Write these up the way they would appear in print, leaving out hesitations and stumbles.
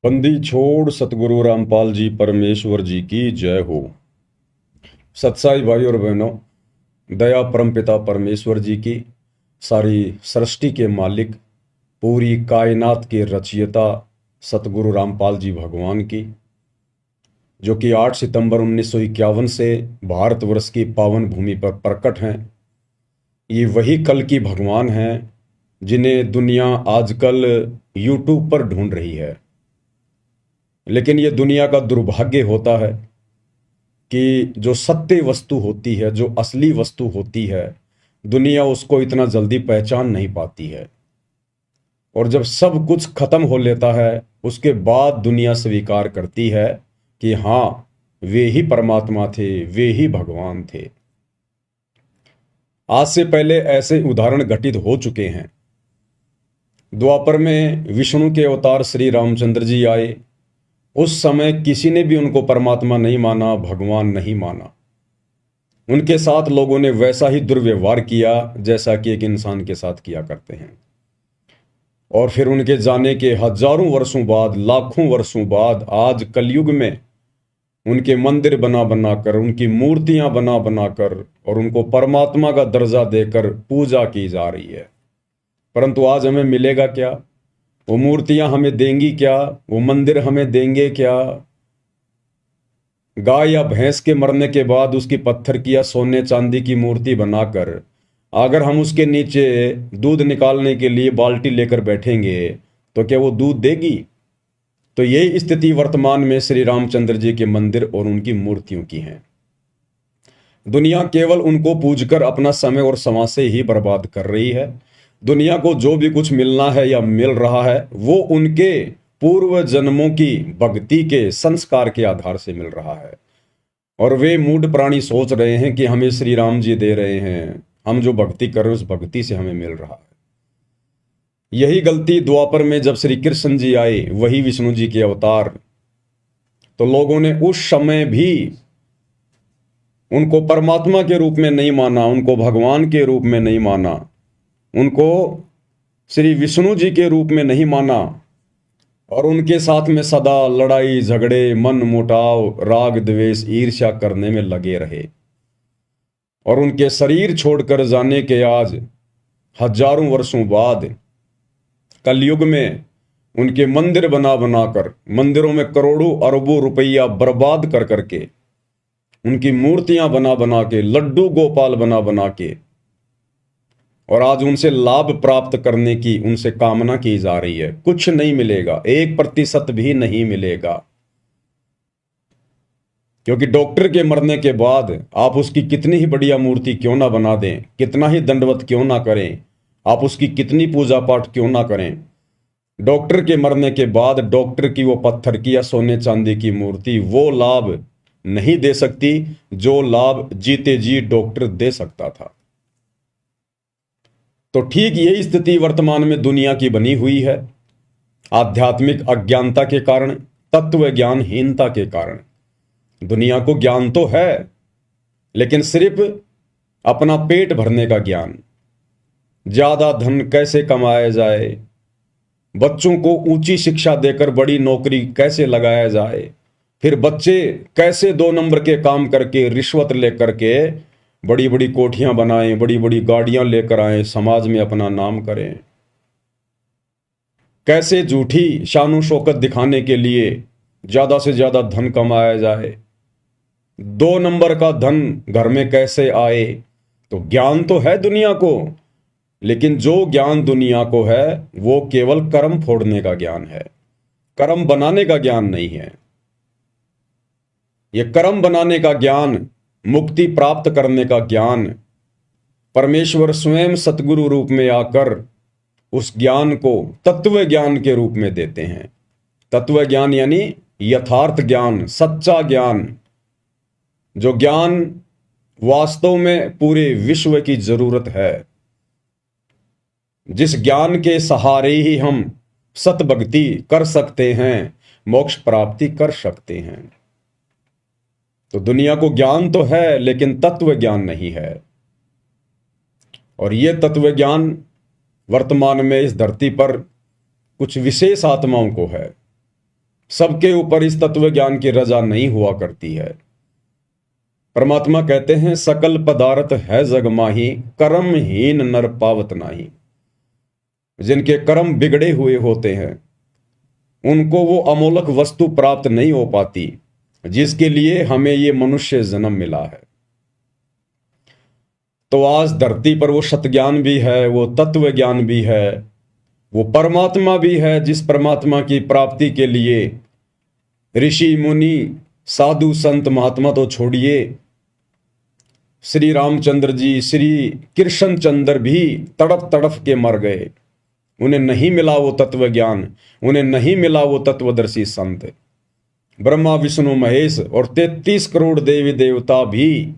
बंदी छोड़ सतगुरु रामपाल जी परमेश्वर जी की जय हो। सत्साई भाई और बहनों, दया परमपिता परमेश्वर जी की, सारी सृष्टि के मालिक, पूरी कायनात के रचयिता सतगुरु रामपाल जी भगवान की, जो कि 8 सितंबर 1951 से भारतवर्ष की पावन भूमि पर प्रकट हैं। ये वही कल की भगवान हैं जिन्हें दुनिया आजकल यूट्यूब पर ढूंढ रही है। लेकिन ये दुनिया का दुर्भाग्य होता है कि जो सत्य वस्तु होती है, जो असली वस्तु होती है, दुनिया उसको इतना जल्दी पहचान नहीं पाती है। और जब सब कुछ खत्म हो लेता है, उसके बाद दुनिया स्वीकार करती है कि हाँ, वे ही परमात्मा थे, वे ही भगवान थे। आज से पहले ऐसे उदाहरण घटित हो चुके हैं। द्वापर में विष्णु के अवतार श्री रामचंद्र जी आए। उस समय किसी ने भी उनको परमात्मा नहीं माना, भगवान नहीं माना। उनके साथ लोगों ने वैसा ही दुर्व्यवहार किया जैसा कि एक इंसान के साथ किया करते हैं। और फिर उनके जाने के हजारों वर्षों बाद, लाखों वर्षों बाद, आज कलयुग में उनके मंदिर बना बनाकर, उनकी मूर्तियां बना बनाकर और उनको परमात्मा का दर्जा देकर पूजा की जा रही है। परंतु आज हमें मिलेगा क्या? वो मूर्तियां हमें देंगी क्या? वो मंदिर हमें देंगे क्या? गाय या भैंस के मरने के बाद उसकी पत्थर की या सोने चांदी की मूर्ति बनाकर अगर हम उसके नीचे दूध निकालने के लिए बाल्टी लेकर बैठेंगे तो क्या वो दूध देगी? तो यही स्थिति वर्तमान में श्री रामचंद्र जी के मंदिर और उनकी मूर्तियों की है। दुनिया केवल उनको पूजकर अपना समय और समाज से ही बर्बाद कर रही है। दुनिया को जो भी कुछ मिलना है या मिल रहा है वो उनके पूर्व जन्मों की भक्ति के संस्कार के आधार से मिल रहा है। और वे मूढ़ प्राणी सोच रहे हैं कि हमें श्री राम जी दे रहे हैं, हम जो भक्ति कर रहे हैं उस भक्ति से हमें मिल रहा है। यही गलती द्वापर में जब श्री कृष्ण जी आए, वही विष्णु जी के अवतार, तो लोगों ने उस समय भी उनको परमात्मा के रूप में नहीं माना, उनको भगवान के रूप में नहीं माना, उनको श्री विष्णु जी के रूप में नहीं माना। और उनके साथ में सदा लड़ाई झगड़े, मन मुटाव, राग द्वेष, ईर्ष्या करने में लगे रहे। और उनके शरीर छोड़कर जाने के आज हजारों वर्षों बाद कलयुग में उनके मंदिर बना बनाकर, मंदिरों में करोड़ों अरबों रुपया बर्बाद कर करके, उनकी मूर्तियां बना बना के, लड्डू गोपाल बना बना के, और आज उनसे लाभ प्राप्त करने की उनसे कामना की जा रही है। कुछ नहीं मिलेगा, 1% भी नहीं मिलेगा। क्योंकि डॉक्टर के मरने के बाद आप उसकी कितनी ही बढ़िया मूर्ति क्यों ना बना दें, कितना ही दंडवत क्यों ना करें, आप उसकी कितनी पूजा पाठ क्यों ना करें, डॉक्टर के मरने के बाद डॉक्टर की वो पत्थर की या सोने चांदी की मूर्ति वो लाभ नहीं दे सकती जो लाभ जीते जी डॉक्टर दे सकता था। तो ठीक यही स्थिति वर्तमान में दुनिया की बनी हुई है। आध्यात्मिक अज्ञानता के कारण, तत्व ज्ञानहीनता के कारण। दुनिया को ज्ञान तो है, लेकिन सिर्फ अपना पेट भरने का ज्ञान, ज्यादा धन कैसे कमाया जाए, बच्चों को ऊंची शिक्षा देकर बड़ी नौकरी कैसे लगाया जाए, फिर बच्चे कैसे 2 नंबर के काम करके, रिश्वत लेकर के बड़ी बड़ी कोठियां बनाएं, बड़ी बड़ी गाड़ियां लेकर आए, समाज में अपना नाम करें, कैसे झूठी शानो शौकत दिखाने के लिए ज्यादा से ज्यादा धन कमाया जाए, 2 नंबर का धन घर में कैसे आए। तो ज्ञान तो है दुनिया को, लेकिन जो ज्ञान दुनिया को है वो केवल कर्म फोड़ने का ज्ञान है, कर्म बनाने का ज्ञान नहीं है। यह कर्म बनाने का ज्ञान, मुक्ति प्राप्त करने का ज्ञान, परमेश्वर स्वयं सतगुरु रूप में आकर उस ज्ञान को तत्व ज्ञान के रूप में देते हैं। तत्व ज्ञान यानी यथार्थ ज्ञान, सच्चा ज्ञान, जो ज्ञान वास्तव में पूरे विश्व की जरूरत है, जिस ज्ञान के सहारे ही हम सतभक्ति कर सकते हैं, मोक्ष प्राप्ति कर सकते हैं। तो दुनिया को ज्ञान तो है, लेकिन तत्व ज्ञान नहीं है। और यह तत्व ज्ञान वर्तमान में इस धरती पर कुछ विशेष आत्माओं को है। सबके ऊपर इस तत्व ज्ञान की रजा नहीं हुआ करती है। परमात्मा कहते हैं सकल पदार्थ है जग माही, कर्महीन नर पावत नाही। जिनके कर्म बिगड़े हुए होते हैं उनको वो अमोलक वस्तु प्राप्त नहीं हो पाती जिसके लिए हमें ये मनुष्य जन्म मिला है। तो आज धरती पर वो सतज्ञान भी है, वो तत्व ज्ञान भी है, वो परमात्मा भी है, जिस परमात्मा की प्राप्ति के लिए ऋषि मुनि साधु संत महात्मा तो छोड़िए, श्री रामचंद्र जी, श्री कृष्ण चंद्र भी तड़प तड़प के मर गए। उन्हें नहीं मिला वो तत्व ज्ञान, उन्हें नहीं मिला वो तत्वदर्शी संत। ब्रह्मा विष्णु महेश और 33 करोड़ देवी देवता भी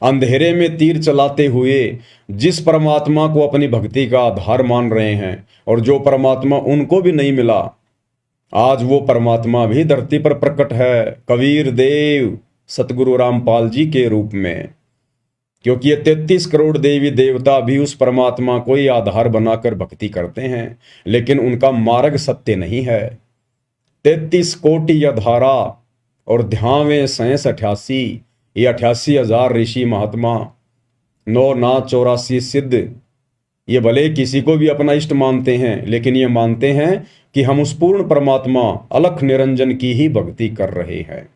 अंधेरे में तीर चलाते हुए जिस परमात्मा को अपनी भक्ति का आधार मान रहे हैं और जो परमात्मा उनको भी नहीं मिला, आज वो परमात्मा भी धरती पर प्रकट है कबीर देव सतगुरु रामपाल जी के रूप में। क्योंकि ये 33 करोड़ देवी देवता भी उस परमात्मा को ही आधार बनाकर भक्ति करते हैं, लेकिन उनका मार्ग सत्य नहीं है। 33 कोटि अधारा और ध्यावे 88, ये 88,000 ऋषि महात्मा, 9 नाथ 84 सिद्ध, ये भले किसी को भी अपना इष्ट मानते हैं, लेकिन ये मानते हैं कि हम उस पूर्ण परमात्मा अलख निरंजन की ही भक्ति कर रहे हैं।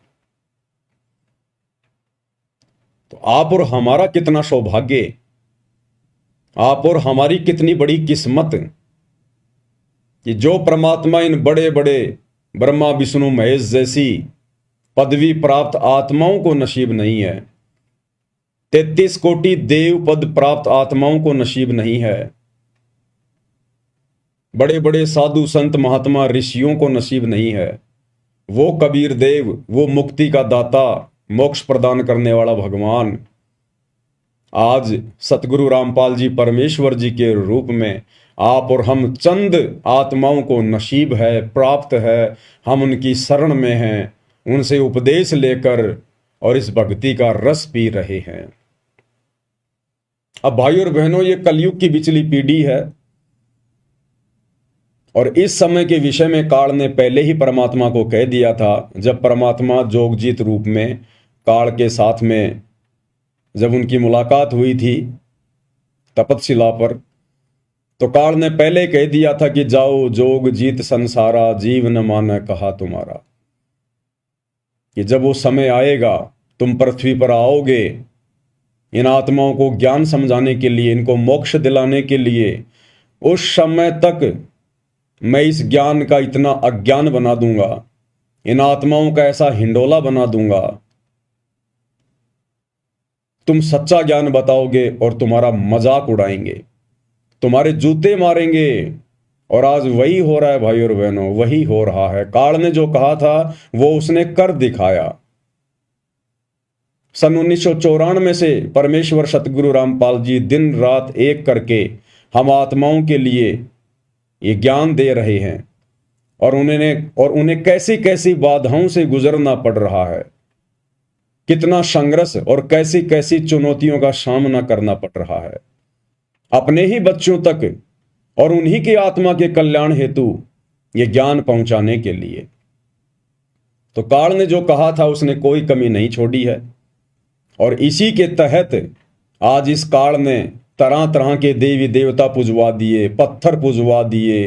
तो आप और हमारा कितना सौभाग्य, आप और हमारी कितनी बड़ी किस्मत कि जो परमात्मा इन बड़े बड़े ब्रह्मा विष्णु महेश जैसी पदवी प्राप्त आत्माओं को नसीब नहीं है, 33 कोटि देव पद प्राप्त आत्माओं को नसीब नहीं है, बड़े बड़े साधु संत महात्मा ऋषियों को नसीब नहीं है। वो कबीर देव, वो मुक्ति का दाता, मोक्ष प्रदान करने वाला भगवान आज सतगुरु रामपाल जी परमेश्वर जी के रूप में आप और हम चंद आत्माओं को नसीब है, प्राप्त है, हम उनकी शरण में हैं, उनसे उपदेश लेकर और इस भक्ति का रस पी रहे हैं। अब भाइयों और बहनों, ये कलयुग की बिचली पीढ़ी है और इस समय के विषय में काल ने पहले ही परमात्मा को कह दिया था। जब परमात्मा जोगजीत रूप में काल के साथ में जब उनकी मुलाकात हुई थी तपतशिला पर, तो काल ने पहले कह दिया था कि जाओ जोग जीत संसारा, जीव न माने कहा तुम्हारा। कि जब वो समय आएगा, तुम पृथ्वी पर आओगे इन आत्माओं को ज्ञान समझाने के लिए, इनको मोक्ष दिलाने के लिए, उस समय तक मैं इस ज्ञान का इतना अज्ञान बना दूंगा, इन आत्माओं का ऐसा हिंडोला बना दूंगा, तुम सच्चा ज्ञान बताओगे और तुम्हारा मजाक उड़ाएंगे, तुम्हारे जूते मारेंगे। और आज वही हो रहा है भाई और बहनों, वही हो रहा है। काल ने जो कहा था वो उसने कर दिखाया। सन 1994 से परमेश्वर सतगुरु रामपाल जी दिन रात एक करके हम आत्माओं के लिए ये ज्ञान दे रहे हैं और उन्हें कैसी कैसी बाधाओं से गुजरना पड़ रहा है, कितना संघर्ष और कैसी कैसी चुनौतियों का सामना करना पड़ रहा है अपने ही बच्चों तक और उन्हीं की आत्मा के कल्याण हेतु ये ज्ञान पहुंचाने के लिए। तो काल ने जो कहा था उसने कोई कमी नहीं छोड़ी है और इसी के तहत आज इस काल ने तरह तरह के देवी देवता पुजवा दिए, पत्थर पुजवा दिए,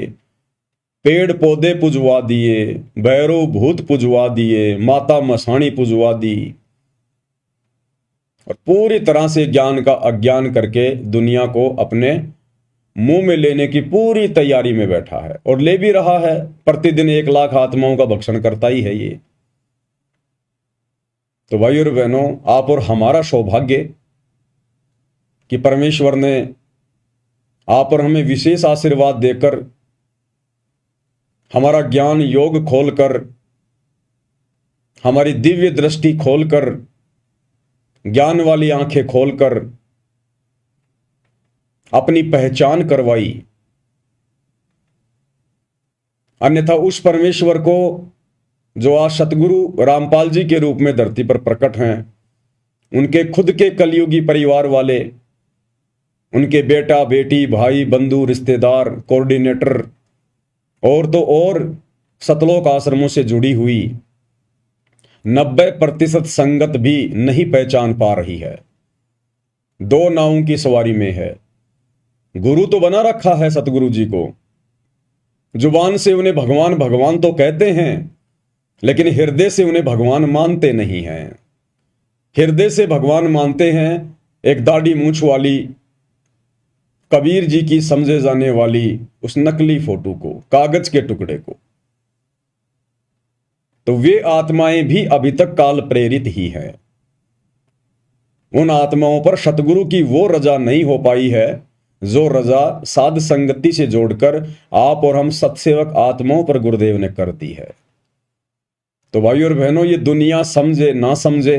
पेड़ पौधे पुजवा दिए, भैरव भूत पुजवा दिए, माता मसाणी पुजवा दी और पूरी तरह से ज्ञान का अज्ञान करके दुनिया को अपने मुंह में लेने की पूरी तैयारी में बैठा है और ले भी रहा है। प्रतिदिन 1 लाख आत्माओं का भक्षण करता ही है ये। तो भाई और बहनों, आप और हमारा सौभाग्य कि परमेश्वर ने आप और हमें विशेष आशीर्वाद देकर, हमारा ज्ञान योग खोलकर, हमारी दिव्य दृष्टि खोलकर, ज्ञान वाली आंखें खोलकर अपनी पहचान करवाई। अन्यथा उस परमेश्वर को जो आज सतगुरु रामपाल जी के रूप में धरती पर प्रकट हैं, उनके खुद के कलयुगी परिवार वाले, उनके बेटा बेटी भाई बंधु रिश्तेदार कोऑर्डिनेटर और तो और सतलोक आश्रमों से जुड़ी हुई 90% संगत भी नहीं पहचान पा रही है। दो नावों की सवारी में है। गुरु तो बना रखा है सतगुरु जी को, जुबान से उन्हें भगवान भगवान तो कहते हैं, लेकिन हृदय से उन्हें भगवान मानते नहीं हैं। हृदय से भगवान मानते हैं एक दाढ़ी मूंछ वाली कबीर जी की समझे जाने वाली उस नकली फोटो को, कागज के टुकड़े को। तो वे आत्माएं भी अभी तक काल प्रेरित ही हैं। उन आत्माओं पर सतगुरु की वो रजा नहीं हो पाई है जो रजा साध संगति से जोड़कर आप और हम सत्सेवक आत्माओं पर गुरुदेव ने कर दी है। तो भाइयों और बहनों, ये दुनिया समझे ना समझे,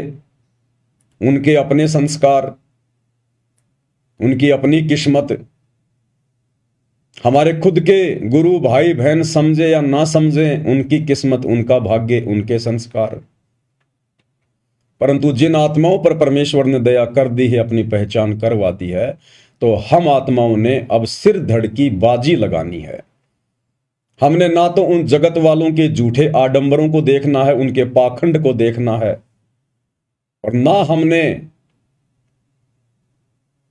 उनके अपने संस्कार, उनकी अपनी किस्मत, हमारे खुद के गुरु भाई बहन समझे या ना समझे, उनकी किस्मत, उनका भाग्य, उनके संस्कार। परंतु जिन आत्माओं पर परमेश्वर ने दया कर दी है, अपनी पहचान करवा दी है, तो हम आत्माओं ने अब सिर धड़ की बाजी लगानी है। हमने ना तो उन जगत वालों के झूठे आडंबरों को देखना है, उनके पाखंड को देखना है, और ना हमने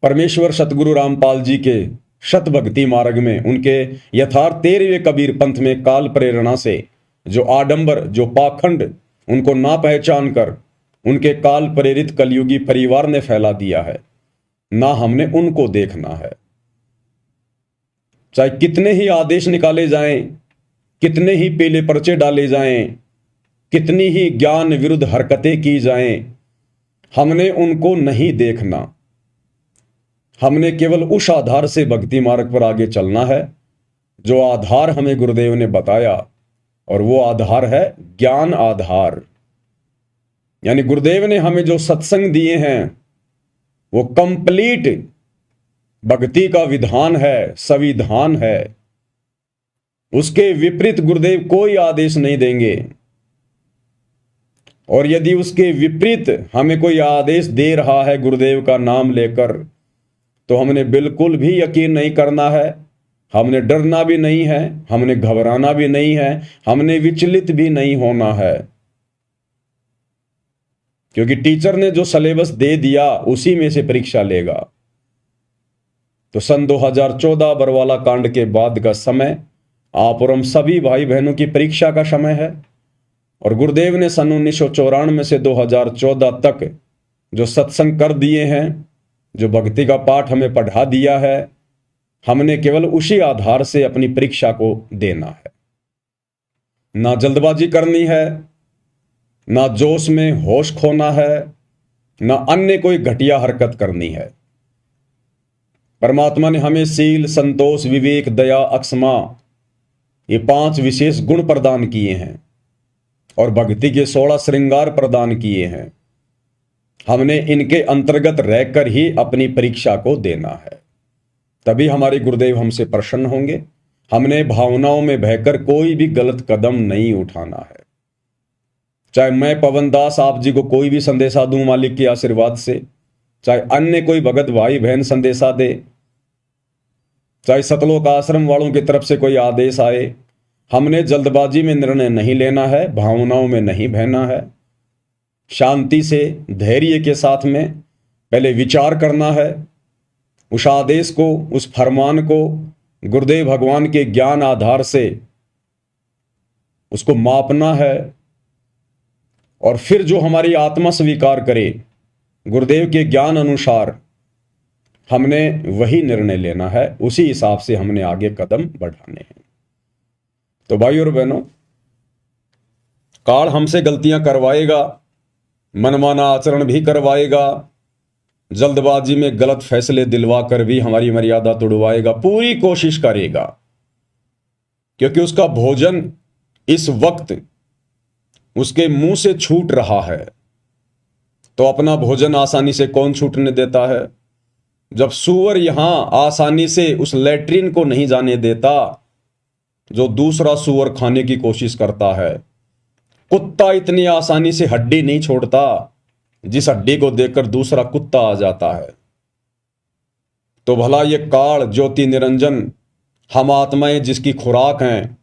परमेश्वर सतगुरु रामपाल जी के शत भक्ति मार्ग में, उनके यथार्थ 13वें कबीर पंथ में काल प्रेरणा से जो आडंबर, जो पाखंड, उनको ना पहचान कर उनके काल प्रेरित कलयुगी परिवार ने फैला दिया है, ना हमने उनको देखना है। चाहे कितने ही आदेश निकाले जाएं, कितने ही पीले पर्चे डाले जाएं, कितनी ही ज्ञान विरुद्ध हरकतें की जाएं, हमने उनको नहीं देखना। हमने केवल उस आधार से भक्ति मार्ग पर आगे चलना है जो आधार हमें गुरुदेव ने बताया, और वो आधार है ज्ञान आधार। यानी गुरुदेव ने हमें जो सत्संग दिए हैं वो कंप्लीट भक्ति का विधान है, संविधान है। उसके विपरीत गुरुदेव कोई आदेश नहीं देंगे, और यदि उसके विपरीत हमें कोई आदेश दे रहा है गुरुदेव का नाम लेकर, तो हमने बिल्कुल भी यकीन नहीं करना है, हमने डरना भी नहीं है, हमने घबराना भी नहीं है, हमने विचलित भी नहीं होना है। क्योंकि टीचर ने जो सिलेबस दे दिया उसी में से परीक्षा लेगा। तो सन 2014 बरवाला कांड के बाद का समय आप और हम सभी भाई बहनों की परीक्षा का समय है, और गुरुदेव ने सन 1994 से 2014 तक जो सत्संग कर दिए हैं, जो भक्ति का पाठ हमें पढ़ा दिया है, हमने केवल उसी आधार से अपनी परीक्षा को देना है। ना जल्दबाजी करनी है, ना जोश में होश खोना है, ना अन्य कोई घटिया हरकत करनी है। परमात्मा ने हमें सील, संतोष, विवेक, दया, अक्षमा, ये 5 विशेष गुण प्रदान किए हैं, और भक्ति के 16 श्रृंगार प्रदान किए हैं। हमने इनके अंतर्गत रहकर ही अपनी परीक्षा को देना है, तभी हमारे गुरुदेव हमसे प्रसन्न होंगे। हमने भावनाओं में बहकर कोई भी गलत कदम नहीं उठाना है। चाहे मैं पवन दास आप जी को कोई भी संदेशा दूं मालिक के आशीर्वाद से, चाहे अन्य कोई भगत भाई बहन संदेशा दे, चाहे सतलोक आश्रम वालों की तरफ से कोई आदेश आए, हमने जल्दबाजी में निर्णय नहीं लेना है, भावनाओं में नहीं बहना है। शांति से, धैर्य के साथ में पहले विचार करना है, उस आदेश को, उस फरमान को गुरुदेव भगवान के ज्ञान आधार से उसको मापना है, और फिर जो हमारी आत्मा स्वीकार करे गुरुदेव के ज्ञान अनुसार, हमने वही निर्णय लेना है, उसी हिसाब से हमने आगे कदम बढ़ाने हैं। तो भाइयों और बहनों, काल हमसे गलतियां करवाएगा, मनमाना आचरण भी करवाएगा, जल्दबाजी में गलत फैसले दिलवा कर भी हमारी मर्यादा तोड़वाएगा, पूरी कोशिश करेगा, क्योंकि उसका भोजन इस वक्त उसके मुंह से छूट रहा है। तो अपना भोजन आसानी से कौन छूटने देता है? जब सूअर यहां आसानी से उस लैट्रिन को नहीं जाने देता जो दूसरा सूअर खाने की कोशिश करता है, कुत्ता इतनी आसानी से हड्डी नहीं छोड़ता जिस हड्डी को देखकर दूसरा कुत्ता आ जाता है। तो भला ये काल ज्योति निरंजन हम आत्माएं जिसकी खुराक हैं,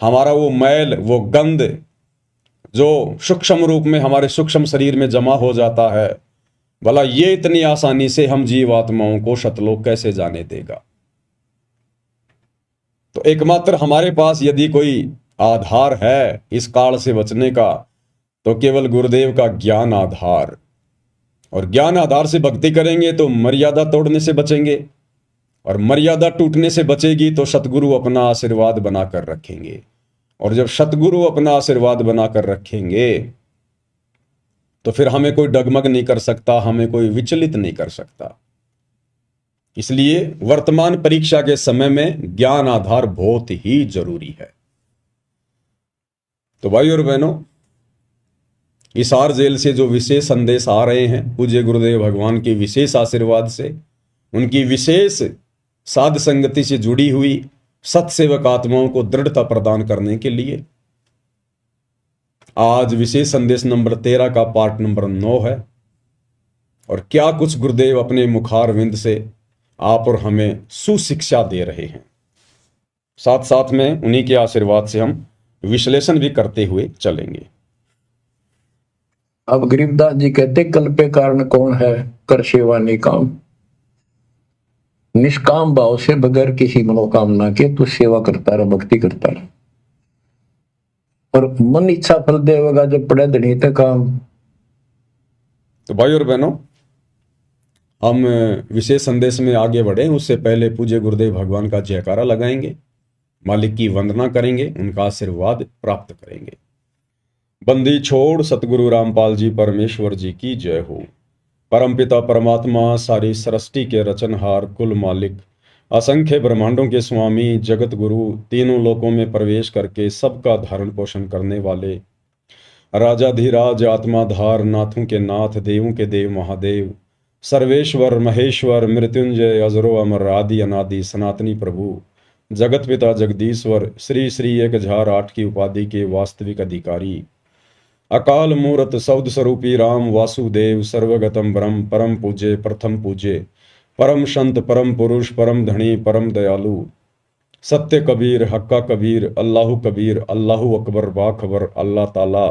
हमारा वो मैल, वो गंध जो सूक्ष्म रूप में हमारे सूक्ष्म शरीर में जमा हो जाता है, भला ये इतनी आसानी से हम जीवात्माओं को शतलोक कैसे जाने देगा। तो एकमात्र हमारे पास यदि कोई आधार है इस काल से बचने का, तो केवल गुरुदेव का ज्ञान आधार, और ज्ञान आधार से भक्ति करेंगे तो मर्यादा तोड़ने से बचेंगे, और मर्यादा टूटने से बचेगी तो सतगुरु अपना आशीर्वाद बनाकर रखेंगे, और जब सतगुरु अपना आशीर्वाद बनाकर रखेंगे तो फिर हमें कोई डगमग नहीं कर सकता, हमें कोई विचलित नहीं कर सकता। इसलिए वर्तमान परीक्षा के समय में ज्ञान आधार बहुत ही जरूरी है। तो भाई और बहनों, हिसार जेल से जो विशेष संदेश आ रहे हैं पूज्य गुरुदेव भगवान के विशेष आशीर्वाद से, उनकी विशेष साध संगति से जुड़ी हुई सत्सेवक आत्माओं को दृढ़ता प्रदान करने के लिए आज विशेष संदेश नंबर 13 का पार्ट नंबर 9 है। और क्या कुछ गुरुदेव अपने मुखारविंद से आप और हमें सुशिक्षा दे रहे हैं, साथ साथ में उन्हीं के आशीर्वाद से हम विश्लेषण भी करते हुए चलेंगे। अब गरीबदास जी कहते, कल्पे कारण कौन है, कर सेवा निकाम, निष्काम भाव से बगैर किसी मनोकामना के तू सेवा करता रहा, भक्ति करता रहा, और मन इच्छा फल देगा जब पड़े धनी तक काम। तो भाई और बहनों, हम विशेष संदेश में आगे बढ़े उससे पहले पूज्य गुरुदेव भगवान का जयकारा लगाएंगे, मालिक की वंदना करेंगे, उनका आशीर्वाद प्राप्त करेंगे। बंदी छोड़ सतगुरु रामपाल जी परमेश्वर जी की जय हो। परमपिता परमात्मा, सारी सृष्टि के रचनहार, कुल मालिक, असंख्य ब्रह्मांडों के स्वामी, जगत गुरु, तीनों लोकों में प्रवेश करके सबका धारण पोषण करने वाले, राजाधिराज, आत्माधार, नाथों के नाथ, देवों के देव महादेव, सर्वेश्वर महेश्वर, मृत्युंजय, अजरो अमर, आदि अनादि, सनातनी प्रभु, जगत पिता जगदीश्वर, श्री श्री 1008 की उपाधि के वास्तविक अधिकारी, अकाल मूरत सौद स्वरूपी राम वासुदेव, सर्वगतम ब्रह्म, परम पूज्य, प्रथम पूज्य, परम संत, परम पुरुष, परम धनी, परम दयालु, सत्य कबीर, हक्का कबीर, अल्लाहु कबीर, अल्लाहु अकबर, बाखबर, अल्लाह ताला,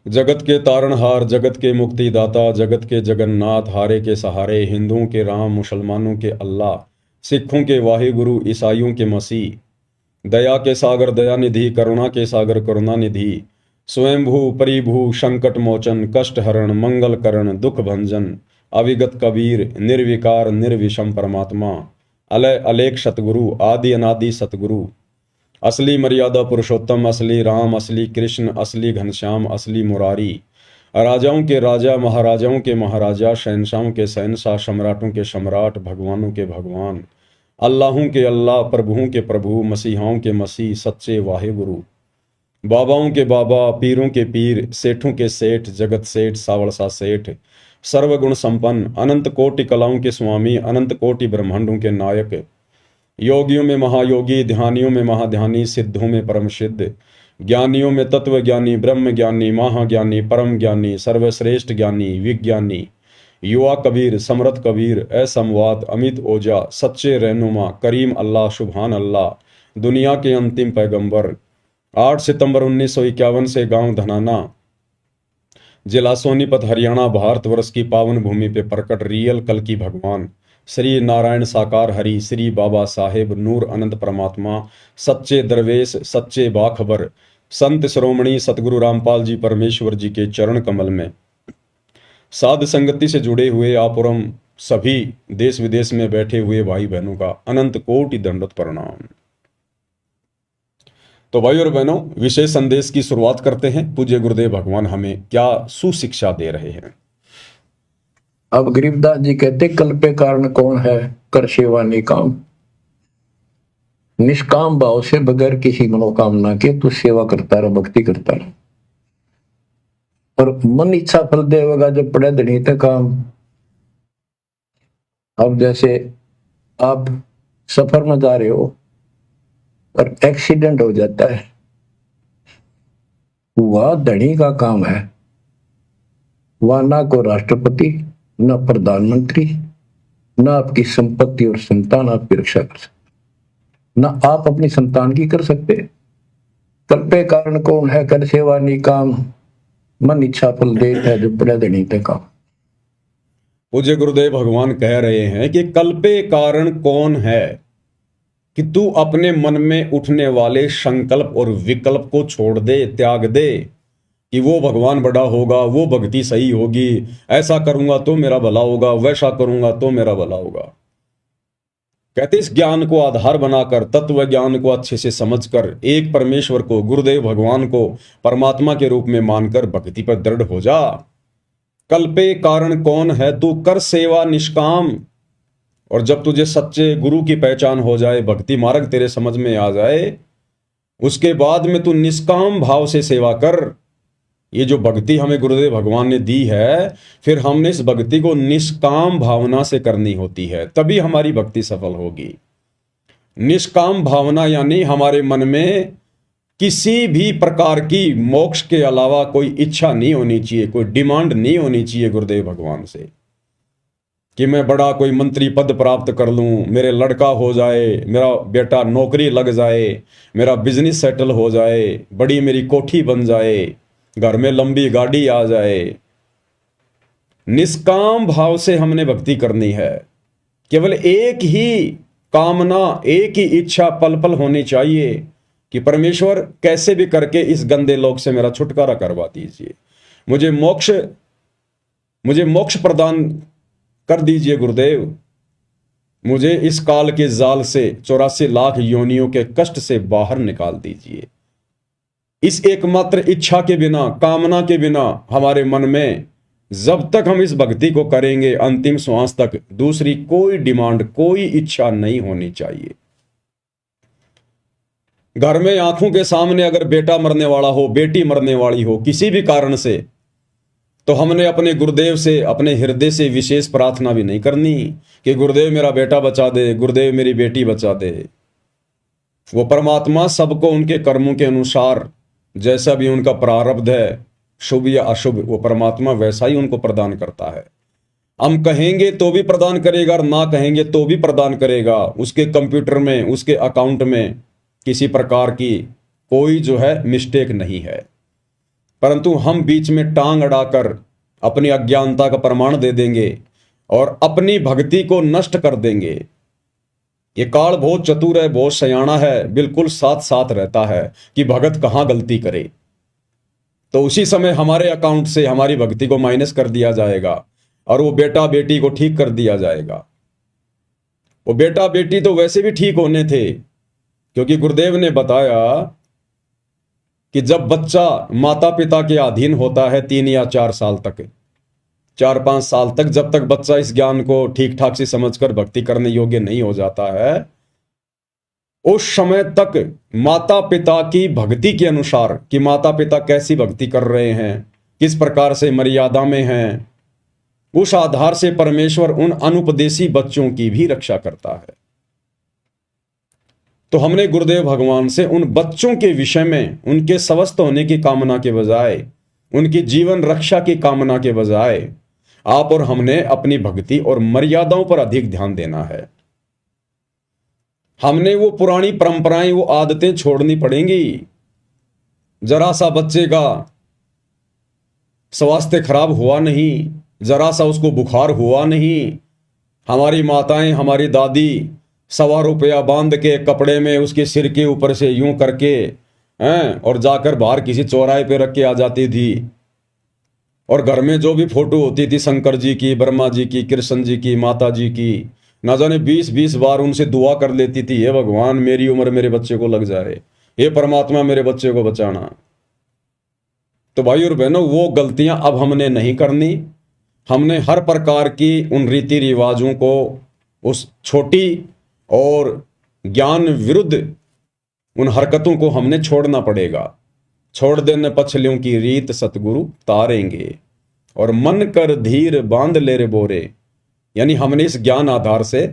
जगत के तारणहार, जगत के मुक्तिदाता, जगत के जगन्नाथ, हारे के सहारे, हिंदुओं के राम, मुसलमानों के अल्लाह, सिखों के वाहिगुरु, ईसाइयों के मसीह, दया के सागर दयानिधि, करुणा के सागर करुणानिधि, स्वयंभू परिभू, संकट मोचन, कष्ट हरण, मंगल करण, दुख भंजन, अविगत कबीर, निर्विकार निर्विषम परमात्मा, अलय अलेख सतगुरु, आदि अनादि सतगुरु, असली मर्यादा पुरुषोत्तम, असली राम, असली कृष्ण, असली घनश्याम, असली मुरारी, राजाओं के राजा, महाराजाओं के महाराजा, शहनशाहों के शहनशाह, सम्राटों के सम्राट, भगवानों के भगवान, अल्लाहों के अल्लाह, प्रभुओं के प्रभु, मसीहाओं के मसीह, सच्चे वाहिगुरु, बाबाओं के बाबा, पीरों के पीर, सेठों के सेठ, जगत सेठ, सावड़सा सेठ, सर्वगुण संपन्न, अनंत कोटि कलाओं के स्वामी, अनंत कोटि ब्रह्मांडों के नायक, योगियों में महायोगी, ध्यानियों में महाध्यानी, सिद्धों में परम सिद्ध, ज्ञानियों में तत्व ज्ञानी, ब्रह्म ज्ञानी, महाज्ञानी, परम ज्ञानी, सर्वश्रेष्ठ ज्ञानी, विज्ञानी, युवा कबीर, समर्थ कबीर, असंवाद, अमित ओजा, सच्चे रहनुमा, करीम अल्लाह, सुभान अल्लाह, दुनिया के अंतिम पैगंबर, 8 सितंबर 1951 से गांव धनाना, जिला सोनीपत, हरियाणा, भारतवर्ष की पावन भूमि पे प्रकट रियल कल की भगवान, श्री नारायण साकार हरि, श्री बाबा साहेब नूर अनंत परमात्मा, सच्चे दरवेश, सच्चे बाखबर, संत श्रोमणी सतगुरु रामपाल जी परमेश्वर जी के चरण कमल में साध संगति से जुड़े हुए आप और हम सभी देश विदेश में बैठे हुए भाई बहनों का अनंत कोटि दंडवत प्रणाम। तो भाई और बहनों, विशेष संदेश की शुरुआत करते हैं। पूज्य गुरुदेव भगवान हमें क्या सुशिक्षा दे रहे हैं। अब गरीबदास जी कहते, कल्पे कारण कौन है, कर सेवा निकाम, निष्काम भाव से बगैर किसी मनोकामना के तू सेवा करता रहा, भक्ति करता रहा, और मन इच्छा फल देगा जब पड़े धनी तक काम। अब जैसे आप सफर में जा रहे हो और एक्सीडेंट हो जाता है, वह धनी का काम है, वह ना को राष्ट्रपति, ना प्रधानमंत्री, ना आपकी संपत्ति और संतान आपकी रक्षा कर सकते, ना आप अपनी संतान की कर सकते। कल्पे कारण कौन है, कर सेवा निकाम, मन इच्छा फल देत है जो पड़े देनी ते काम। पूज्य गुरुदेव भगवान कह रहे हैं कि कल्पे कारण कौन है, कि तू अपने मन में उठने वाले संकल्प और विकल्प को छोड़ दे, त्याग दे, कि वो भगवान बड़ा होगा, वो भक्ति सही होगी, ऐसा करूंगा तो मेरा भला होगा, वैसा करूंगा तो मेरा भला होगा। कहते इस ज्ञान को आधार बनाकर, तत्व ज्ञान को अच्छे से समझकर, एक परमेश्वर को, गुरुदेव भगवान को परमात्मा के रूप में मानकर भक्ति पर दृढ़ हो जा। कल्पे कारण कौन है, तू कर सेवा निष्काम। और जब तुझे सच्चे गुरु की पहचान हो जाए, भक्ति मार्ग तेरे समझ में आ जाए, उसके बाद में तू निष्काम भाव से सेवा कर। ये जो भक्ति हमें गुरुदेव भगवान ने दी है, फिर हमने इस भक्ति को निष्काम भावना से करनी होती है, तभी हमारी भक्ति सफल होगी। निष्काम भावना यानी हमारे मन में किसी भी प्रकार की मोक्ष के अलावा कोई इच्छा नहीं होनी चाहिए, कोई डिमांड नहीं होनी चाहिए गुरुदेव भगवान से, कि मैं बड़ा कोई मंत्री पद प्राप्त कर लूं, मेरे लड़का हो जाए, मेरा बेटा नौकरी लग जाए, मेरा बिजनेस सेटल हो जाए, बड़ी मेरी कोठी बन जाए, घर में लंबी गाड़ी आ जाए। निष्काम भाव से हमने भक्ति करनी है। केवल एक ही कामना, एक ही इच्छा पल पल होनी चाहिए कि परमेश्वर कैसे भी करके इस गंदे लोक से मेरा छुटकारा करवा दीजिए, मुझे मोक्ष प्रदान कर दीजिए गुरुदेव, मुझे इस काल के जाल से, 84 लाख योनियों के कष्ट से बाहर निकाल दीजिए। इस एकमात्र इच्छा के बिना, कामना के बिना हमारे मन में जब तक हम इस भक्ति को करेंगे अंतिम श्वास तक, दूसरी कोई डिमांड, कोई इच्छा नहीं होनी चाहिए। घर में आंखों के सामने अगर बेटा मरने वाला हो, बेटी मरने वाली हो किसी भी कारण से, तो हमने अपने गुरुदेव से, अपने हृदय से विशेष प्रार्थना भी नहीं करनी कि गुरुदेव मेरा बेटा बचा दे, गुरुदेव मेरी बेटी बचा दे। वो परमात्मा सबको उनके कर्मों के अनुसार, जैसा भी उनका प्रारब्ध है, शुभ या अशुभ, वो परमात्मा वैसा ही उनको प्रदान करता है। हम कहेंगे तो भी प्रदान करेगा और ना कहेंगे तो भी प्रदान करेगा। उसके कंप्यूटर में, उसके अकाउंट में किसी प्रकार की कोई जो है मिस्टेक नहीं है। परंतु हम बीच में टांग अड़ाकर अपनी अज्ञानता का प्रमाण दे देंगे और अपनी भक्ति को नष्ट कर देंगे। ये काल बहुत चतुर है, बहुत सयाना है, बिल्कुल साथ साथ रहता है कि भगत कहाँ गलती करे, तो उसी समय हमारे अकाउंट से हमारी भक्ति को माइनस कर दिया जाएगा और वो बेटा बेटी को ठीक कर दिया जाएगा। वो बेटा बेटी तो वैसे भी ठीक होने थे, क्योंकि गुरुदेव ने बताया कि जब बच्चा माता पिता के अधीन होता है 3 या 4 साल तक, 4-5 साल तक, जब तक बच्चा इस ज्ञान को ठीक ठाक से समझकर भक्ति करने योग्य नहीं हो जाता है, उस समय तक माता पिता की भक्ति के अनुसार कि माता पिता कैसी भक्ति कर रहे हैं, किस प्रकार से मर्यादा में हैं, उस आधार से परमेश्वर उन अनुपदेशी बच्चों की भी रक्षा करता है। तो हमने गुरुदेव भगवान से उन बच्चों के विषय में उनके स्वस्थ होने की कामना के बजाय, उनकी जीवन रक्षा की कामना के बजाय, आप और हमने अपनी भक्ति और मर्यादाओं पर अधिक ध्यान देना है। हमने वो पुरानी परंपराएं, वो आदतें छोड़नी पड़ेंगी। जरा सा बच्चे का स्वास्थ्य खराब हुआ नहीं, जरा सा उसको बुखार हुआ नहीं, हमारी माताएं, हमारी दादी 1.25 रुपया बांध के कपड़े में उसके सिर के ऊपर से यूं करके और जाकर बाहर किसी चौराहे पे रख के आ जाती थी। और घर में जो भी फोटो होती थी शंकर जी की, ब्रह्मा जी की, कृष्ण जी की, माता जी की, ना जाने 20-20 बार उनसे दुआ कर लेती थी, हे भगवान मेरी उम्र मेरे बच्चे को लग जाए, हे परमात्मा मेरे बच्चे को बचाना। तो भाई और बहनों, वो गलतियां अब हमने नहीं करनी। हमने हर प्रकार की उन रीति रिवाजों को, उस छोटी और ज्ञान विरुद्ध उन हरकतों को हमने छोड़ना पड़ेगा। छोड़ देने पछलियों की रीत सतगुरु तारेंगे, और मन कर धीर बांध ले रे बोरे, यानी हमने इस ज्ञान आधार से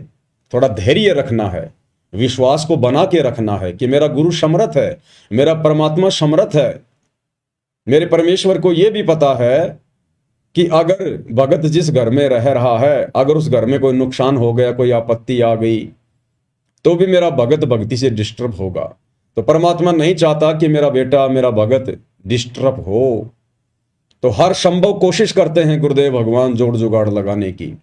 थोड़ा धैर्य रखना है, विश्वास को बना के रखना है कि मेरा गुरु समर्थ है, मेरा परमात्मा समर्थ है। मेरे परमेश्वर को यह भी पता है कि अगर भगत जिस घर में रह रहा है, अगर उस घर में कोई नुकसान हो गया, कोई आपत्ति आ गई, तो भी मेरा भगत भक्ति से डिस्टर्ब होगा। तो परमात्मा नहीं चाहता कि मेरा बेटा, मेरा भगत डिस्टर्ब हो। तो हर संभव कोशिश करते हैं गुरुदेव भगवान जोड़ जुगाड़ लगाने की,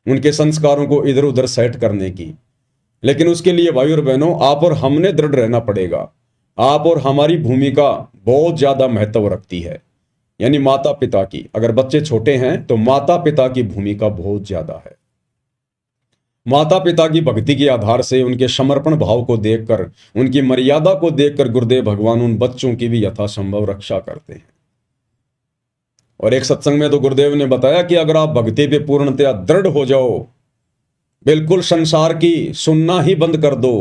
उनके संस्कारों को इधर उधर सेट करने की। लेकिन उसके लिए भाई और बहनों, आप और हमने दृढ़ रहना पड़ेगा। आप और हमारी भूमिका बहुत ज्यादा महत्व रखती है, यानी माता पिता की। अगर बच्चे छोटे हैं तो माता पिता की भूमिका बहुत ज्यादा है। माता पिता की भक्ति के आधार से, उनके समर्पण भाव को देखकर, उनकी मर्यादा को देखकर गुरुदेव भगवान उन बच्चों की भी यथासंभव रक्षा करते हैं। और एक सत्संग में तो गुरुदेव ने बताया कि अगर आप भक्ति पे पूर्णतया दृढ़ हो जाओ, बिल्कुल संसार की सुनना ही बंद कर दो,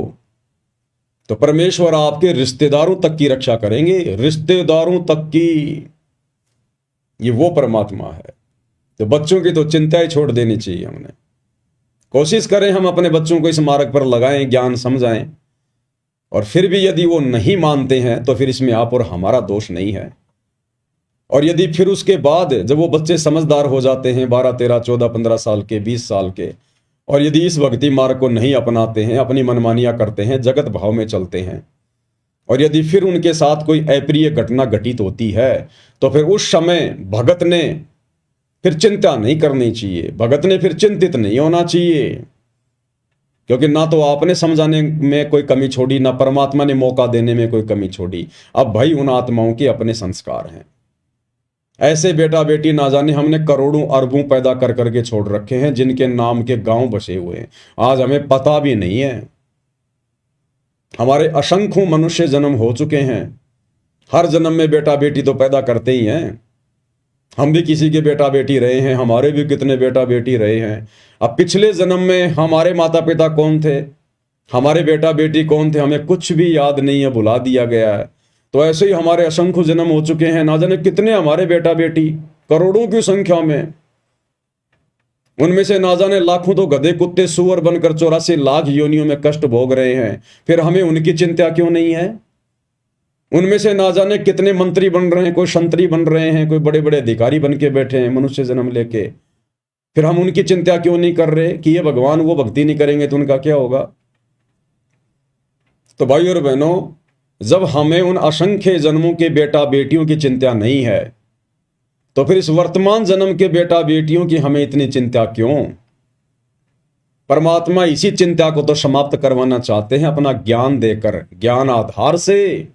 तो परमेश्वर आपके रिश्तेदारों तक की रक्षा करेंगे, रिश्तेदारों तक की। ये वो परमात्मा है। तो बच्चों की तो चिंता ही छोड़ देनी चाहिए हमने। कोशिश करें हम अपने बच्चों को इस मार्ग पर लगाएं, ज्ञान समझाएं। और फिर भी यदि वो नहीं मानते हैं तो फिर इसमें आप और हमारा दोष नहीं है। और यदि फिर उसके बाद जब वो बच्चे समझदार हो जाते हैं, 12, 13, 14, 15 साल के, 20 साल के, और यदि इस भक्ति मार्ग को नहीं अपनाते हैं, अपनी मनमानियां करते हैं, जगत भाव में चलते हैं, और यदि फिर उनके साथ कोई अप्रिय घटना घटित होती है, तो फिर उस समय भगत ने फिर चिंता नहीं करनी चाहिए, भगत ने फिर चिंतित नहीं होना चाहिए। क्योंकि ना तो आपने समझाने में कोई कमी छोड़ी, ना परमात्मा ने मौका देने में कोई कमी छोड़ी। अब भाई उन आत्माओं के अपने संस्कार हैं। ऐसे बेटा बेटी ना जाने हमने करोड़ों अरबों पैदा कर करके छोड़ रखे हैं, जिनके नाम के गांव बसे हुए हैं, आज हमें पता भी नहीं है। हमारे असंख्यों मनुष्य जन्म हो चुके हैं, हर जन्म में बेटा बेटी तो पैदा करते ही हैं। हम भी किसी के बेटा बेटी रहे हैं, हमारे भी कितने बेटा बेटी रहे हैं। अब पिछले जन्म में हमारे माता पिता कौन थे, हमारे बेटा बेटी कौन थे, हमें कुछ भी याद नहीं है, भुला दिया गया है। तो ऐसे ही हमारे असंख्य जन्म हो चुके हैं, ना जाने कितने हमारे बेटा बेटी, करोड़ों की संख्या में। उनमें से ना जाने लाखों तो गधे कुत्ते सुअर बनकर 84 लाख योनियों में कष्ट भोग रहे हैं। फिर हमें उनकी चिंता क्यों नहीं है? उनमें से ना जाने कितने मंत्री बन रहे हैं, कोई संतरी बन रहे हैं, कोई बड़े बड़े अधिकारी बन के बैठे हैं मनुष्य जन्म लेके। फिर हम उनकी चिंता क्यों नहीं कर रहे कि ये भगवान वो भक्ति नहीं करेंगे तो उनका क्या होगा? तो भाई और बहनों, जब हमें उन असंख्य जन्मों के बेटा बेटियों की चिंता नहीं है, तो फिर इस वर्तमान जन्म के बेटा बेटियों की हमें इतनी चिंता क्यों? परमात्मा इसी चिंता को तो समाप्त करवाना चाहते हैं अपना ज्ञान देकर, ज्ञान आधार से,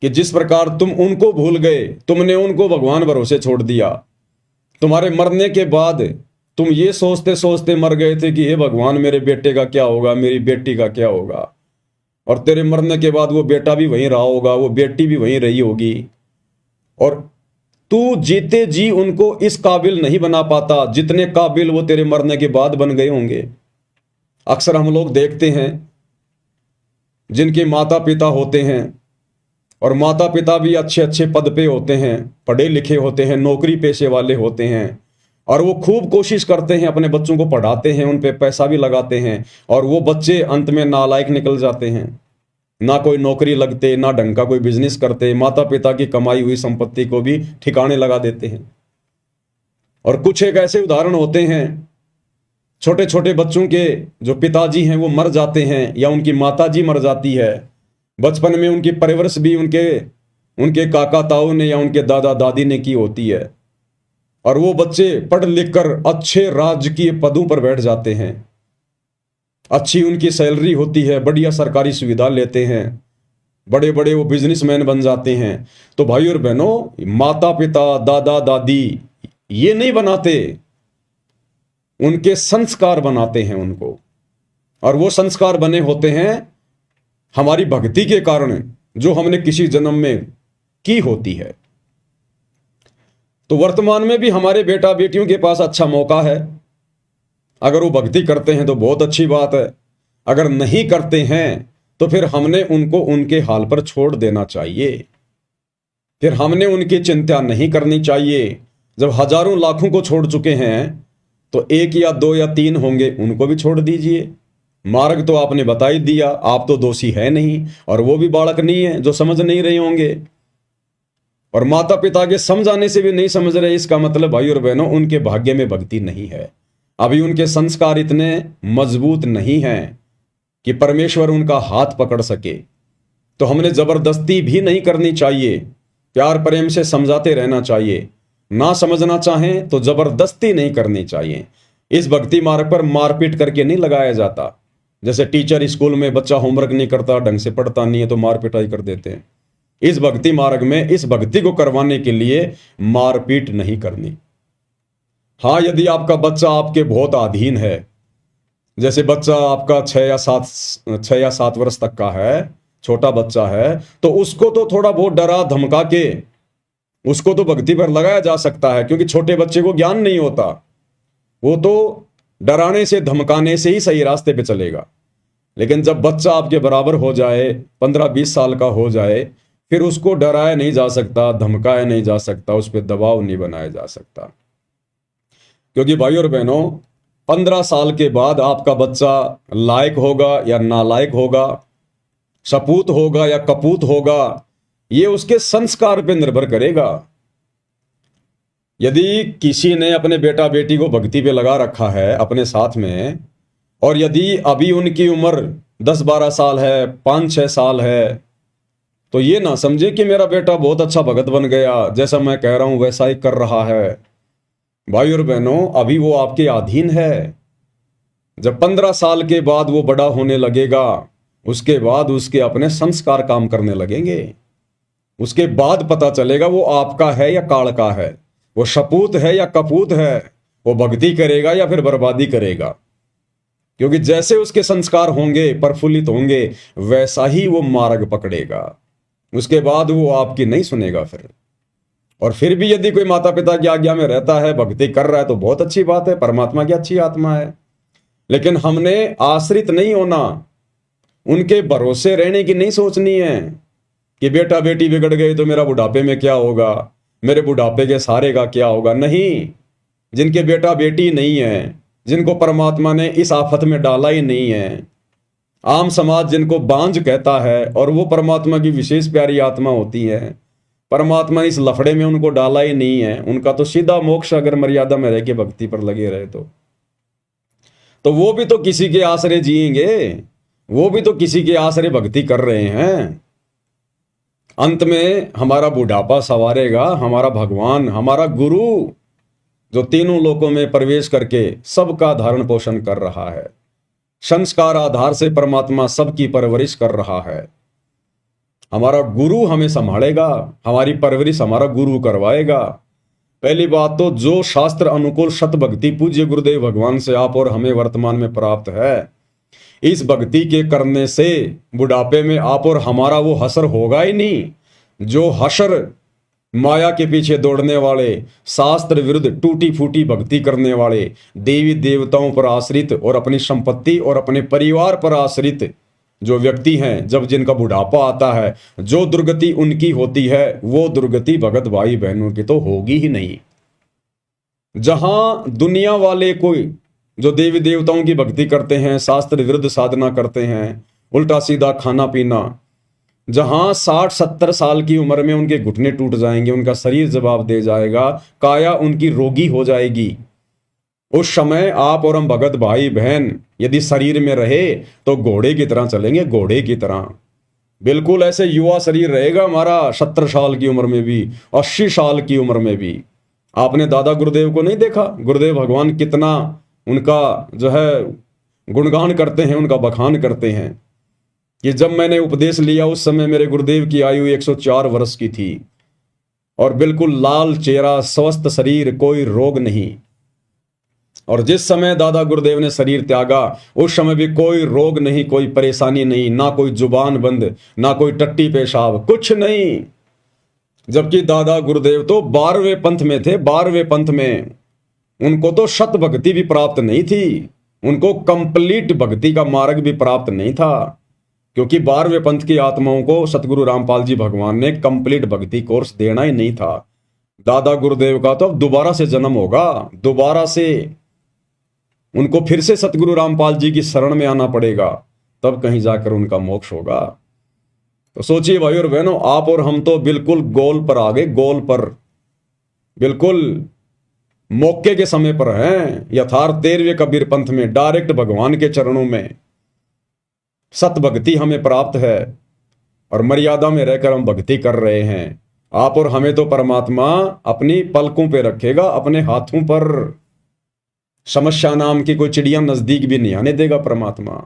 कि जिस प्रकार तुम उनको भूल गए, तुमने उनको भगवान भरोसे छोड़ दिया। तुम्हारे मरने के बाद तुम ये सोचते सोचते मर गए थे कि हे भगवान मेरे बेटे का क्या होगा, मेरी बेटी का क्या होगा। और तेरे मरने के बाद वो बेटा भी वहीं रहा होगा, वो बेटी भी वहीं रही होगी, और तू जीते जी उनको इस काबिल नहीं बना पाता जितने काबिल वो तेरे मरने के बाद बन गए होंगे। अक्सर हम लोग देखते हैं जिनके माता पिता होते हैं, और माता पिता भी अच्छे अच्छे पद पे होते हैं, पढ़े लिखे होते हैं, नौकरी पेशे वाले होते हैं, और वो खूब कोशिश करते हैं, अपने बच्चों को पढ़ाते हैं, उन पे पैसा भी लगाते हैं, और वो बच्चे अंत में नालायक निकल जाते हैं। ना कोई नौकरी लगते, ना ढंग का कोई बिजनेस करते, माता पिता की कमाई हुई संपत्ति को भी ठिकाने लगा देते हैं। और कुछ एक ऐसे उदाहरण होते हैं, छोटे छोटे बच्चों के जो पिताजी हैं वो मर जाते हैं, या उनकी माताजी मर जाती है। बचपन में उनकी परवरिश भी उनके काका ताऊ ने या उनके दादा दादी ने की होती है, और वो बच्चे पढ़ लिख कर अच्छे राजकीय पदों पर बैठ जाते हैं, अच्छी उनकी सैलरी होती है, बढ़िया सरकारी सुविधा लेते हैं, बड़े बड़े वो बिजनेसमैन बन जाते हैं। तो भाई और बहनों, माता पिता दादा दादी ये नहीं बनाते, उनके संस्कार बनाते हैं उनको, और वो संस्कार बने होते हैं हमारी भक्ति के कारण, जो हमने किसी जन्म में की होती है। तो वर्तमान में भी हमारे बेटा बेटियों के पास अच्छा मौका है। अगर वो भक्ति करते हैं तो बहुत अच्छी बात है, अगर नहीं करते हैं तो फिर हमने उनको उनके हाल पर छोड़ देना चाहिए। फिर हमने उनकी चिंता नहीं करनी चाहिए। जब हजारों लाखों को छोड़ चुके हैं तो 1 या 2 या 3 होंगे, उनको भी छोड़ दीजिए। मार्ग तो आपने बता ही दिया, आप तो दोषी है नहीं, और वो भी बालक नहीं है जो समझ नहीं रहे होंगे। और माता पिता के समझाने से भी नहीं समझ रहे, इसका मतलब भाई और बहनों उनके भाग्य में भक्ति नहीं है, अभी उनके संस्कार इतने मजबूत नहीं हैं। कि परमेश्वर उनका हाथ पकड़ सके। तो हमने जबरदस्ती भी नहीं करनी चाहिए, प्यार प्रेम से समझाते रहना चाहिए। ना समझना चाहें तो जबरदस्ती नहीं करनी चाहिए। इस भक्ति मार्ग पर मारपीट करके नहीं लगाया जाता। जैसे टीचर स्कूल में बच्चा होमवर्क नहीं करता, ढंग से पढ़ता नहीं है तो मार पिटाई कर देते हैं। इस भक्ति मार्ग में इस भक्ति को करवाने के लिए मारपीट नहीं करनी। हाँ, यदि आपका बच्चा आपके बहुत अधीन है, जैसे बच्चा आपका 6 या 7 वर्ष तक का है, छोटा बच्चा है, तो उसको तो थोड़ा बहुत डरा धमका के उसको तो भक्ति पर लगाया जा सकता है, क्योंकि छोटे बच्चे को ज्ञान नहीं होता। वो तो डराने से धमकाने से ही सही रास्ते पे चलेगा। लेकिन जब बच्चा आपके बराबर हो जाए, 15-20 साल का हो जाए, फिर उसको डराया नहीं जा सकता, धमकाया नहीं जा सकता, उस पर दबाव नहीं बनाया जा सकता। क्योंकि भाई और बहनों, 15 साल के बाद आपका बच्चा लायक होगा या नालायक होगा, सपूत होगा या कपूत होगा, ये उसके संस्कार पे निर्भर करेगा। यदि किसी ने अपने बेटा बेटी को भक्ति पे लगा रखा है अपने साथ में, और यदि अभी उनकी उम्र 10-12 साल है, 5-6 साल है, तो ये ना समझे कि मेरा बेटा बहुत अच्छा भगत बन गया, जैसा मैं कह रहा हूं वैसा ही कर रहा है। भाई और बहनों, अभी वो आपके अधीन है। जब 15 साल के बाद वो बड़ा होने लगेगा, उसके बाद उसके अपने संस्कार काम करने लगेंगे। उसके बाद पता चलेगा वो आपका है या काल का है, वो सपूत है या कपूत है, वो भक्ति करेगा या फिर बर्बादी करेगा। क्योंकि जैसे उसके संस्कार होंगे, प्रफुल्लित होंगे, वैसा ही वो मार्ग पकड़ेगा। उसके बाद वो आपकी नहीं सुनेगा फिर। और फिर भी यदि कोई माता पिता की आज्ञा में रहता है, भक्ति कर रहा है, तो बहुत अच्छी बात है, परमात्मा की अच्छी आत्मा है। लेकिन हमने आश्रित नहीं होना, उनके भरोसे रहने की नहीं सोचनी है कि बेटा बेटी बिगड़ गए तो मेरा बुढ़ापे में क्या होगा, मेरे बुढ़ापे के सहारे का क्या होगा। नहीं, जिनके बेटा बेटी नहीं है, जिनको परमात्मा ने इस आफत में डाला ही नहीं है, आम समाज जिनको बांझ कहता है, और वो परमात्मा की विशेष प्यारी आत्मा होती है, परमात्मा इस लफड़े में उनको डाला ही नहीं है, उनका तो सीधा मोक्ष अगर मर्यादा में रह के भक्ति पर लगे रहे तो वो भी तो किसी के आसरे जिएंगे, वो भी तो किसी के आसरे भक्ति कर रहे हैं। अंत में हमारा बुढ़ापा संवारेगा हमारा भगवान, हमारा गुरु, जो तीनों लोकों में प्रवेश करके सबका धारण पोषण कर रहा है। संस्कार आधार से परमात्मा सबकी परवरिश कर रहा है। हमारा गुरु हमें संभालेगा, हमारी परवरिश हमारा गुरु करवाएगा। पहली बात तो जो शास्त्र अनुकूल सत भक्ति पूज्य गुरुदेव भगवान से आप और हमें वर्तमान में प्राप्त है, इस भक्ति के करने से बुढ़ापे में आप और हमारा वो हसर होगा ही नहीं। जो हसर माया के पीछे दौड़ने वाले, शास्त्र विरुद्ध टूटी फूटी भक्ति करने वाले, देवी देवताओं पर आश्रित और अपनी संपत्ति और अपने परिवार पर आश्रित जो व्यक्ति हैं, जब जिनका बुढ़ापा आता है, जो दुर्गति उनकी होती है, वो दुर्गति भगत भाई बहनों की तो होगी ही नहीं। जहां दुनिया वाले कोई जो देवी देवताओं की भक्ति करते हैं, शास्त्र विरुद्ध साधना करते हैं, उल्टा सीधा खाना पीना, जहां 60-70 साल की उम्र में उनके घुटने टूट जाएंगे, उनका शरीर जवाब दे जाएगा, काया उनकी रोगी हो जाएगी, उस समय आप और हम भगत भाई बहन यदि शरीर में रहे तो घोड़े की तरह चलेंगे, घोड़े की तरह। बिल्कुल ऐसे युवा शरीर रहेगा हमारा, 70 साल की उम्र में भी, 80 साल की उम्र में भी। आपने दादा गुरुदेव को नहीं देखा? गुरुदेव भगवान कितना उनका जो है गुणगान करते हैं, उनका बखान करते हैं कि जब मैंने उपदेश लिया उस समय मेरे गुरुदेव की आयु 104 वर्ष की थी और बिल्कुल लाल चेहरा, स्वस्थ शरीर, कोई रोग नहीं। और जिस समय दादा गुरुदेव ने शरीर त्यागा उस समय भी कोई रोग नहीं, कोई परेशानी नहीं, ना कोई जुबान बंद, ना कोई टट्टी पेशाब, कुछ नहीं। जबकि दादा गुरुदेव तो 12वें पंथ में थे, 12वें पंथ में। उनको तो शत भक्ति भी प्राप्त नहीं थी, उनको कंप्लीट भक्ति का मार्ग भी प्राप्त नहीं था, क्योंकि 12वें पंथ की आत्माओं को सतगुरु रामपाल जी भगवान ने कंप्लीट भक्ति कोर्स देना ही नहीं था। दादा गुरुदेव का तो अब दोबारा से जन्म होगा, दोबारा से उनको फिर से सतगुरु रामपाल जी की शरण में आना पड़ेगा, तब कहीं जाकर उनका मोक्ष होगा। तो सोचिए भाई और बहनों, आप और हम तो बिल्कुल गोल पर आ गए, गोल पर, बिल्कुल मौके के समय पर हैं, यथार्थ 13वें कबीर पंथ में, डायरेक्ट भगवान के चरणों में। सत भक्ति हमें प्राप्त है और मर्यादा में रहकर हम भक्ति कर रहे हैं। आप और हमें तो परमात्मा अपनी पलकों पे रखेगा, अपने हाथों पर। समस्या नाम की कोई चिड़िया नजदीक भी नहीं आने देगा परमात्मा,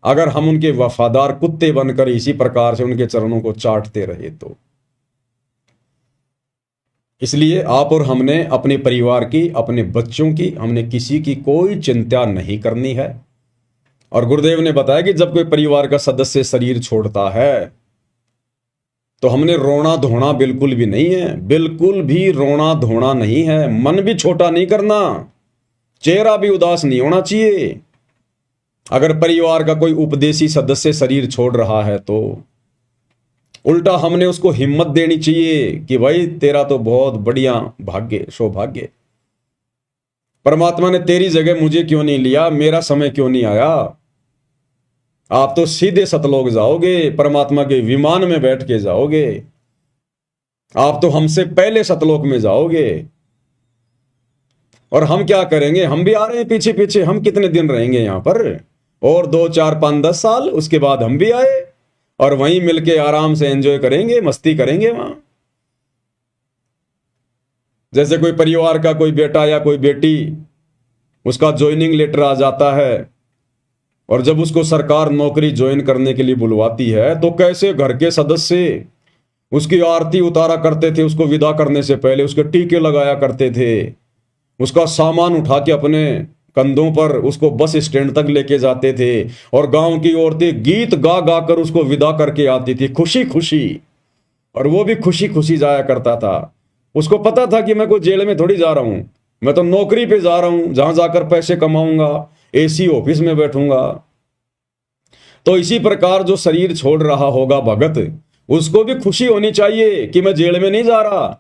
अगर हम उनके वफादार कुत्ते बनकर इसी प्रकार से उनके चरणों को चाटते रहे तो। इसलिए आप और हमने अपने परिवार की, अपने बच्चों की, हमने किसी की कोई चिंता नहीं करनी है। और गुरुदेव ने बताया कि जब कोई परिवार का सदस्य शरीर छोड़ता है तो हमने रोना धोना बिल्कुल भी नहीं है, बिल्कुल भी रोना धोना नहीं है। मन भी छोटा नहीं करना, चेहरा भी उदास नहीं होना चाहिए। अगर परिवार का कोई उपदेशी सदस्य शरीर छोड़ रहा है तो उल्टा हमने उसको हिम्मत देनी चाहिए कि भाई तेरा तो बहुत बढ़िया भाग्य, सौभाग्य, परमात्मा ने तेरी जगह मुझे क्यों नहीं लिया, मेरा समय क्यों नहीं आया। आप तो सीधे सतलोक जाओगे, परमात्मा के विमान में बैठ के जाओगे, आप तो हमसे पहले सतलोक में जाओगे। और हम क्या करेंगे, हम भी आ रहे हैं पीछे पीछे। हम कितने दिन रहेंगे यहां पर, और 2 4 5 10 साल, उसके बाद हम भी आए और वहीं मिलके आराम से एंजॉय करेंगे, मस्ती करेंगे वहां। जैसे कोई परिवार का कोई बेटा या कोई बेटी, उसका ज्वाइनिंग लेटर आ जाता है और जब उसको सरकार नौकरी ज्वाइन करने के लिए बुलवाती है तो कैसे घर के सदस्य उसकी आरती उतारा करते थे, उसको विदा करने से पहले उसके टीके लगाया करते थे, उसका सामान उठा के अपने कंधों पर उसको बस स्टैंड तक लेके जाते थे और गांव की औरतें गीत गा गा कर उसको विदा करके आती थी खुशी खुशी, और वो भी खुशी खुशी जाया करता था। उसको पता था कि मैं कोई जेल में थोड़ी जा रहा हूं, मैं तो नौकरी पे जा रहा हूं, जहां जाकर पैसे कमाऊंगा, एसी ऑफिस में बैठूंगा। तो इसी प्रकार जो शरीर छोड़ रहा होगा भगत, उसको भी खुशी होनी चाहिए कि मैं जेल में नहीं जा रहा,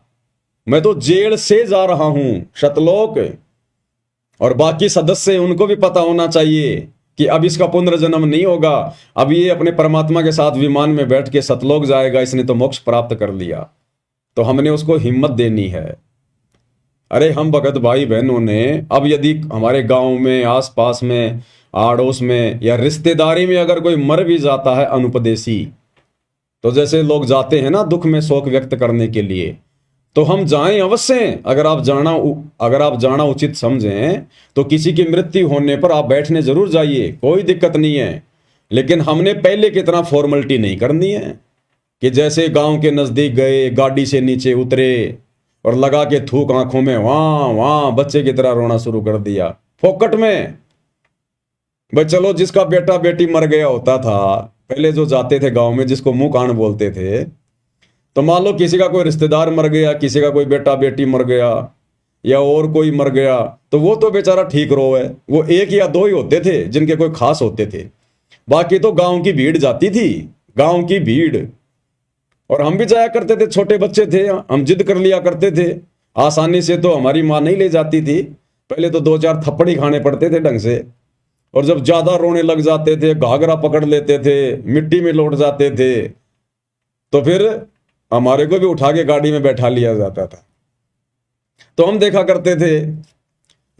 मैं तो जेल से जा रहा हूं सतलोक। और बाकी सदस्य, उनको भी पता होना चाहिए कि अब इसका पुनर्जन्म नहीं होगा, अब ये अपने परमात्मा के साथ विमान में बैठ के सतलोक जाएगा, इसने तो मोक्ष प्राप्त कर लिया। तो हमने उसको हिम्मत देनी है। अरे हम भगत भाई बहनों ने, अब यदि हमारे गांव में, आसपास में, आड़ोस में या रिश्तेदारी में अगर कोई मर भी जाता है अनुपदेशी, तो जैसे लोग जाते हैं ना दुख में शोक व्यक्त करने के लिए, तो हम जाएं अवश्य। अगर आप जाना उचित समझें तो किसी की मृत्यु होने पर आप बैठने जरूर जाइए, कोई दिक्कत नहीं है। लेकिन हमने पहले की तरह फॉर्मेलिटी नहीं करनी है कि जैसे गांव के नजदीक गए, गाड़ी से नीचे उतरे और लगा के थूक आंखों में, वहां वहां बच्चे की तरह रोना शुरू कर दिया फोकट में। भाई चलो, जिसका बेटा बेटी मर गया होता था, पहले जो जाते थे गांव में, जिसको मुंह कान बोलते थे, तो मान लो किसी का कोई रिश्तेदार मर गया, किसी का कोई बेटा बेटी मर गया या और कोई मर गया, तो वो तो बेचारा ठीक रो है। वो 1 या 2 ही होते थे जिनके कोई खास होते थे, बाकी तो गांव की भीड़ जाती थी, गांव की भीड़। और हम भी जाया करते थे, छोटे बच्चे थे, हम जिद कर लिया करते थे। आसानी से तो हमारी माँ नहीं ले जाती थी, पहले तो 2 4 थप्पड़ ही खाने पड़ते थे ढंग से। और जब ज्यादा रोने लग जाते थे, घाघरा पकड़ लेते थे, मिट्टी में लौट जाते थे, तो फिर हमारे को भी उठा के गाड़ी में बैठा लिया जाता था। तो हम देखा करते थे,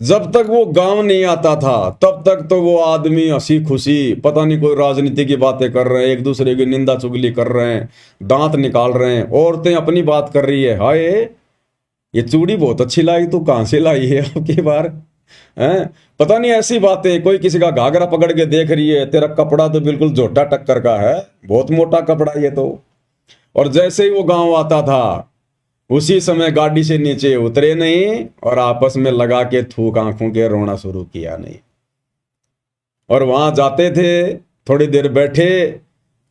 जब तक वो गांव नहीं आता था तब तक तो वो आदमी हंसी खुशी, पता नहीं कोई राजनीति की बातें कर रहे हैं, एक दूसरे की निंदा चुगली कर रहे हैं, दांत निकाल रहे हैं, औरतें अपनी बात कर रही है, हाय ये चूड़ी बहुत अच्छी लाई, तू कहां से लाई है आपकी बार, हैं? पता नहीं ऐसी बातें। कोई किसी का घाघरा पकड़ के देख रही है, तेरा कपड़ा तो बिल्कुल जोटा टक्कर का है, बहुत मोटा कपड़ा ये तो। और जैसे ही वो गांव आता था, उसी समय गाड़ी से नीचे उतरे नहीं और आपस में लगा के थूक आंखों के रोना शुरू किया नहीं। और वहां जाते थे, थोड़ी देर बैठे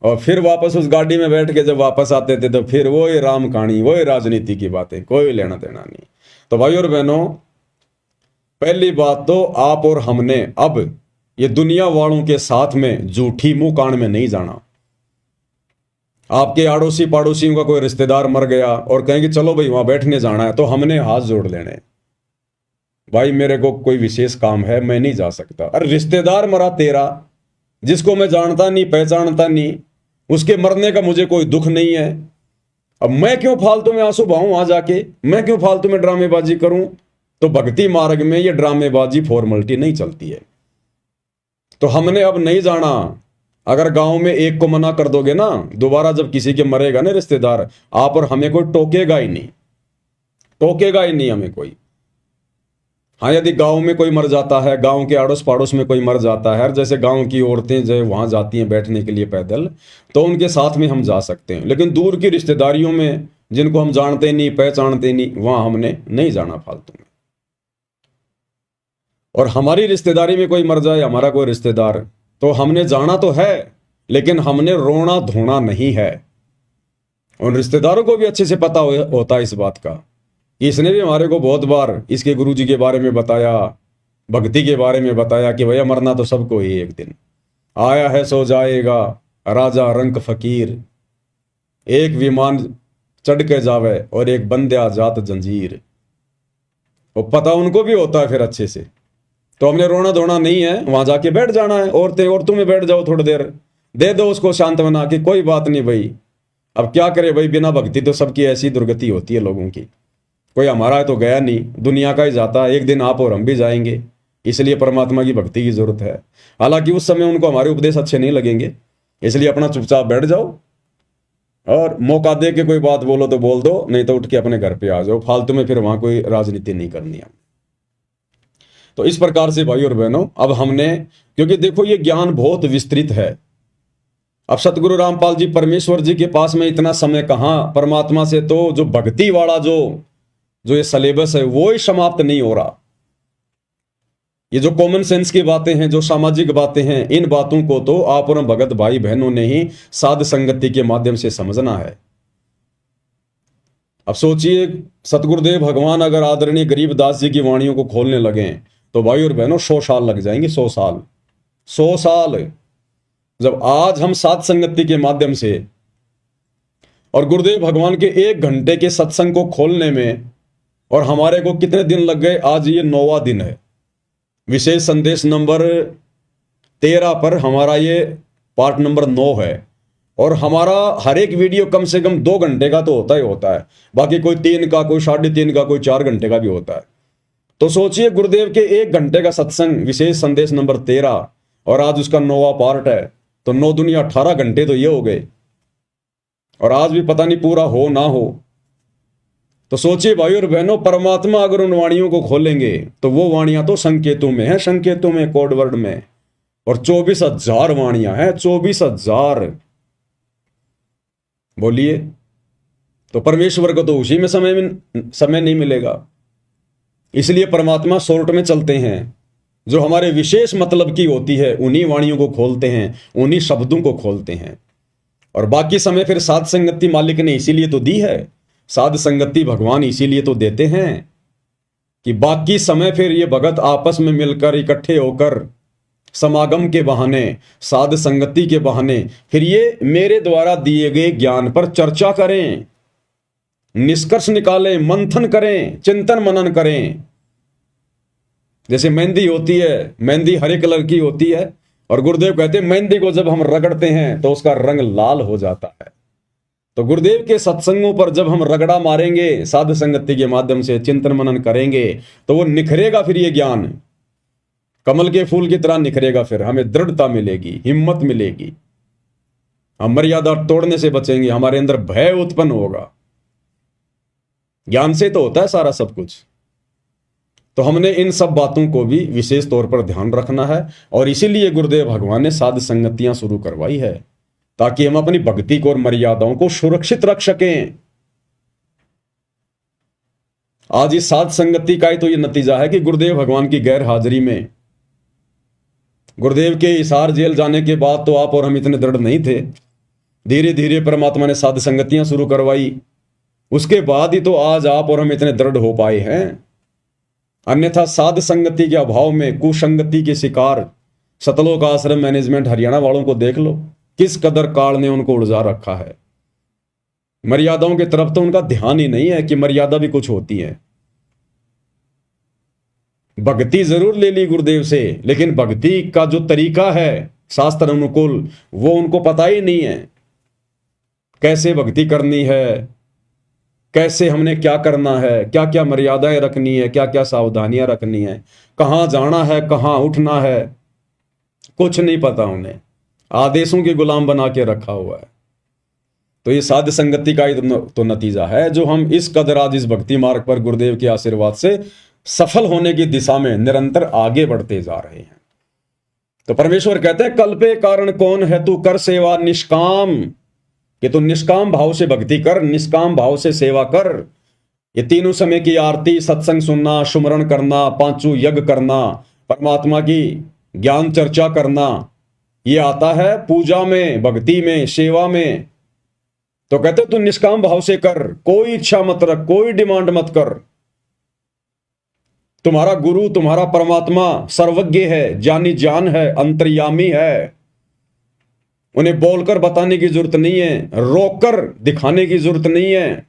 और फिर वापस उस गाड़ी में बैठ के जब वापस आते थे तो फिर वही राम कहानी, वही राजनीति की बातें, कोई लेना देना नहीं। तो भाई और बहनों, पहली बात तो आप और हमने अब ये दुनिया वालों के साथ में झूठी मुंह कान में नहीं जाना। आपके आड़ोसी पड़ोसियों का कोई रिश्तेदार मर गया और कहेंगे चलो भाई वहां बैठने जाना है, तो हमने हाथ जोड़ लेने, भाई मेरे को कोई विशेष काम है, मैं नहीं जा सकता। अरे रिश्तेदार मरा तेरा, जिसको मैं जानता नहीं पहचानता नहीं, उसके मरने का मुझे कोई दुख नहीं है। अब मैं क्यों फालतू में आंसू बहाऊं वहां जाके, मैं क्यों फालतू में ड्रामेबाजी करूं। तो भक्ति मार्ग में ये ड्रामेबाजी फॉर्मेलिटी नहीं चलती है। तो हमने अब नहीं जाना, अगर गांव में एक को मना कर दोगे ना, दोबारा जब किसी के मरेगा ना रिश्तेदार, आप और हमें कोई टोकेगा ही नहीं, टोकेगा ही नहीं हमें कोई। हाँ, यदि गांव में कोई मर जाता है, गांव के आड़ोस पाड़ोस में कोई मर जाता है, जैसे गांव की औरतें जो वहां जाती हैं बैठने के लिए पैदल, तो उनके साथ में हम जा सकते हैं। लेकिन दूर की रिश्तेदारियों में जिनको हम जानते नहीं पहचानते नहीं, वहां हमने नहीं जाना फालतू में। और हमारी रिश्तेदारी में कोई मर जाए, हमारा कोई रिश्तेदार, तो हमने जाना तो है, लेकिन हमने रोना धोना नहीं है। उन रिश्तेदारों को भी अच्छे से पता होता है इस बात का। इसने भी हमारे को बहुत बार इसके गुरुजी के बारे में बताया, भक्ति के बारे में बताया कि भैया मरना तो सबको ही एक दिन, आया है सो जाएगा राजा रंक फकीर, एक विमान चढ़ के जावे और एक बंदे जात जंजीर। वो पता उनको भी होता है फिर अच्छे से। तो हमने रोना धोना नहीं है, वहां जाके बैठ जाना है। औरतों में बैठ जाओ, थोड़ी देर दे दो उसको सांत्वना कि कोई बात नहीं भाई, अब क्या करे भाई, बिना भक्ति तो सबकी ऐसी दुर्गति होती है लोगों की। कोई हमारा तो गया नहीं, दुनिया का ही जाता है, एक दिन आप और हम भी जाएंगे। इसलिए परमात्मा की भक्ति की जरूरत है। हालांकि उस समय उनको हमारे उपदेश अच्छे नहीं लगेंगे, इसलिए अपना चुपचाप बैठ जाओ, और मौका दे के कोई बात बोलो तो बोल दो, नहीं तो उठ के अपने घर पे आ जाओ। फालतू में फिर वहां कोई राजनीति नहीं करनी है। तो इस प्रकार से भाई और बहनों, अब हमने, क्योंकि देखो ये ज्ञान बहुत विस्तृत है। अब सतगुरु रामपाल जी परमेश्वर जी के पास में इतना समय कहां, परमात्मा से तो जो भक्ति वाला जो ये सिलेबस है वो ही समाप्त नहीं हो रहा। ये जो कॉमन सेंस की बातें हैं, जो सामाजिक बातें हैं, इन बातों को तो आप और भगत भाई बहनों ने ही साध संगति के माध्यम से समझना है। अब सोचिए, सतगुरुदेव भगवान अगर आदरणीय गरीबदास जी की वाणियों को खोलने लगे तो भाई और बहनों 100 साल लग जाएंगे। 100 साल, 100 साल। जब आज हम साध संगति के माध्यम से और गुरुदेव भगवान के 1 घंटे के सत्संग को खोलने में, और हमारे को कितने दिन लग गए, आज ये 9वां दिन है। विशेष संदेश नंबर 13 पर हमारा ये पार्ट नंबर 9 है। और हमारा हर एक वीडियो कम से कम 2 घंटे का तो होता ही होता है, बाकी कोई 3 का, कोई 3.5 का, कोई 4 घंटे का भी होता है। तो सोचिए, गुरुदेव के 1 घंटे का सत्संग विशेष संदेश नंबर 13, और आज उसका 9वां पार्ट है, तो 9 दुनिया 18 घंटे तो ये हो गए, और आज भी पता नहीं पूरा हो ना हो। तो सोचिए भाई और बहनों, परमात्मा अगर उन वाणियों को खोलेंगे तो वो वाणियां तो संकेतों में है, संकेतों में, कोड वर्ड में, और 24,000 वाणियां हैं, 24,000। बोलिए, तो परमेश्वर को तो उसी में समय नहीं मिलेगा। इसलिए परमात्मा शॉर्ट में चलते हैं, जो हमारे विशेष मतलब की होती है उन्हीं वाणियों को खोलते हैं, उन्हीं शब्दों को खोलते हैं। और बाकी समय फिर साध संगति मालिक ने इसीलिए तो दी है, साध संगति भगवान इसीलिए तो देते हैं कि बाकी समय फिर ये भगत आपस में मिलकर इकट्ठे होकर समागम के बहाने, साध संगति के बहाने, फिर ये मेरे द्वारा दिए गए ज्ञान पर चर्चा करें, निष्कर्ष निकालें, मंथन करें, चिंतन मनन करें। जैसे मेहंदी होती है, मेहंदी हरे कलर की होती है, और गुरुदेव कहते हैं मेहंदी को जब हम रगड़ते हैं तो उसका रंग लाल हो जाता है। तो गुरुदेव के सत्संगों पर जब हम रगड़ा मारेंगे, साध संगति के माध्यम से चिंतन मनन करेंगे, तो वो निखरेगा। फिर ये ज्ञान कमल के फूल की तरह निखरेगा। फिर हमें दृढ़ता मिलेगी, हिम्मत मिलेगी, हम मर्यादा तोड़ने से बचेंगे, हमारे अंदर भय उत्पन्न होगा। ज्ञान से तो होता है सारा सब कुछ। तो हमने इन सब बातों को भी विशेष तौर पर ध्यान रखना है, और इसीलिए गुरुदेव भगवान ने साध संगतियां शुरू करवाई है, ताकि हम अपनी भक्ति को और मर्यादाओं को सुरक्षित रख सकें। आज इस साध संगति का ही तो ये नतीजा है कि गुरुदेव भगवान की गैर हाजिरी में, गुरुदेव के हिसार जेल जाने के बाद तो आप और हम इतने दृढ़ नहीं थे। धीरे धीरे परमात्मा ने साध संगतियां शुरू करवाई, उसके बाद ही तो आज आप और हम इतने दृढ़ हो पाए हैं। अन्यथा साध संगति के अभाव में कुसंगति के शिकार सतलोक आश्रम मैनेजमेंट हरियाणा वालों को देख लो, किस कदर काल ने उनको उलझा रखा है। मर्यादाओं की तरफ तो उनका ध्यान ही नहीं है कि मर्यादा भी कुछ होती है। भक्ति जरूर ले ली गुरुदेव से, लेकिन भक्ति का जो तरीका है शास्त्र अनुकूल, वो उनको पता ही नहीं है। कैसे भक्ति करनी है, कैसे हमने क्या करना है, क्या क्या मर्यादाएं रखनी है, क्या क्या सावधानियां रखनी है, कहां जाना है, कहां उठना है, कुछ नहीं पता उन्हें। आदेशों के गुलाम बना के रखा हुआ है। तो ये साध संगति का ही तो नतीजा है जो हम इस कदर आज इस भक्ति मार्ग पर गुरुदेव के आशीर्वाद से सफल होने की दिशा में निरंतर आगे बढ़ते जा रहे हैं। तो परमेश्वर कहते हैं कल्पे कारण कौन है, तू कर सेवा निष्काम, कि तू निष्काम भाव से भक्ति कर, निष्काम भाव से सेवा कर। ये तीनों समय की आरती, सत्संग सुनना, सुमरण करना, पांचों यज्ञ करना, परमात्मा की ज्ञान चर्चा करना, ये आता है पूजा में, भक्ति में, सेवा में। तो कहते तू निष्काम भाव से कर, कोई इच्छा मत रख, कोई डिमांड मत कर। तुम्हारा गुरु, तुम्हारा परमात्मा सर्वज्ञ है, जानी जान है, अंतर्यामी है। उन्हें बोलकर बताने की जरूरत नहीं है, रोककर दिखाने की जरूरत नहीं है।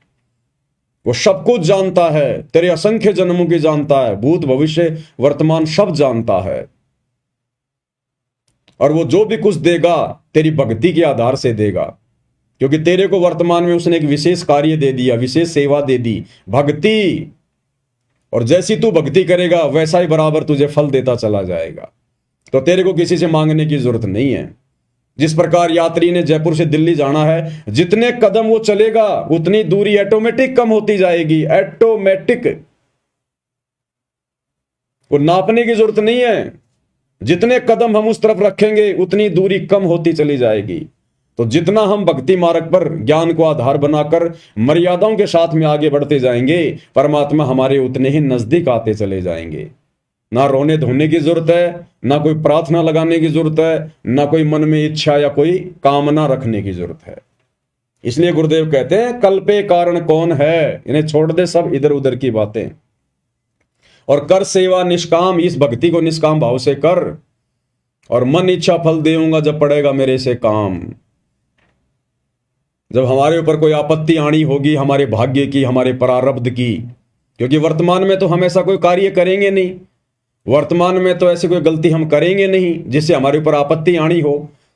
वो सब कुछ जानता है, तेरे असंख्य जन्मों की जानता है, भूत भविष्य वर्तमान सब जानता है। और वो जो भी कुछ देगा तेरी भक्ति के आधार से देगा, क्योंकि तेरे को वर्तमान में उसने एक विशेष कार्य दे दिया, विशेष सेवा दे दी, भक्ति। और जैसी तू भक्ति करेगा वैसा ही बराबर तुझे फल देता चला जाएगा। तो तेरे को किसी से मांगने की जरूरत नहीं है। जिस प्रकार यात्री ने जयपुर से दिल्ली जाना है, जितने कदम वो चलेगा उतनी दूरी ऑटोमेटिक कम होती जाएगी, ऑटोमेटिक। वो नापने की जरूरत नहीं है, जितने कदम हम उस तरफ रखेंगे उतनी दूरी कम होती चली जाएगी। तो जितना हम भक्ति मार्ग पर ज्ञान को आधार बनाकर मर्यादाओं के साथ में आगे बढ़ते जाएंगे, परमात्मा हमारे उतने ही नजदीक आते चले जाएंगे। ना रोने धोने की जरूरत है, ना कोई प्रार्थना लगाने की जरूरत है, ना कोई मन में इच्छा या कोई कामना रखने की जरूरत है। इसलिए गुरुदेव कहते हैं कल्पे कारण कौन है, इन्हें छोड़ दे सब इधर उधर की बातें और कर सेवा निष्काम। इस भक्ति को निष्काम भाव से कर और मन इच्छा फल देऊंगा जब पड़ेगा मेरे से काम। जब हमारे ऊपर कोई आपत्ति आनी होगी, हमारे भाग्य की, हमारे प्रारब्ध की, क्योंकि वर्तमान में तो हम ऐसा कोई कार्य करेंगे नहीं, वर्तमान में तो ऐसी कोई गलती हम करेंगे नहीं जिससे हमारे ऊपर आपत्ति आनी हो।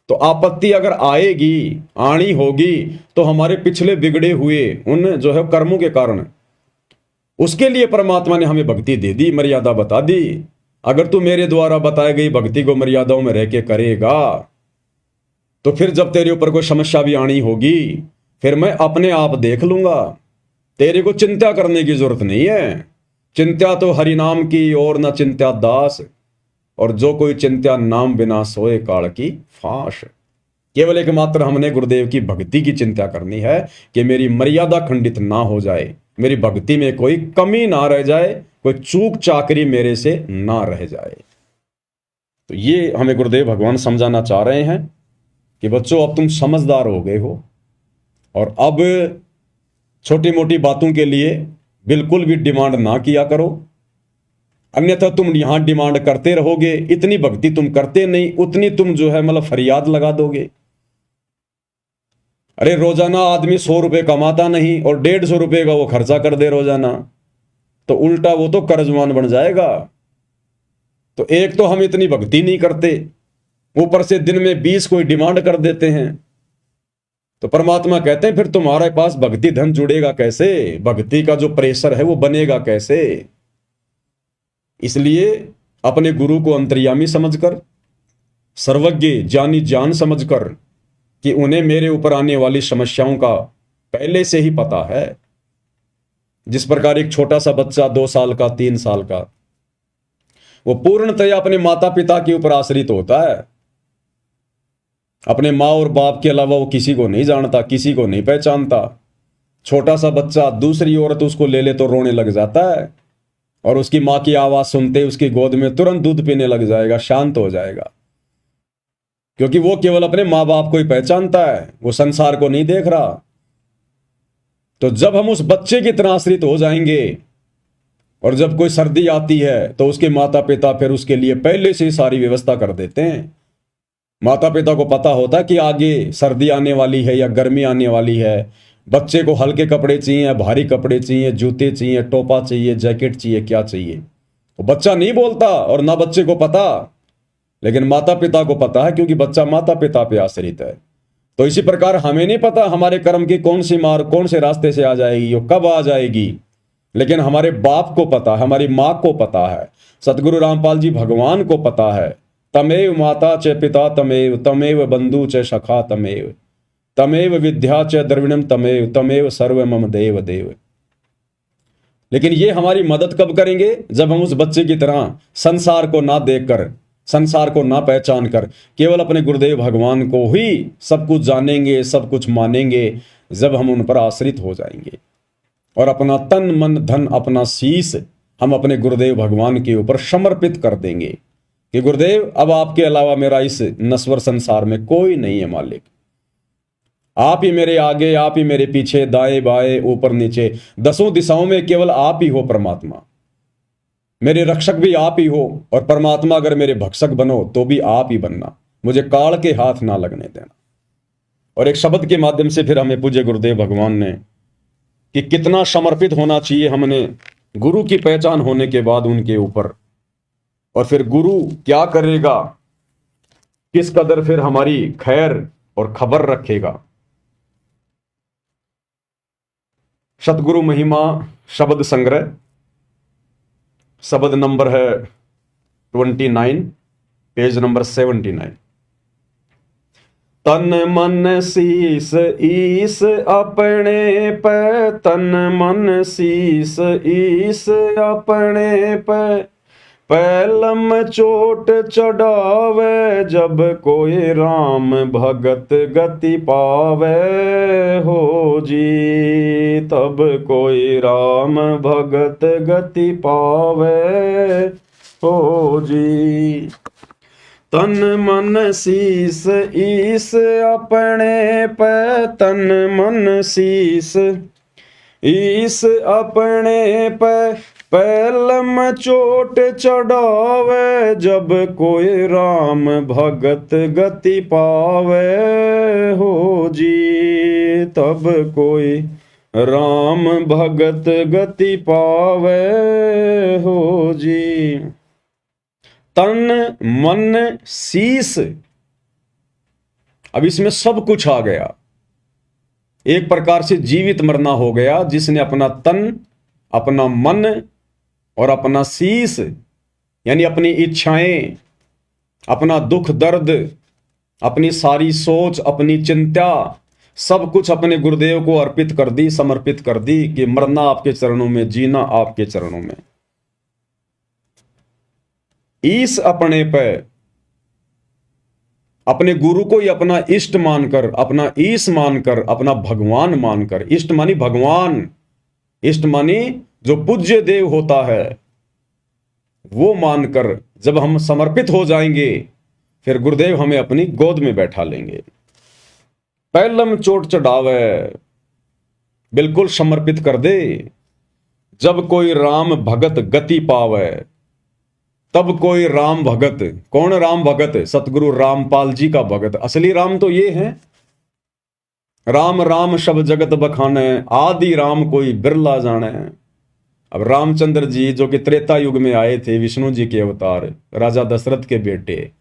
तो आपत्ति अगर आएगी, आनी होगी, तो हमारे पिछले बिगड़े हुए उन जो है कर्मों के कारण, उसके लिए परमात्मा ने हमें भक्ति दे दी, मर्यादा बता दी। अगर तू मेरे द्वारा बताई गई भक्ति को मर्यादाओं में रह के करेगा, तो फिर जब तेरे ऊपर कोई समस्या भी आनी होगी, फिर मैं अपने आप देख लूंगा। तेरे को चिंता करने की जरूरत नहीं है। चिंता तो हरि नाम की और न चिंता दास, और जो कोई चिंता नाम बिना सोए काल की फांस। केवल एकमात्र हमने गुरुदेव की भक्ति की चिंता करनी है कि मेरी मर्यादा खंडित ना हो जाए, मेरी भक्ति में कोई कमी ना रह जाए, कोई चूक चाकरी मेरे से ना रह जाए। तो ये हमें गुरुदेव भगवान समझाना चाह रहे हैं कि बच्चों अब तुम समझदार हो गए हो, और अब छोटी मोटी बातों के लिए बिल्कुल भी डिमांड ना किया करो, अन्यथा तुम यहां डिमांड करते रहोगे। इतनी भक्ति तुम करते नहीं, उतनी तुम जो है मतलब फरियाद लगा दोगे। अरे रोजाना आदमी 100 रुपए कमाता नहीं और 150 रुपए का वो खर्चा कर दे रोजाना, तो उल्टा वो तो कर्जमान बन जाएगा। तो एक तो हम इतनी भक्ति नहीं करते, ऊपर से दिन में 20 कोई डिमांड कर देते हैं। तो परमात्मा कहते हैं फिर तुम्हारे पास भक्ति धन जुड़ेगा कैसे, भक्ति का जो प्रेशर है वो बनेगा कैसे। इसलिए अपने गुरु को अंतर्यामी समझकर, सर्वज्ञ जानी जान समझकर कि उन्हें मेरे ऊपर आने वाली समस्याओं का पहले से ही पता है। जिस प्रकार एक छोटा सा बच्चा 2 साल का, 3 साल का, वो पूर्णतया अपने माता पिता के ऊपर आश्रित होता है। अपने माँ और बाप के अलावा वो किसी को नहीं जानता, किसी को नहीं पहचानता। छोटा सा बच्चा दूसरी औरत उसको ले ले तो रोने लग जाता है, और उसकी माँ की आवाज सुनते उसकी गोद में तुरंत दूध पीने लग जाएगा, शांत हो जाएगा, क्योंकि वो केवल अपने माँ बाप को ही पहचानता है, वो संसार को नहीं देख रहा। तो जब हम उस बच्चे की तरह आश्रित हो जाएंगे, और जब कोई सर्दी आती है तो उसके माता पिता फिर उसके लिए पहले से ही सारी व्यवस्था कर देते हैं। माता पिता को पता होता कि आगे सर्दी आने वाली है या गर्मी आने वाली है, बच्चे को हल्के कपड़े चाहिए, भारी कपड़े चाहिए, जूते चाहिए, टोपा चाहिए, जैकेट चाहिए, क्या चाहिए। वो बच्चा नहीं बोलता और ना बच्चे को पता, लेकिन माता पिता को पता है, क्योंकि बच्चा माता पिता पे आश्रित है। तो इसी प्रकार हमें नहीं पता हमारे कर्म की कौन सी मार कौन से रास्ते से आ जाएगी, वो कब आ जाएगी, लेकिन हमारे बाप को पता है, हमारी माँ को पता है, सतगुरु रामपाल जी भगवान को पता है तमेव माता च पिता तमेव, तमेव बंधु च सखा तमेव, तमेव विद्या च द्रविणम तमेव, तमेव सर्व मम देव देव। लेकिन ये हमारी मदद कब करेंगे? जब हम उस बच्चे की तरह संसार को ना देखकर, संसार को ना पहचान कर केवल अपने गुरुदेव भगवान को ही सब कुछ जानेंगे, सब कुछ मानेंगे, जब हम उन पर आश्रित हो जाएंगे और अपना तन मन धन अपना शीश हम अपने गुरुदेव भगवान के ऊपर समर्पित कर देंगे कि गुरुदेव अब आपके अलावा मेरा इस नश्वर संसार में कोई नहीं है मालिक, आप ही मेरे आगे, आप ही मेरे पीछे, दाएं बाएं ऊपर नीचे दसों दिशाओं में केवल आप ही हो परमात्मा। मेरे रक्षक भी आप ही हो और परमात्मा अगर मेरे भक्षक बनो तो भी आप ही बनना, मुझे काल के हाथ ना लगने देना। और एक शब्द के माध्यम से फिर हमें पूज्य गुरुदेव भगवान ने कि कितना समर्पित होना चाहिए हमने गुरु की पहचान होने के बाद उनके ऊपर, और फिर गुरु क्या करेगा, किस कदर फिर हमारी खैर और खबर रखेगा। सतगुरु महिमा शब्द संग्रह, शब्द नंबर है 29, पेज नंबर 79। तन मन शीस ईस अपने पे, तन मन शीस ईस अपने पे, पैलम चोट चढ़ावे जब कोई राम भगत गति पावे हो जी, तब कोई राम भगत गति पावे हो जी। तन मन शीस ईस अपने पे, तन मन शीस ईस अपने पे, पैलम चोट चढ़ावे जब कोई राम भगत गति पावे हो जी, तब कोई राम भगत गति पावे हो जी। तन मन शीस, अब इसमें सब कुछ आ गया, एक प्रकार से जीवित मरना हो गया, जिसने अपना तन, अपना मन और अपना शीस यानी अपनी इच्छाएं, अपना दुख दर्द, अपनी सारी सोच, अपनी चिंता, सब कुछ अपने गुरुदेव को अर्पित कर दी, समर्पित कर दी कि मरना आपके चरणों में, जीना आपके चरणों में। ईस अपने पे, अपने गुरु को ही अपना इष्ट मानकर, अपना ईश मानकर, अपना भगवान मानकर, इष्ट मानी भगवान, इष्ट मानी जो पूज्य देव होता है, वो मानकर जब हम समर्पित हो जाएंगे फिर गुरुदेव हमें अपनी गोद में बैठा लेंगे। पैलम चोट चढ़ावे, बिल्कुल समर्पित कर दे। जब कोई राम भगत गति पावे, तब कोई राम भगत, कौन राम भगत? सतगुरु रामपाल जी का भगत। असली राम तो ये है, राम राम शब जगत बखाने, आदि राम कोई बिरला जाने। अब रामचंद्र जी जो कि त्रेता युग में आए थे, विष्णु जी के अवतार, राजा दशरथ के बेटे,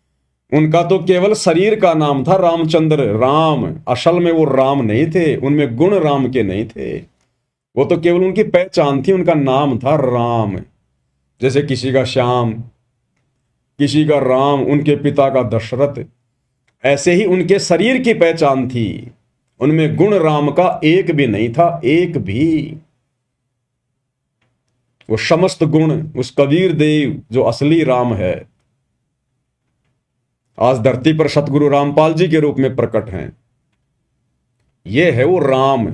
उनका तो केवल शरीर का नाम था रामचंद्र, राम। असल में वो राम नहीं थे, उनमें गुण राम के नहीं थे, वो तो केवल उनकी पहचान थी, उनका नाम था राम। जैसे किसी का श्याम, किसी का राम, उनके पिता का दशरथ, ऐसे ही उनके शरीर की पहचान थी, उनमें गुण राम का एक भी नहीं था, एक भी। वो समस्त गुण उस कबीर देव जो असली राम है, आज धरती पर सतगुरु रामपाल जी के रूप में प्रकट हैं। ये है वो राम।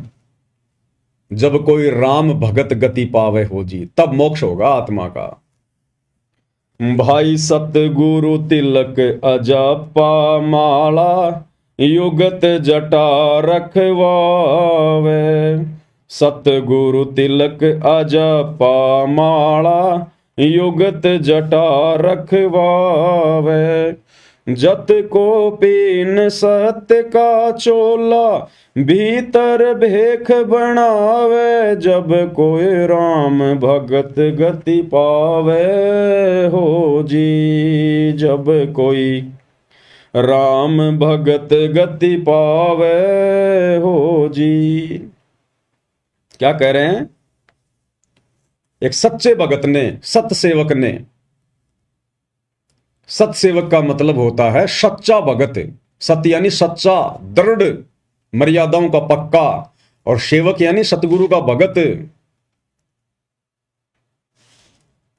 जब कोई राम भगत गति पावे हो जी, तब मोक्ष होगा आत्मा का। भाई सतगुरु तिलक अजपा माला, युगत जटा रखवावे। सतगुरु तिलक अजपा माला, युगत जटा रखवावे। जत को पीन सत्य का चोला, भीतर भेख बनावे। जब कोई राम भगत गति पावे हो जी, जब कोई राम भगत गति पावे हो जी। क्या कह रहे हैं? एक सच्चे भगत ने, सत सेवक ने सत्सेवक का मतलब होता है सच्चा भगत। सत्य यानी सच्चा, दृढ़, मर्यादाओं का पक्का, और सेवक यानी सतगुरु का भगत।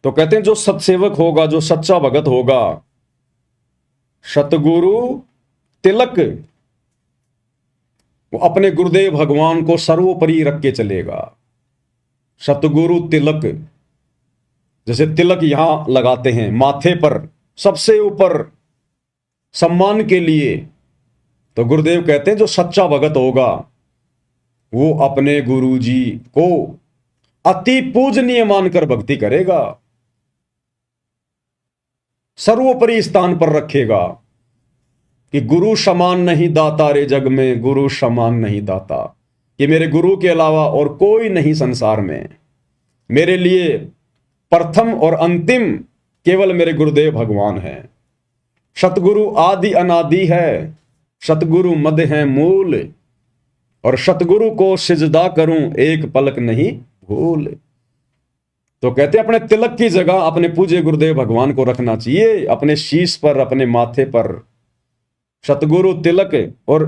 तो कहते हैं जो सत्सेवक होगा, जो सच्चा भगत होगा, सतगुरु तिलक, वो अपने गुरुदेव भगवान को सर्वोपरि रख के चलेगा। सतगुरु तिलक, जैसे तिलक यहां लगाते हैं माथे पर सबसे ऊपर सम्मान के लिए, तो गुरुदेव कहते हैं जो सच्चा भगत होगा वो अपने गुरु जी को अति पूजनीय मानकर भक्ति करेगा, सर्वोपरि स्थान पर रखेगा कि गुरु समान नहीं दाता रे जग में, गुरु समान नहीं दाता, कि मेरे गुरु के अलावा और कोई नहीं संसार में, मेरे लिए प्रथम और अंतिम केवल मेरे गुरुदेव भगवान हैं। सतगुरु आदि अनादि है, सतगुरु मध्य है मूल, और सतगुरु को सिजदा करूं एक पलक नहीं भूल। तो कहते हैं अपने तिलक की जगह अपने पूज्य गुरुदेव भगवान को रखना चाहिए, अपने शीश पर, अपने माथे पर सतगुरु तिलक और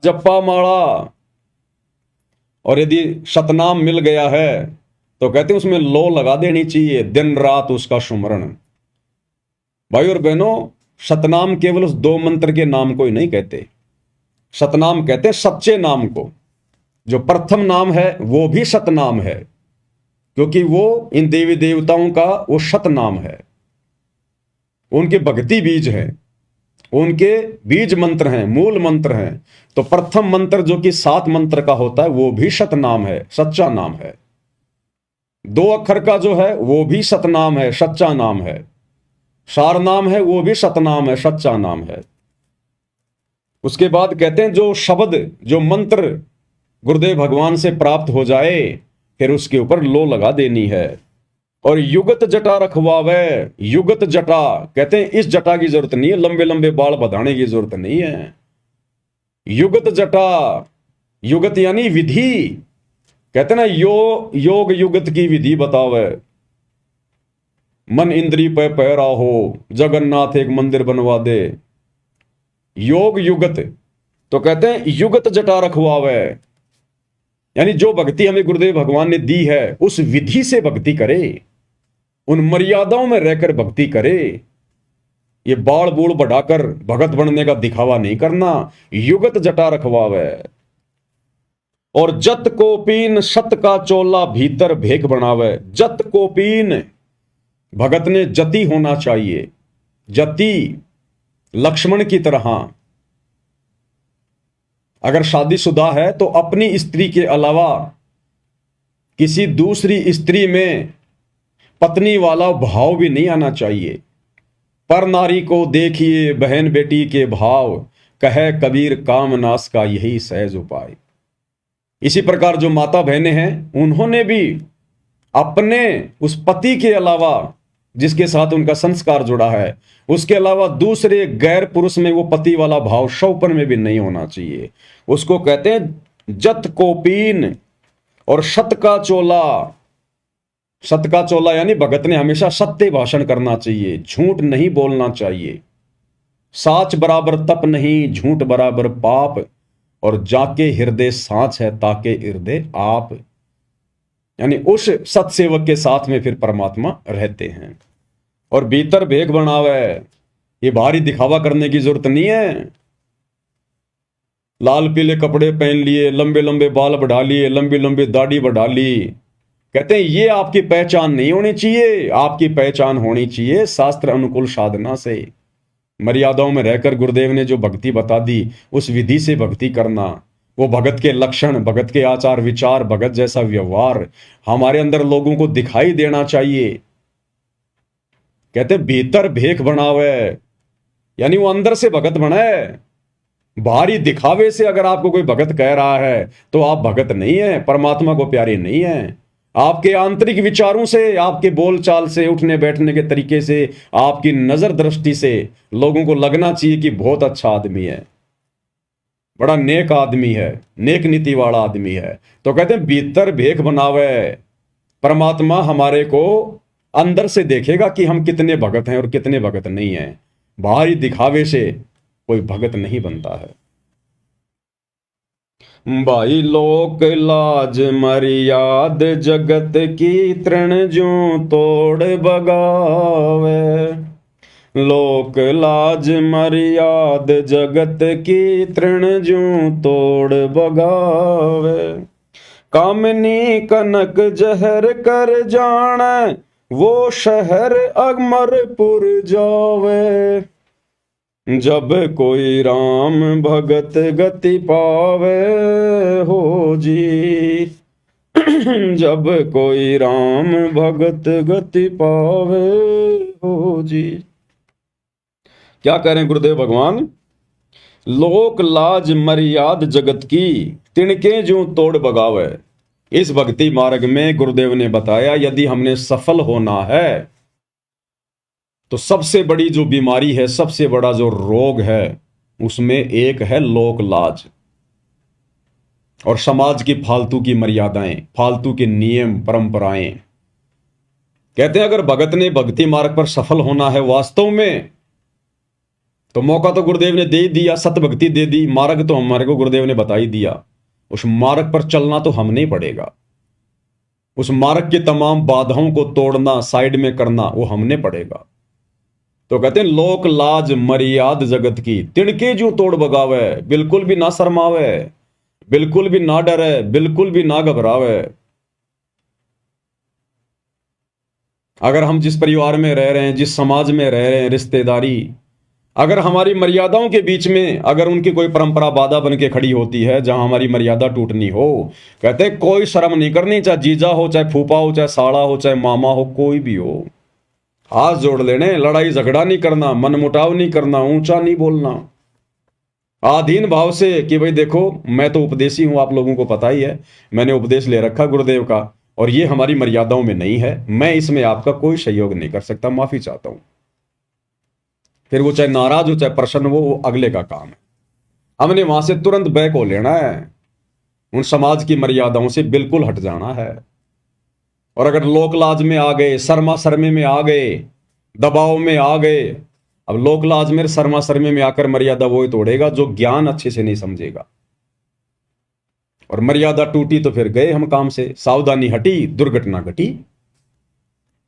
जप्पा माला। और यदि सतनाम मिल गया है तो कहते हैं उसमें लो लगा देनी चाहिए, दिन रात उसका सुमरण। भाई और बहनों, सतनाम केवल उस 2 मंत्र के नाम को ही नहीं कहते, सतनाम कहते हैं सच्चे नाम को। जो प्रथम नाम है वो भी सतनाम है, क्योंकि वो इन देवी देवताओं का वो सतनाम है, उनके भक्ति बीज है, उनके बीज मंत्र हैं, मूल मंत्र हैं। तो प्रथम मंत्र जो कि 7 मंत्र का होता है वो भी सतनाम है, सच्चा नाम है। 2 अक्षर का जो है वो भी सतनाम है, सच्चा नाम है। सार नाम है वो भी सतनाम है, सच्चा नाम है। उसके बाद कहते हैं जो शब्द, जो मंत्र गुरुदेव भगवान से प्राप्त हो जाए फिर उसके ऊपर लो लगा देनी है। और युगत जटा रखवावे, युगत जटा कहते हैं इस जटा की जरूरत नहीं है, लंबे लंबे बाल बधाने की जरूरत नहीं है। युगत जटा, युगत यानी विधि, कहते ना योग युगत की विधि बतावे। मन इंद्री पे पैरा हो, जगन्नाथ एक मंदिर बनवा दे। योग युगत, तो कहते हैं युगत जटा रखवावे, यानी जो भक्ति हमें गुरुदेव भगवान ने दी है उस विधि से भक्ति करे, उन मर्यादाओं में रहकर भक्ति करे। ये बाल बूढ़ बढ़ाकर भगत बनने का दिखावा नहीं करना। युगत जटा रखवावे। और जत को पीन सत का चोला भीतर भेख बनावे। जत को पीन, भगत ने जति होना चाहिए, जति, लक्ष्मण की तरह। अगर शादीशुदा है तो अपनी स्त्री के अलावा किसी दूसरी स्त्री में पत्नी वाला भाव भी नहीं आना चाहिए। पर नारी को देखिए बहन बेटी के भाव, कहे कबीर कामनाश का यही सहज उपाय। इसी प्रकार जो माता बहनें हैं उन्होंने भी अपने उस पति के अलावा जिसके साथ उनका संस्कार जुड़ा है, उसके अलावा दूसरे गैर पुरुष में वो पति वाला भाव शौपन में भी नहीं होना चाहिए। उसको कहते हैं जत को पीन और सत का चोला। सत का चोला यानी भगत ने हमेशा सत्य भाषण करना चाहिए, झूठ नहीं बोलना चाहिए। साच बराबर तप नहीं, झूठ बराबर पाप, और जाके हृदय साच है ताके हृदय आप। यानी उस सत्सेवक के साथ में फिर परमात्मा रहते हैं। और भीतर भेख बनावे, ये भारी दिखावा करने की जरूरत नहीं है। लाल पीले कपड़े पहन लिए, लंबे लंबे बाल बढ़ा लिए, लंबी लंबी दाढ़ी बढ़ा ली। कहते हैं ये आपकी पहचान नहीं होनी चाहिए। आपकी पहचान होनी चाहिए शास्त्र अनुकूल साधना से, मर्यादाओं में रहकर गुरुदेव ने जो भक्ति बता दी उस विधि से भक्ति करना। वो भगत के लक्षण, भगत के आचार विचार, भगत जैसा व्यवहार हमारे अंदर लोगों को दिखाई देना चाहिए। कहते भीतर भेख बनावे, यानी वो अंदर से भगत बनाए। बाहरी दिखावे से अगर आपको कोई भगत कह रहा है तो आप भगत नहीं है, परमात्मा को प्यारे नहीं है। आपके आंतरिक विचारों से, आपके बोलचाल से, उठने बैठने के तरीके से, आपकी नजर दृष्टि से लोगों को लगना चाहिए कि बहुत अच्छा आदमी है, बड़ा नेक आदमी है, नेक नीति वाला आदमी है। तो कहते हैं भीतर भेख बनावे। परमात्मा हमारे को अंदर से देखेगा कि हम कितने भगत हैं और कितने भगत नहीं हैं। बाहरी दिखावे से कोई भगत नहीं बनता है। भाई लोक लाज मर्याद जगत की तृण ज्यों तोड़ बगावे। लोक लाज मर्याद जगत की तृण ज्यों तोड़ बगावे। कामिनी कनक जहर कर जाने वो शहर अमरपुर जावे। जब कोई राम भगत गति पावे हो जी। जब कोई राम भगत गति पावे हो जी। क्या करें गुरुदेव भगवान? लोक लाज मर्याद जगत की तिणके जो तोड़ बगावे। इस भक्ति मार्ग में गुरुदेव ने बताया यदि हमने सफल होना है तो सबसे बड़ी जो बीमारी है, सबसे बड़ा जो रोग है, उसमें एक है लोक लाज और समाज की फालतू की मर्यादाएं, फालतू के नियम परंपराएं। कहते हैं अगर भगत ने भक्ति मार्ग पर सफल होना है वास्तव में, तो मौका तो गुरुदेव ने दे ही दिया, सत भक्ति दे दी, मार्ग तो हमारे को गुरुदेव ने बता ही दिया। उस मार्ग पर चलना तो हमने ही पड़ेगा। उस मार्ग की तमाम बाधाओं को तोड़ना, साइड में करना, वो हमने पड़ेगा। तो कहते हैं लोक लाज मर्याद जगत की तिणके जो तोड़ बगावे। बिल्कुल भी ना शर्मावे, बिल्कुल भी ना डरे, बिल्कुल भी ना घबरावे। अगर हम जिस परिवार में रह रहे हैं, जिस समाज में रह रहे हैं, रिश्तेदारी, अगर हमारी मर्यादाओं के बीच में अगर उनकी कोई परंपरा बाधा बन के खड़ी होती है जहां हमारी मर्यादा टूटनी हो, कहते हैं कोई शर्म नहीं करनी, चाहे जीजा हो, चाहे फूफा हो, चाहे साड़ा हो, चाहे मामा हो, कोई भी हो, हाथ जोड़ लेने। लड़ाई झगड़ा नहीं करना, मनमुटाव नहीं करना, ऊंचा नहीं बोलना, आधीन भाव से कि भाई देखो मैं तो उपदेशी हूं, आप लोगों को पता ही है, मैंने उपदेश ले रखा गुरुदेव का और ये हमारी मर्यादाओं में नहीं है, मैं इसमें आपका कोई सहयोग नहीं कर सकता, माफी चाहता हूं। फिर वो चाहे नाराज हो चाहे प्रसन्न हो, वो अगले का काम है। हमने वहां से तुरंत बैक हो लेना है, उन समाज की मर्यादाओं से बिल्कुल हट जाना है। और अगर लोक लाज में आ गए, शर्मा शर्मे में आ गए, दबाव में आ गए, अब लोक लाज में शर्मा शर्मे में आकर मर्यादा वो ही तोड़ेगा जो ज्ञान अच्छे से नहीं समझेगा। और मर्यादा टूटी तो फिर गए हम काम से, सावधानी हटी दुर्घटना घटी।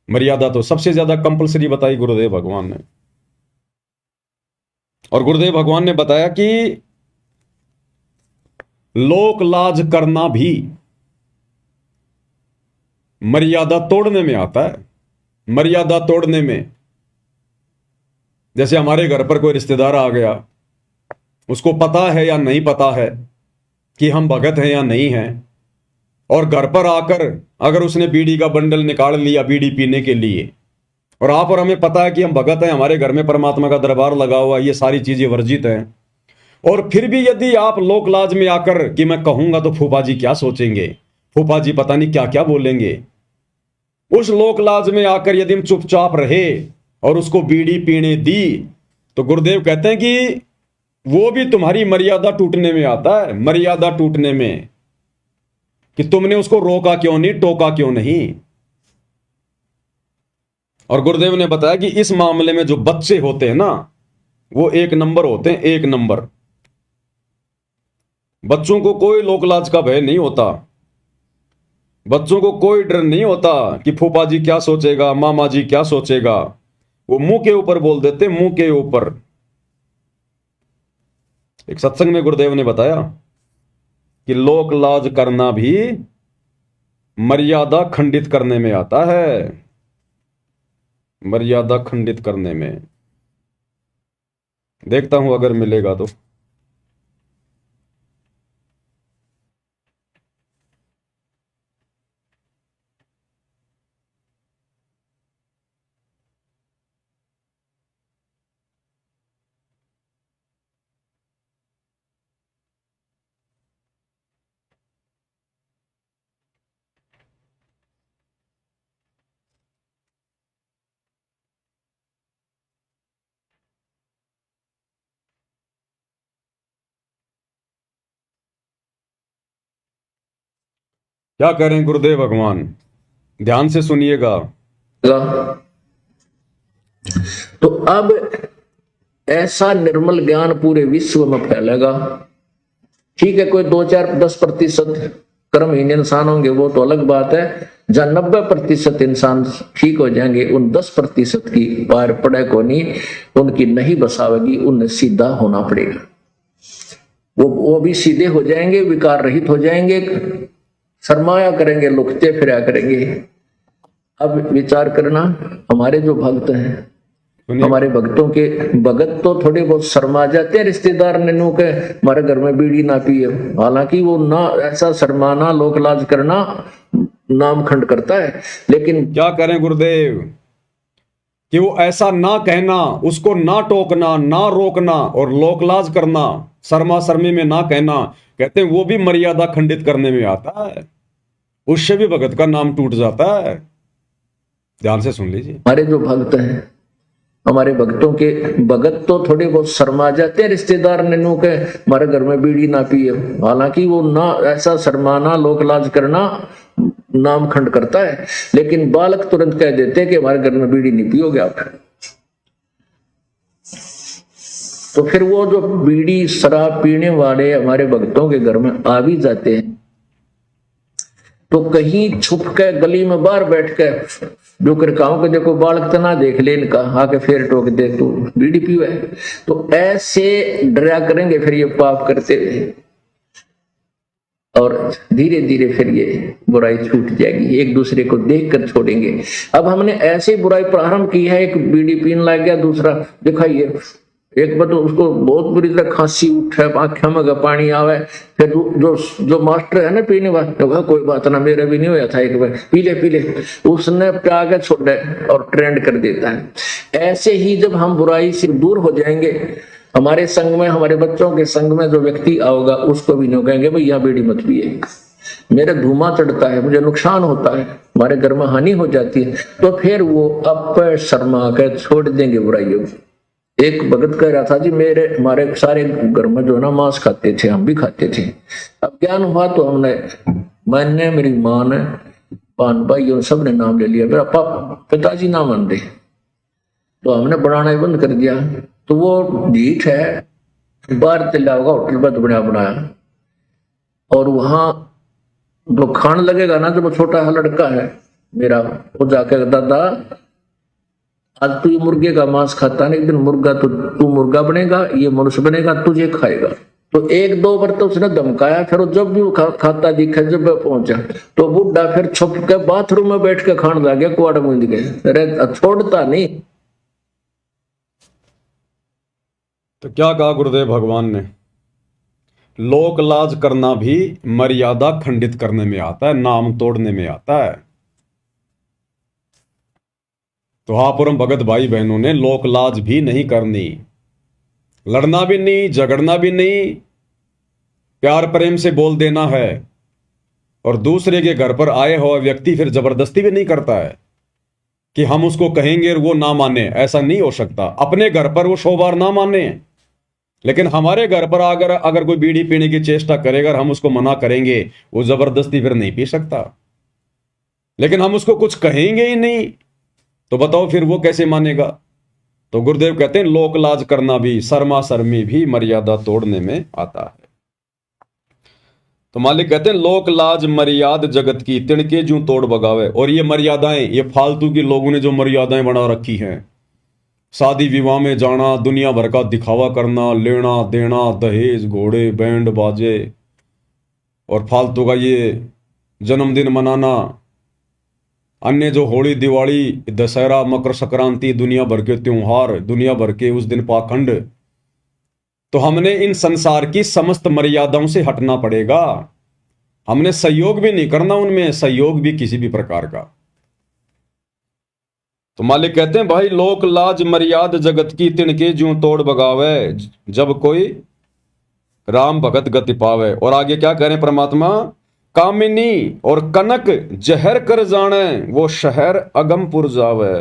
मर्यादा तो सबसे ज्यादा कंपलसरी बताई गुरुदेव भगवान ने। और गुरुदेव भगवान ने बताया कि लोक लाज करना भी मर्यादा तोड़ने में आता है। मर्यादा तोड़ने में, जैसे हमारे घर पर कोई रिश्तेदार आ गया, उसको पता है या नहीं पता है कि हम भगत हैं या नहीं हैं, और घर पर आकर अगर उसने बीड़ी का बंडल निकाल लिया बीड़ी पीने के लिए, और आप और हमें पता है कि हम भगत हैं, हमारे घर में परमात्मा का दरबार लगा हुआ, ये सारी चीजें वर्जित हैं, और फिर भी यदि आप लोक लाज में आकर कि मैं कहूंगा तो फूफा जी क्या सोचेंगे, फूफा जी पता नहीं क्या क्या बोलेंगे, उस लोक लाज में आकर यदि हम चुपचाप रहे और उसको बीड़ी पीने दी, तो गुरुदेव कहते हैं कि वो भी तुम्हारी मर्यादा टूटने में आता है। मर्यादा टूटने में कि तुमने उसको रोका क्यों नहीं, टोका क्यों नहीं। और गुरुदेव ने बताया कि इस मामले में जो बच्चे होते हैं ना, वो एक नंबर होते हैं, एक नंबर। बच्चों को कोई लोकलाज का भय नहीं होता, बच्चों को कोई डर नहीं होता कि फूफा जी क्या सोचेगा, मामा जी क्या सोचेगा। वो मुंह के ऊपर बोल देते, मुंह के ऊपर। एक सत्संग में गुरुदेव ने बताया कि लोक लाज करना भी मर्यादा खंडित करने में आता है, मर्यादा खंडित करने में। देखता हूं अगर मिलेगा तो। क्या करें गुरुदेव भगवान, ध्यान से सुनिएगा। तो अब ऐसा निर्मल ज्ञान पूरे विश्व में फैलेगा। ठीक है, कोई 2-4-10% कर्महीन इंसान होंगे, वो तो अलग बात है। जहां 90% इंसान ठीक हो जाएंगे, उन 10% की पार पड़े को नहीं, उनकी नहीं बसावेगी, उन्हें सीधा होना पड़ेगा। वो भी सीधे हो जाएंगे, विकार रहित हो जाएंगे, सरमाया करेंगे, लुकते फिरा करेंगे। अब विचार करना, हमारे जो भक्त हैं, हमारे भक्तों के भगत तो थोड़े बहुत शर्मा जाते हैं रिश्तेदार ने नु के हमारे घर में बीड़ी ना पिए, हालांकि वो ना ऐसा शर्माना, लोक लाज करना नाम खंड करता है। लेकिन क्या करें गुरुदेव कि वो ऐसा ना कहना, उसको ना टोकना, ना रोकना और लोकलाज करना, शर्मा शर्मी में ना कहना, कहते हैं वो भी मर्यादा खंडित करने में आता है, उससे भी भगत का नाम टूट जाता है। ध्यान से सुन लीजिए। हमारे जो भक्त हैं, हमारे भक्तों के भगत तो थोड़े बहुत शर्मा जाते हैं रिश्तेदार ने नु के हमारे घर में बीड़ी ना पिए, हालांकि वो ना ऐसा शर्माना, लोकलाज करना नाम खंड करता है। लेकिन बालक तुरंत कह देते हैं कि हमारे घर में बीड़ी नहीं पियोगे आप। तो फिर वो जो बीड़ी शराब पीने वाले हमारे भक्तों के घर में आ भी जाते हैं, तो कहीं छुप के गली में बाहर बैठ के जो करकाओं के देखो बालक तना देख ले इनका, आके फिर टोक दे तू बीड़ी पीवे, तो ऐसे डरा करेंगे फिर ये पाप करते हुए, और धीरे धीरे फिर ये बुराई छूट जाएगी, एक दूसरे को देखकर छोड़ेंगे। अब हमने ऐसी बुराई प्रारंभ की है, एक बीड़ी पीने लग गया, दूसरा दिखाइए, एक बार तो उसको बहुत बुरी तरह खांसी उठे, आंखों में पानी आवे, फिर जो मास्टर है ना पीने वाला, तो कोई बात ना, मेरे भी नहीं होया था, एक बार पी ले, उसने प्या के छोड़े और ट्रेंड कर देता है। ऐसे ही जब हम बुराई से दूर हो जाएंगे, हमारे संग में, हमारे बच्चों के संग में जो व्यक्ति आओगा, उसको भी नहीं कहेंगे भाई यहाँ बीड़ी मत पिए, मेरे धुआं चढ़ता है, मुझे नुकसान होता है, हमारे घर में हानि हो जाती है, तो फिर वो अब शर्मा कर छोड़ देंगे बुराइयों। एक भगत कह रहा था जी, हमारे सारे घर में जो ना मांस खाते थे, हम भी खाते थे, अब ज्ञान हुआ तो मैंने, मेरी माँ ने, पान भाई सब ने नाम ले लिया, मेरा पिताजी ना मान रहे, तो हमने बनाना ही बंद कर दिया। तो वो ढीठ है, बाहर चला होगा होटल पर बनाया, और वहां जो खान लगेगा ना, जब छोटा लड़का है मेरा, वो जाके दादा आज तू ये मुर्गे का मांस खाता है, एक दिन मुर्गा तो तू मुर्गा बनेगा, ये मनुष्य बनेगा, तुझे खाएगा। तो 1-2 बार तो उसने धमकाया, फिर जब भी खाता दिखा, जब पहुंचा तो बुढ़ा फिर छुप के बाथरूम में बैठ के खाने लग गया, कुआड़ मुंह के, अरे छोड़ता नहीं। तो क्या कहा गुरुदेव भगवान ने, लोक लाज करना भी मर्यादा खंडित करने में आता है, नाम तोड़ने में आता है। तो हाँ परम भगत भाई बहनों ने लोक लाज भी नहीं करनी, लड़ना भी नहीं, झगड़ना भी नहीं, प्यार प्रेम से बोल देना है। और दूसरे के घर पर आए हुआ व्यक्ति फिर जबरदस्ती भी नहीं करता है कि हम उसको कहेंगे और वो ना माने, ऐसा नहीं हो सकता। अपने घर पर वो 100 बार ना माने, लेकिन हमारे घर पर अगर कोई बीड़ी पीने की चेष्टा करेगा और हम उसको मना करेंगे, वो जबरदस्ती फिर नहीं पी सकता। लेकिन हम उसको कुछ कहेंगे ही नहीं, तो बताओ फिर वो कैसे मानेगा। तो गुरुदेव कहते हैं लोक लाज करना भी, शर्मा शर्मी भी मर्यादा तोड़ने में आता है। तो मालिक कहते हैं लोक लाज मर्याद जगत की, तिणके जूं तोड़ बगावे। और ये मर्यादाएं, ये फालतू की लोगों ने जो मर्यादाएं बना रखी हैं, शादी विवाह में जाना, दुनिया भर का दिखावा करना, लेना देना, दहेज, घोड़े, बैंड बाजे, और फालतू का ये जन्मदिन मनाना, अन्य जो होली, दिवाली, दशहरा, मकर संक्रांति, दुनिया भर के त्योहार, दुनिया भर के उस दिन पाखंड। तो हमने इन संसार की समस्त मर्यादाओं से हटना पड़ेगा। हमने सहयोग भी नहीं करना उनमें, सहयोग भी किसी भी प्रकार का। तो मालिक कहते हैं भाई लोक लाज मर्याद जगत की, तिणके ज्यों तोड़ बगावे, जब कोई राम भगत गति पावे। और आगे क्या करें परमात्मा, कामिनी और कनक जहर कर जाने, वो शहर अगमपुर जावे।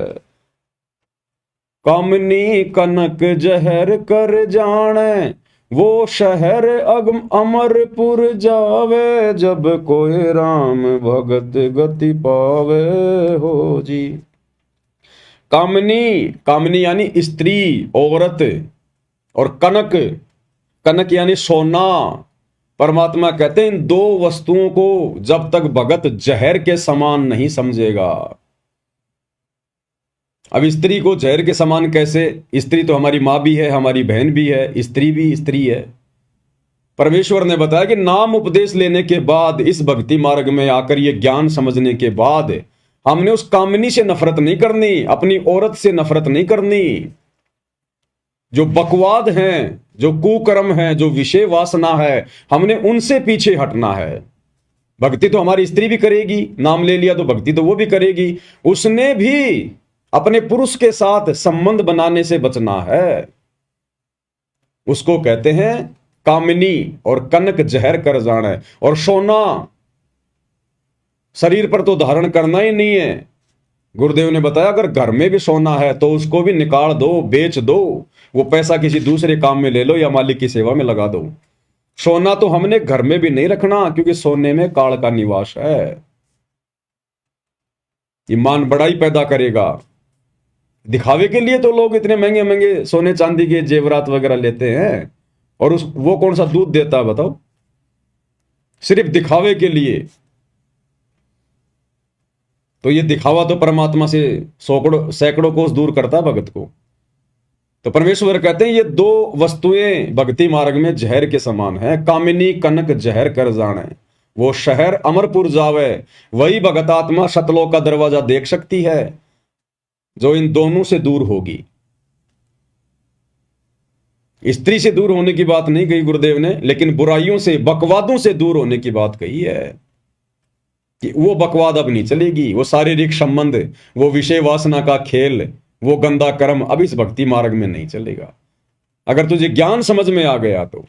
कामिनी कनक जहर कर जाने, वो शहर अगम अमरपुर जावे, जब कोई राम भगत गति पावे हो जी। कामनी, कामनी यानी स्त्री, औरत, और कनक, कनक यानी सोना। परमात्मा कहते हैं इन दो वस्तुओं को जब तक भगत जहर के समान नहीं समझेगा। अब स्त्री को जहर के समान कैसे? स्त्री तो हमारी मां भी है, हमारी बहन भी है, स्त्री भी स्त्री है। परमेश्वर ने बताया कि नाम उपदेश लेने के बाद, इस भक्ति मार्ग में आकर ये ज्ञान समझने के बाद, हमने उस कामनी से नफरत नहीं करनी, अपनी औरत से नफरत नहीं करनी। जो बकवाद हैं, जो कुकर्म हैं, जो विषय वासना है, हमने उनसे पीछे हटना है। भक्ति तो हमारी स्त्री भी करेगी, नाम ले लिया तो भक्ति तो वो भी करेगी। उसने भी अपने पुरुष के साथ संबंध बनाने से बचना है। उसको कहते हैं कामिनी, और कनक जहर कर जाना, और सोना शरीर पर तो धारण करना ही नहीं है। गुरुदेव ने बताया अगर घर में भी सोना है तो उसको भी निकाल दो, बेच दो, वो पैसा किसी दूसरे काम में ले लो या मालिक की सेवा में लगा दो। सोना तो हमने घर में भी नहीं रखना, क्योंकि सोने में काल का निवास है। ईमान बड़ाई पैदा करेगा। दिखावे के लिए तो लोग इतने महंगे महंगे सोने चांदी के जेवरात वगैरह लेते हैं, और वो कौन सा दूध देता है बताओ? सिर्फ दिखावे के लिए। तो ये दिखावा तो परमात्मा से सैकड़ों कोस दूर करता है भगत को। तो परमेश्वर कहते हैं ये दो वस्तुएं भक्ति मार्ग में जहर के समान है। कामिनी कनक जहर कर जाने, वो शहर अमरपुर जावे, वही भगत आत्मा सतलोक का दरवाजा देख सकती है जो इन दोनों से दूर होगी। स्त्री से दूर होने की बात नहीं कही गुरुदेव ने, लेकिन बुराइयों से, बकवादों से दूर होने की बात कही है कि वो बकवाद अब नहीं चलेगी, वो शारीरिक संबंध, वो विषय वासना का खेल, वो गंदा कर्म अब इस भक्ति मार्ग में नहीं चलेगा। अगर तुझे ज्ञान समझ में आ गया तो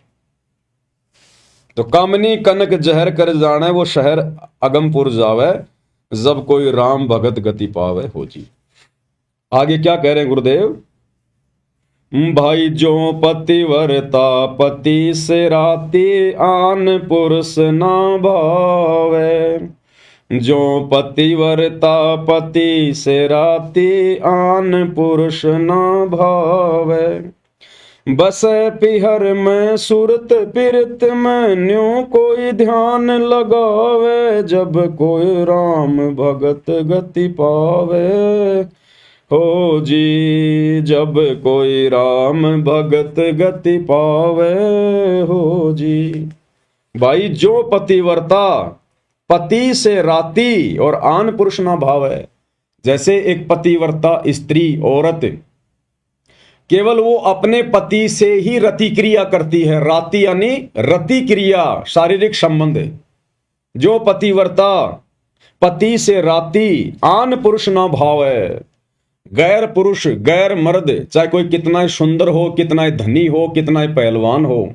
कामनी कनक जहर कर जाने, वो शहर अगमपुर जावे, जब कोई राम भगत गति पावे हो जी। आगे क्या कह रहे हैं गुरुदेव? भाई जो पतिव्रता पति से राती, आन पुरुष ना भावे। जो पतिव्रता पति से राती, आन पुरुष ना भावे। बस पिहर में सुरत पिरत में, न्यों कोई ध्यान लगावे। जब कोई राम भगत गति पावे हो जी, जब कोई राम भगत गति पावे हो जी। भाई जो पतिव्रता पति से राती और आन पुरुष ना भाव है, जैसे एक पतिव्रता स्त्री, औरत, केवल वो अपने पति से ही रति क्रिया करती है। राति यानी रति क्रिया, शारीरिक संबंध। जो पतिव्रता पति से राती, आन पुरुष ना भाव है, गैर पुरुष, गैर मर्द, चाहे कोई कितना ही सुंदर हो, कितना ही धनी हो, कितना ही पहलवान हो,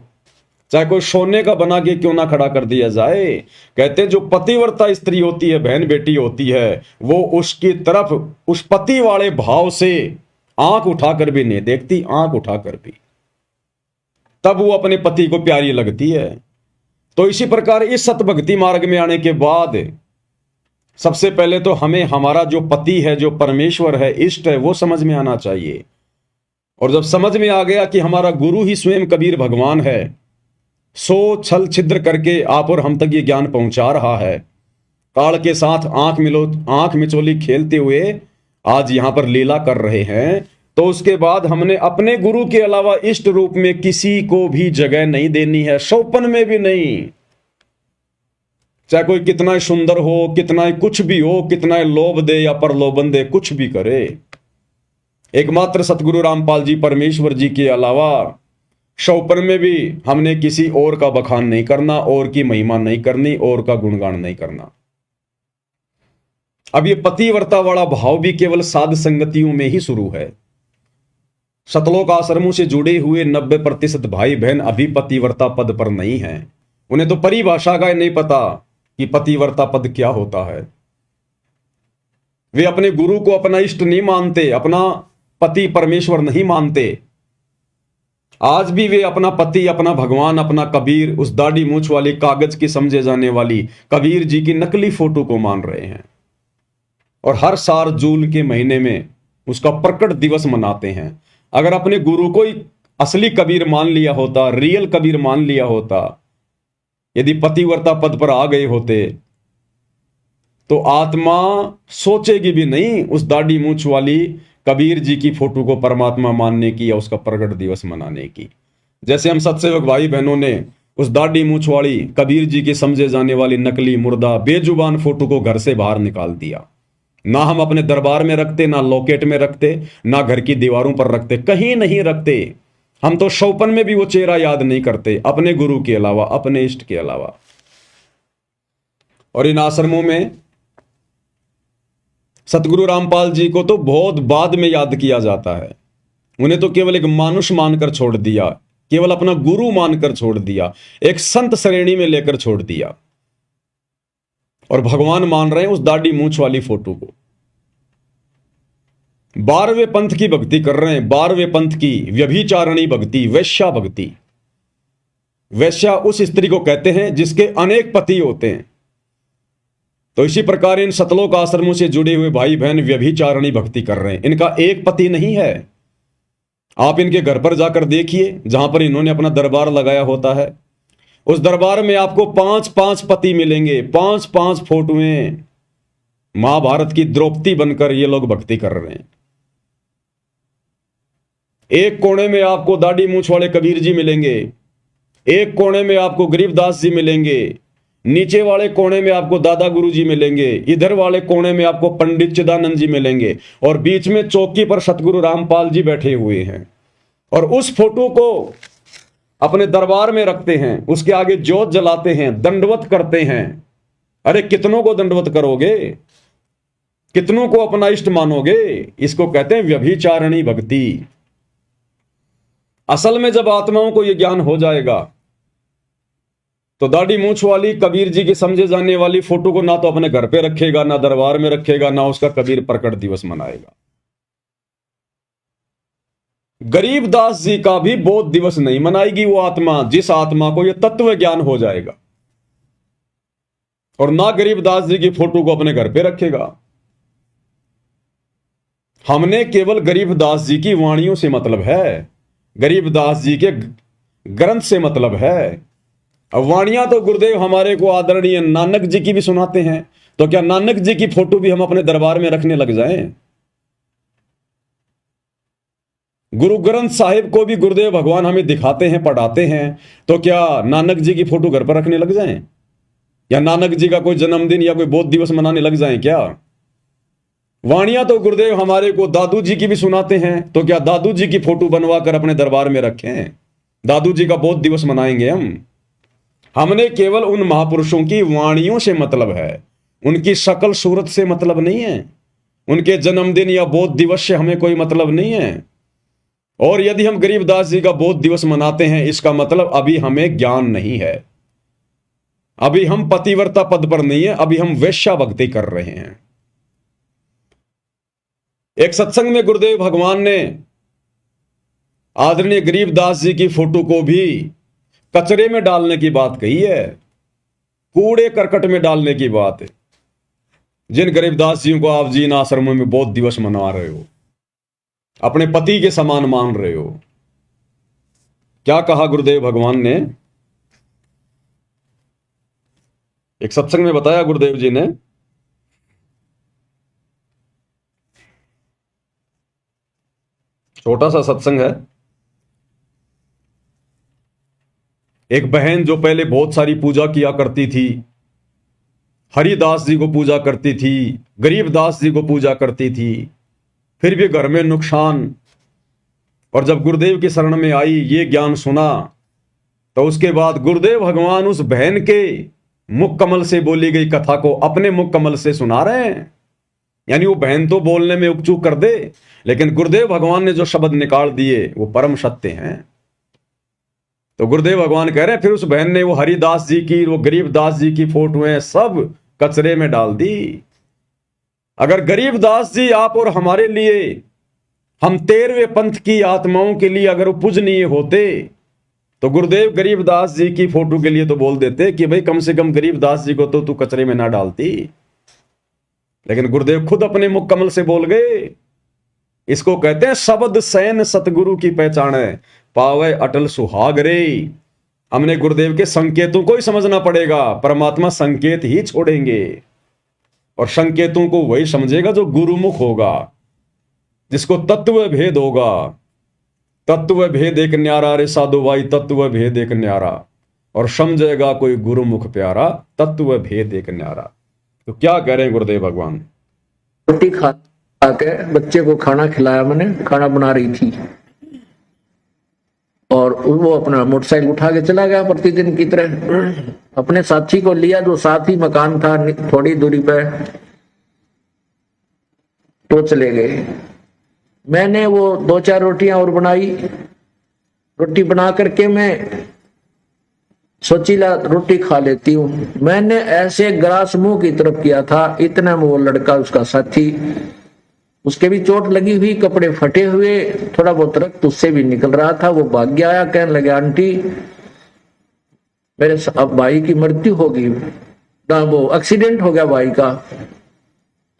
चाहे कोई सोने का बना के क्यों ना खड़ा कर दिया जाए, कहते जो पतिव्रता स्त्री होती है, बहन बेटी होती है, वो उसकी तरफ उस पति वाले भाव से आंख उठाकर भी नहीं देखती, आंख उठाकर भी, तब वो अपने पति को प्यारी लगती है। तो इसी प्रकार इस सतभक्ति मार्ग में आने के बाद सबसे पहले तो हमें हमारा जो पति है, जो परमेश्वर है, इष्ट है, वो समझ में आना चाहिए। और जब समझ में आ गया कि हमारा गुरु ही स्वयं कबीर भगवान है, सो छल छिद्र करके आप और हम तक ये ज्ञान पहुंचा रहा है, काल के साथ आंख मिचोली खेलते हुए आज यहां पर लीला कर रहे हैं, तो उसके बाद हमने अपने गुरु के अलावा इष्ट रूप में किसी को भी जगह नहीं देनी है, सौपन में भी नहीं। चाहे कोई कितना ही सुंदर हो, कितना ही कुछ भी हो, कितना ही लोभ दे या प्रलोभन दे, कुछ भी करे, एकमात्र सतगुरु रामपाल जी परमेश्वर जी के अलावा सौपन में भी हमने किसी और का बखान नहीं करना, और की महिमा नहीं करनी, और का गुणगान नहीं करना। अब ये पतिव्रता वाला भाव भी केवल साध संगतियों में ही शुरू है। सतलोक आश्रमों से जुड़े हुए 90% भाई बहन अभी पतिव्रता पद पर नहीं है। उन्हें तो परिभाषा का नहीं पता कि पतिव्रता पद क्या होता है। वे अपने गुरु को अपना इष्ट नहीं मानते, अपना पति परमेश्वर नहीं मानते। आज भी वे अपना पति, अपना भगवान, अपना कबीर, उस दाढ़ी मूंछ वाली कागज की समझे जाने वाली कबीर जी की नकली फोटो को मान रहे हैं। और हर साल जून के महीने में उसका प्रकट दिवस मनाते हैं। अगर अपने गुरु को ही असली कबीर मान लिया होता, रियल कबीर मान लिया होता, यदि पतिव्रता पद पर आ गए होते, तो आत्मा सोचेगी भी नहीं उस दाढ़ी मूंछ वाली कबीर जी की फोटो को परमात्मा मानने की या उसका प्रकट दिवस मनाने की। जैसे हम सत्सेवक भाई बहनों ने उस दाढ़ी मूंछ वाली कबीर जी की समझे जाने वाली नकली मुर्दा बेजुबान फोटो को घर से बाहर निकाल दिया। ना हम अपने दरबार में रखते, ना लॉकेट में रखते, ना घर की दीवारों पर रखते, कहीं नहीं रखते। हम तो शौपन में भी वो चेहरा याद नहीं करते, अपने गुरु के अलावा, अपने इष्ट के अलावा। और इन आश्रमों में सतगुरु रामपाल जी को तो बहुत बाद में याद किया जाता है। उन्हें तो केवल एक मानुष मानकर छोड़ दिया, केवल अपना गुरु मानकर छोड़ दिया, एक संत श्रेणी में लेकर छोड़ दिया, और भगवान मान रहे हैं उस दाढ़ी मूंछ वाली फोटो को। 12वें पंथ की भक्ति कर रहे हैं, 12वें पंथ की व्यभिचारणी भक्ति, वैश्या भक्ति। वैश्या उस स्त्री को कहते हैं जिसके अनेक पति होते हैं। तो इसी प्रकार इन सतलोक आश्रमों से जुड़े हुए भाई बहन व्यभिचारणी भक्ति कर रहे हैं। इनका एक पति नहीं है। आप इनके घर पर जाकर देखिए, जहां पर इन्होंने अपना दरबार लगाया होता है, उस दरबार में आपको 5-5 पति मिलेंगे, 5-5 फोटोएं। महाभारत की द्रौपदी बनकर ये लोग भक्ति कर रहे हैं। एक कोने में आपको दाढ़ी मूंछ वाले कबीर जी मिलेंगे, एक कोने में आपको गरीबदास जी मिलेंगे, नीचे वाले कोने में आपको दादा गुरु जी मिलेंगे, इधर वाले कोने में आपको पंडित चिदानंद जी मिलेंगे, और बीच में चौकी पर सतगुरु रामपाल जी बैठे हुए हैं। और उस फोटो को अपने दरबार में रखते हैं, उसके आगे जोत जलाते हैं, दंडवत करते हैं। अरे कितनों को दंडवत करोगे, कितनों को अपना इष्ट मानोगे? इसको कहते हैं व्यभिचारणी भक्ति। असल में जब आत्माओं को यह ज्ञान हो जाएगा तो दाढ़ी मूंछ वाली कबीर जी की समझे जाने वाली फोटो को ना तो अपने घर पे रखेगा, ना दरबार में रखेगा, ना उसका कबीर प्रकट दिवस मनाएगा। गरीबदास जी का भी बोध दिवस नहीं मनाएगी वो आत्मा, जिस आत्मा को यह तत्व ज्ञान हो जाएगा। और ना गरीबदास जी की फोटो को अपने घर पे रखेगा। हमने केवल गरीबदास जी की वाणियों से मतलब है, गरीबदास जी के ग्रंथ से मतलब है। अब वाणियां तो गुरुदेव हमारे को आदरणीय नानक जी की भी सुनाते हैं, तो क्या नानक जी की फोटो भी हम अपने दरबार में रखने लग जाएं? गुरु ग्रंथ साहिब को भी गुरुदेव भगवान हमें दिखाते हैं, पढ़ाते हैं, तो क्या नानक जी की फोटो घर पर रखने लग जाएं? या नानक जी का कोई जन्मदिन या कोई बोध दिवस मनाने लग जाएं क्या? वाणियां तो गुरुदेव हमारे को दादू जी की भी सुनाते हैं, तो क्या दादू जी की फोटो बनवा कर अपने दरबार में रखें? दादू जी का बोध दिवस मनाएंगे हम? हमने केवल उन महापुरुषों की वाणियों से मतलब है, उनकी शकल सूरत से मतलब नहीं है, उनके जन्मदिन या बोध दिवस से हमें कोई मतलब नहीं है। और यदि हम गरीबदास जी का बोध दिवस मनाते हैं, इसका मतलब अभी हमें ज्ञान नहीं है, अभी हम पतिव्रता पद पर नहीं है, अभी हम वैश्या भक्ति कर रहे हैं। एक सत्संग में गुरुदेव भगवान ने आदरणीय गरीबदास जी की फोटो को भी कचरे में डालने की बात कही है, कूड़े करकट में डालने की बात है। जिन गरीबदास जी को आप जी इन आश्रमों में बोध दिवस मना रहे हो, अपने पति के समान मान रहे हो, क्या कहा गुरुदेव भगवान ने? एक सत्संग में बताया गुरुदेव जी ने, छोटा सा सत्संग है। एक बहन जो पहले बहुत सारी पूजा किया करती थी, हरिदास जी को पूजा करती थी, गरीबदास जी को पूजा करती थी, फिर भी घर में नुकसान, और जब गुरुदेव की शरण में आई, ये ज्ञान सुना, तो उसके बाद गुरुदेव भगवान उस बहन के मुख कमल से बोली गई कथा को अपने मुख कमल से सुना रहे हैं। यानी वो बहन तो बोलने में उपचूक कर दे, लेकिन गुरुदेव भगवान ने जो शब्द निकाल दिए वो परम सत्य हैं। तो गुरुदेव भगवान कह रहे हैं, फिर उस बहन ने वो हरिदास जी की, वो गरीबदास जी की फोटोएं सब कचरे में डाल दी। अगर गरीबदास जी आप और हमारे लिए, हम 13वें पंथ की आत्माओं के लिए अगर वो पूजनीय होते, तो गुरुदेव गरीबदास जी की फोटो के लिए तो बोल देते कि भाई कम से कम गरीबदास जी को तो तू कचरे में ना डालती। लेकिन गुरुदेव खुद अपने मुख कमल से बोल गए, इसको कहते हैं शब्द सैन सतगुरु की पहचान है, पावे अटल सुहाग रे। हमने गुरुदेव के संकेतों को ही समझना पड़ेगा। परमात्मा संकेत ही छोड़ेंगे और संकेतों को वही समझेगा जो गुरुमुख होगा, जिसको तत्व भेद होगा। तत्व भेद एक न्यारा रे साधु भाई, तत्व भेद एक न्यारा, और समझेगा कोई गुरुमुख प्यारा, तत्व भेद एक न्यारा। तो क्या कह रहे हैं गुरुदेव भगवान? रोटी खा के बच्चे को खाना खिलाया, मैंने खाना बना रही थी, और वो अपना मोटरसाइकिल उठा के चला गया प्रतिदिन की तरह। अपने साथी को लिया, जो साथ ही मकान था थोड़ी दूरी पे, तो चले गए। मैंने वो 2-4 रोटियां और बनाई। रोटी बना करके मैं सोचीला रोटी खा लेती हूँ। मैंने ऐसे ग्रास मुंह की तरफ किया था, इतना में वो लड़का, उसका साथी, उसके भी चोट लगी हुई, कपड़े फटे हुए, थोड़ा बहुत रक्त उससे भी निकल रहा था। वो भाग गया, आया, कहने लगे आंटी मेरे अब भाई की मृत्यु होगी, ना वो एक्सीडेंट हो गया भाई का।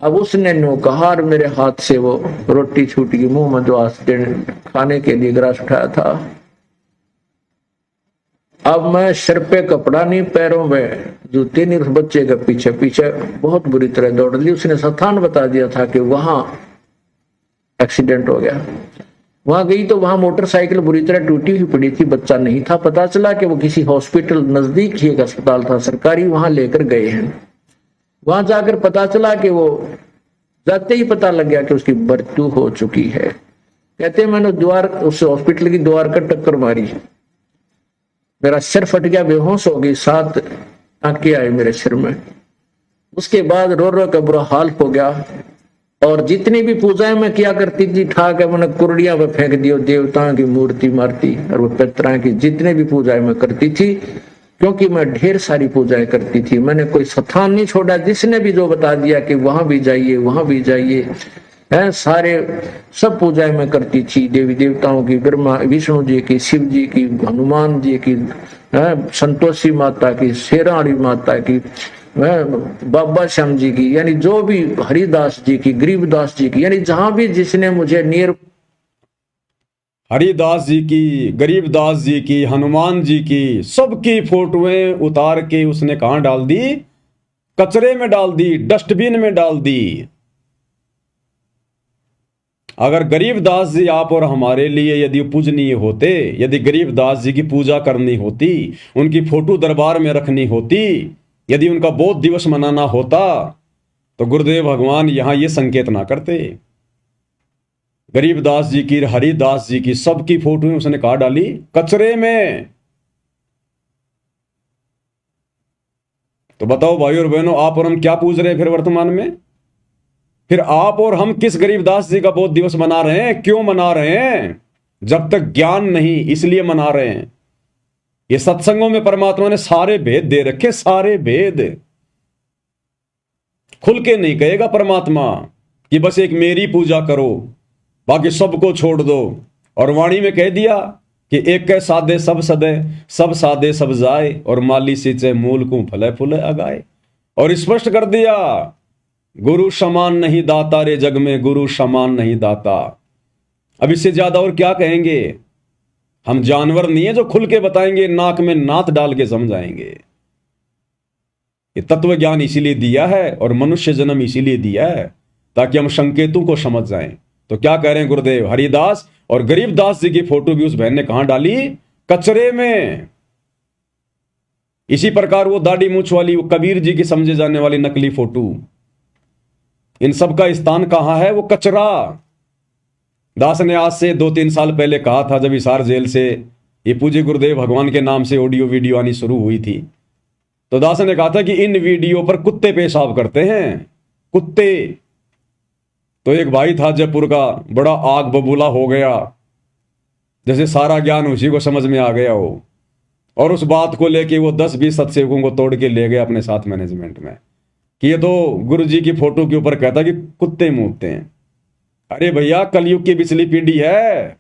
अब उसने नो कहा और मेरे हाथ से वो रोटी छूट गई मुंह में, जो एक्सीडेंट खाने के लिए ग्रास उठाया था। अब मैं सिर पे कपड़ा नहीं, पैरों में जूते नहीं, उस बच्चे के पीछे पीछे बहुत बुरी तरह दौड़ ली। उसने स्थान बता दिया था कि वहां एक्सीडेंट हो गया। वहां गई तो वहां मोटरसाइकिल बुरी तरह टूटी हुई पड़ी थी, बच्चा नहीं था। पता चला कि वो किसी हॉस्पिटल, नजदीक ही एक अस्पताल था सरकारी, वहां लेकर गए हैं। वहां जाकर पता चला कि वो, जाते ही पता लग गया कि उसकी मृत्यु हो चुकी है। कहते मैंने द्वार, उस हॉस्पिटल की द्वार का टक्कर मारी, मेरा सिर फट गया, बेहोश हो गई, 7 आंखें आई मेरे सिर में। उसके बाद रो रो का बुरा हाल हो गया। और जितनी भी पूजाएं मैं किया करती थी, ठाक है मैंने कुर्डिया पे फेंक दियो, देवताओं की मूर्ति मारती, और वो पितरा की जितने भी पूजाएं मैं करती थी, क्योंकि मैं ढेर सारी पूजाएं करती थी, मैंने कोई स्थान नहीं छोड़ा। जिसने भी जो बता दिया कि वहां भी जाइए, वहां भी जाइए, है, सारे सब पूजाएं मैं करती थी, देवी देवताओं की, ब्रह्मा विष्णु जी की, शिव जी की, हनुमान जी की, संतोषी माता की, शेराणी माता की, बाबा श्याम जी की, यानी जो भी, हरिदास जी की, गरीबदास जी की, यानी जहां भी जिसने मुझे नियर, हरिदास जी की, गरीबदास जी की, हनुमान जी की, सबकी फोटोएं उतार के उसने कहां डाल दी? कचरे में डाल दी, डस्टबिन में डाल दी। अगर गरीबदास जी आप और हमारे लिए यदि पूजनीय होते, यदि गरीबदास जी की पूजा करनी होती, उनकी फोटो दरबार में रखनी होती, यदि उनका बोध दिवस मनाना होता, तो गुरुदेव भगवान यहां ये संकेत ना करते। गरीबदास जी की, हरिदास जी की, सबकी फोटो उसने कहा डाली? कचरे में। तो बताओ भाई और बहनों, आप और हम क्या पूज रहे हैं फिर वर्तमान में? फिर आप और हम किस गरीबदास जी का बोध दिवस मना रहे हैं? क्यों मना रहे हैं? जब तक ज्ञान नहीं, इसलिए मना रहे हैं। ये सत्संगों में परमात्मा ने सारे भेद दे रखे, सारे भेद। खुल के नहीं कहेगा परमात्मा कि बस एक मेरी पूजा करो, बाकी सबको छोड़ दो। और वाणी में कह दिया कि एक के साधे सब सदे, सब साधे सब जाए, और माली सींचे मूल को फले फूले अगाए। और स्पष्ट कर दिया, गुरु समान नहीं दाता रे जग में, गुरु समान नहीं दाता। अब इससे ज्यादा और क्या कहेंगे? हम जानवर नहीं है जो खुल के बताएंगे, नाक में नात डाल के समझाएंगे। ये तत्व ज्ञान इसीलिए दिया है और मनुष्य जन्म इसीलिए दिया है ताकि हम संकेतों को समझ जाएं। तो क्या कह रहे हैं गुरुदेव? हरिदास और गरीबदास जी की फोटो भी उस बहन ने कहां डाली? कचरे में। इसी प्रकार वो दाढ़ी मूछ वाली, वो कबीर जी की समझे जाने वाली नकली फोटो, इन सब का स्थान कहां है? वो कचरा। दास ने आज से 2-3 साल पहले कहा था, जब हिसार जेल से ये पूज्य गुरुदेव भगवान के नाम से ऑडियो वीडियो आनी शुरू हुई थी, तो दास ने कहा था कि इन वीडियो पर कुत्ते पेशाब करते हैं, कुत्ते। तो एक भाई था जयपुर का, बड़ा आग बबूला हो गया, जैसे सारा ज्ञान उसी को समझ में आ गया हो, और उस बात को लेके वो 10-20 सत्सेवकों को तोड़ के ले गए अपने साथ मैनेजमेंट में कि ये तो गुरु जी की फोटो के ऊपर कहता कि कुत्ते मूतते हैं। अरे भैया, कलयुग की पिछली पीढ़ी है,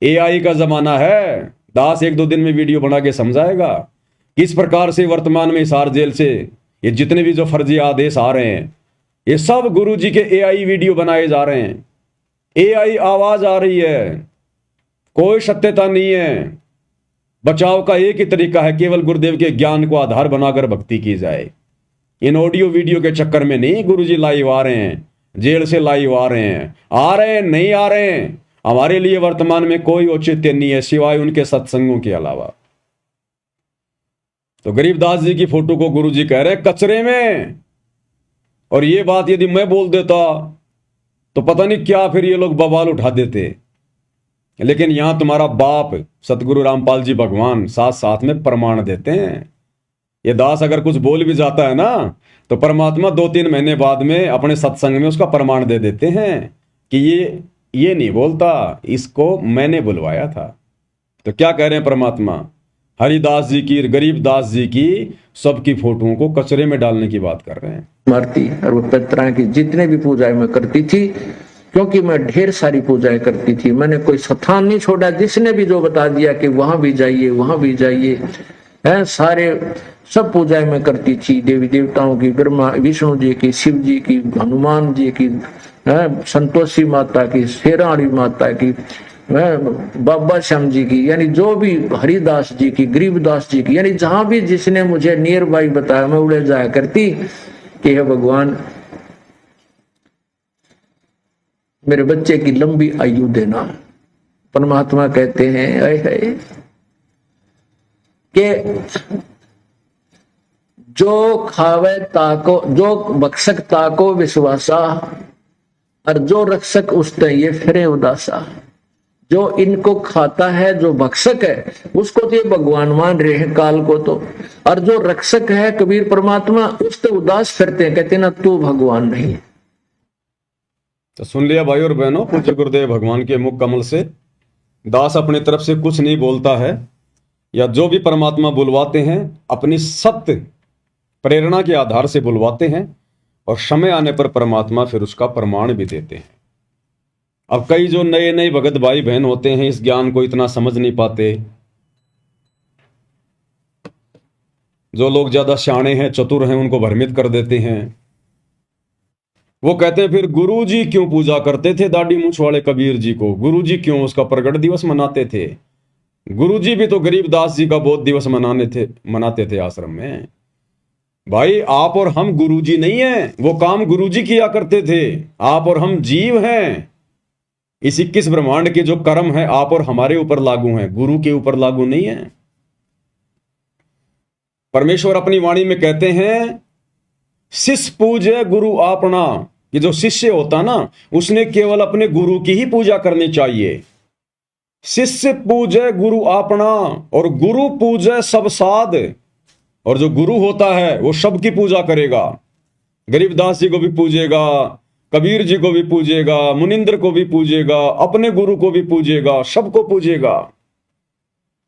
एआई का जमाना है। दास 1-2 दिन में वीडियो बना के समझाएगा किस प्रकार से वर्तमान में हिसार जेल से ये जितने भी जो फर्जी आदेश आ रहे हैं, ये सब गुरु जी के एआई वीडियो बनाए जा रहे हैं। AI आवाज आ रही है, कोई सत्यता नहीं है। बचाव का एक ही तरीका है, केवल गुरुदेव के ज्ञान को आधार बनाकर भक्ति की जाए। इन ऑडियो वीडियो के चक्कर में नहीं गुरुजी लाइव आ रहे हैं, जेल से लाइव आ रहे हैं, आ रहे हैं नहीं आ रहे हैं, हमारे लिए वर्तमान में कोई औचित्य नहीं है सिवाय उनके सत्संगों के अलावा। तो गरीबदास जी की फोटो को गुरुजी कह रहे कचरे में, और ये बात यदि मैं बोल देता तो पता नहीं क्या फिर ये लोग बवाल उठा देते। लेकिन यहां तुम्हारा बाप सतगुरु रामपाल जी भगवान साथ साथ में प्रमाण देते हैं। ये दास अगर कुछ बोल भी जाता है ना तो परमात्मा 2-3 महीने बाद में अपने सत्संग में उसका प्रमाण दे देते हैं कि ये नहीं बोलता, इसको मैंने बुलवाया था। तो क्या कह रहे हैं परमात्मा? हरिदास जी की, गरीबदास जी की, सबकी फोटोओं को कचरे में डालने की बात कर रहे हैं। मरती और वो पितरा की जितने भी पूजाएं मैं करती थी, क्योंकि मैं ढेर सारी पूजाएं करती थी, मैंने कोई स्थान नहीं छोड़ा। जिसने भी जो बता दिया कि वहां भी जाइए वहां भी जाइए, है सारे सब पूजाएं मैं करती थी। देवी देवताओं की, ब्रह्मा विष्णु जी की, शिव जी की, हनुमान जी की, संतोषी माता की, शेराणी माता की, बाबा श्याम जी की, यानी जो भी हरिदास जी की, गरीबदास जी की, यानी जहां भी जिसने मुझे नियर बाई बताया मैं उड़े जाया करती कि हे भगवान मेरे बच्चे की लंबी आयु देना। परमात्मा कहते हैं कि जो खावे ताको, जो बक्षक ताको विश्वासा, और जो रक्षक उसते ये फिरे उदासा। जो इनको खाता है, जो भक्षक है, उसको तो ये भगवान मान रहे हैं काल को तो, और जो रक्षक है कबीर परमात्मा, उससे उदास फिरते हैं, कहते ना तू भगवान नहीं। तो सुन लिया भाई और बहनों, पूज्य गुरुदेव भगवान के मुख कमल से दास अपनी तरफ से कुछ नहीं बोलता है, या जो भी परमात्मा बुलवाते हैं अपनी सत्य प्रेरणा के आधार से बुलवाते हैं, और समय आने पर परमात्मा फिर उसका प्रमाण भी देते हैं। अब कई जो नए नए भगत भाई बहन होते हैं इस ज्ञान को इतना समझ नहीं पाते। जो लोग ज्यादा शाणे हैं, चतुर हैं, उनको भ्रमित कर देते हैं। वो कहते हैं फिर गुरुजी क्यों पूजा करते थे दाढ़ी मूंछ वाले कबीर जी को? गुरुजी क्यों उसका प्रगट दिवस मनाते थे? गुरुजी भी तो गरीबदास जी का बोध दिवस मनाते थे आश्रम में। भाई आप और हम गुरुजी नहीं हैं, वो काम गुरुजी किया करते थे। आप और हम जीव हैं। इस 21 ब्रह्मांड के जो कर्म है आप और हमारे ऊपर लागू हैं, गुरु के ऊपर लागू नहीं है। परमेश्वर अपनी वाणी में कहते हैं शिष्य पूजे गुरु आपना, कि जो शिष्य होता ना उसने केवल अपने गुरु की ही पूजा करनी चाहिए। शिष्य पूजे गुरु आपना और गुरु पूजे सब साध। और जो गुरु होता है वो सबकी पूजा करेगा। गरीबदास जी को भी पूजेगा, कबीर जी को भी पूजेगा, मुनिंद्र को भी पूजेगा, अपने गुरु को भी पूजेगा, सबको पूजेगा।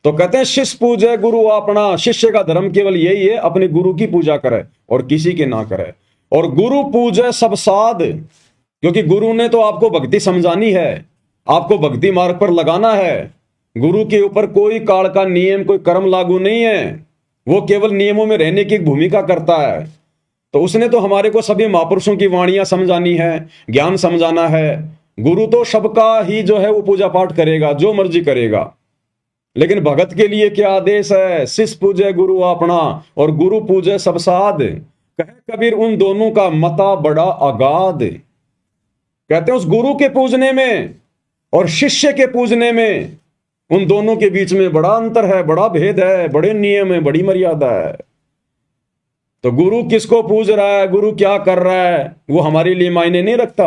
तो कहते हैं शिष्य पूजे गुरु अपना। शिष्य का धर्म केवल यही है, अपने गुरु की पूजा करे और किसी के ना करे। और गुरु पूजे सब साध, क्योंकि गुरु ने तो आपको भक्ति समझानी है, आपको भक्ति मार्ग पर लगाना है। गुरु के ऊपर कोई काल का नियम, कोई कर्म लागू नहीं है। वो केवल नियमों में रहने की भूमिका करता है। तो उसने तो हमारे को सभी महापुरुषों की वाणियां समझानी है, ज्ञान समझाना है। गुरु तो सबका ही जो है वो पूजा पाठ करेगा, जो मर्जी करेगा। लेकिन भगत के लिए क्या आदेश है? शिष्य पूजे गुरु अपना और गुरु पूजे सब साध। कहे कबीर उन दोनों का मता बड़ा अगाध। कहते हैं उस गुरु के पूजने में और शिष्य के पूजने में उन दोनों के बीच में बड़ा अंतर है, बड़ा भेद है, बड़े नियम है, बड़ी मर्यादा है। तो गुरु किसको पूज रहा है, गुरु क्या कर रहा है, वो हमारे लिए मायने नहीं रखता।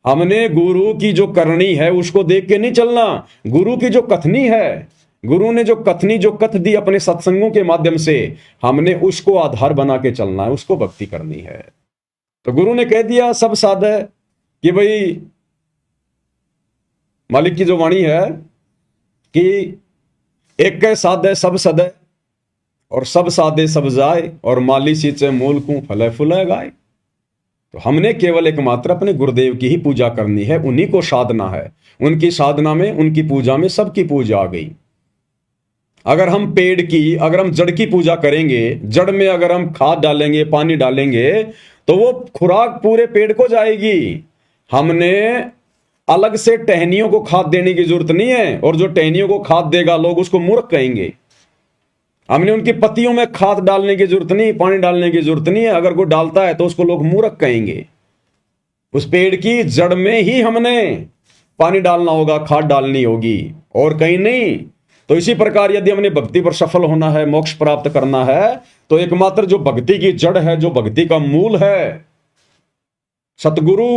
हमने गुरु की जो करनी है उसको देख के नहीं चलना। गुरु की जो कथनी है, गुरु ने जो कथनी, जो कथ दी अपने सत्संगों के माध्यम से, हमने उसको आधार बना के चलना है, उसको भक्ति करनी है। तो गुरु ने कह दिया सब साध है कि भाई मालिक की जो वाणी है कि एक के साधे सब सदे और सब साधे सब जाए और माली सींचे मूल को फले फुले गाए। तो हमने केवल एकमात्र अपने गुरुदेव की ही पूजा करनी है, उन्हीं को साधना है। उनकी साधना में, उनकी पूजा में सबकी पूजा आ गई। अगर हम पेड़ की, अगर हम जड़ की पूजा करेंगे, जड़ में अगर हम खाद डालेंगे, पानी डालेंगे, तो वो खुराक पूरे पेड़ को जाएगी। हमने अलग से टहनियों को खाद देने की जरूरत नहीं है, और जो टहनियों को खाद देगा लोग उसको मूर्ख कहेंगे। हमने उनकी पत्तियों में खाद डालने की जरूरत नहीं, पानी डालने की जरूरत नहीं है, अगर कोई डालता है तो उसको लोग मूर्ख कहेंगे। उस पेड़ की जड़ में ही हमने पानी डालना होगा, खाद डालनी होगी, और कहीं नहीं। तो इसी प्रकार यदि हमने भक्ति पर सफल होना है, मोक्ष प्राप्त करना है, तो एकमात्र जो भक्ति की जड़ है, जो भक्ति का मूल है, सतगुरु,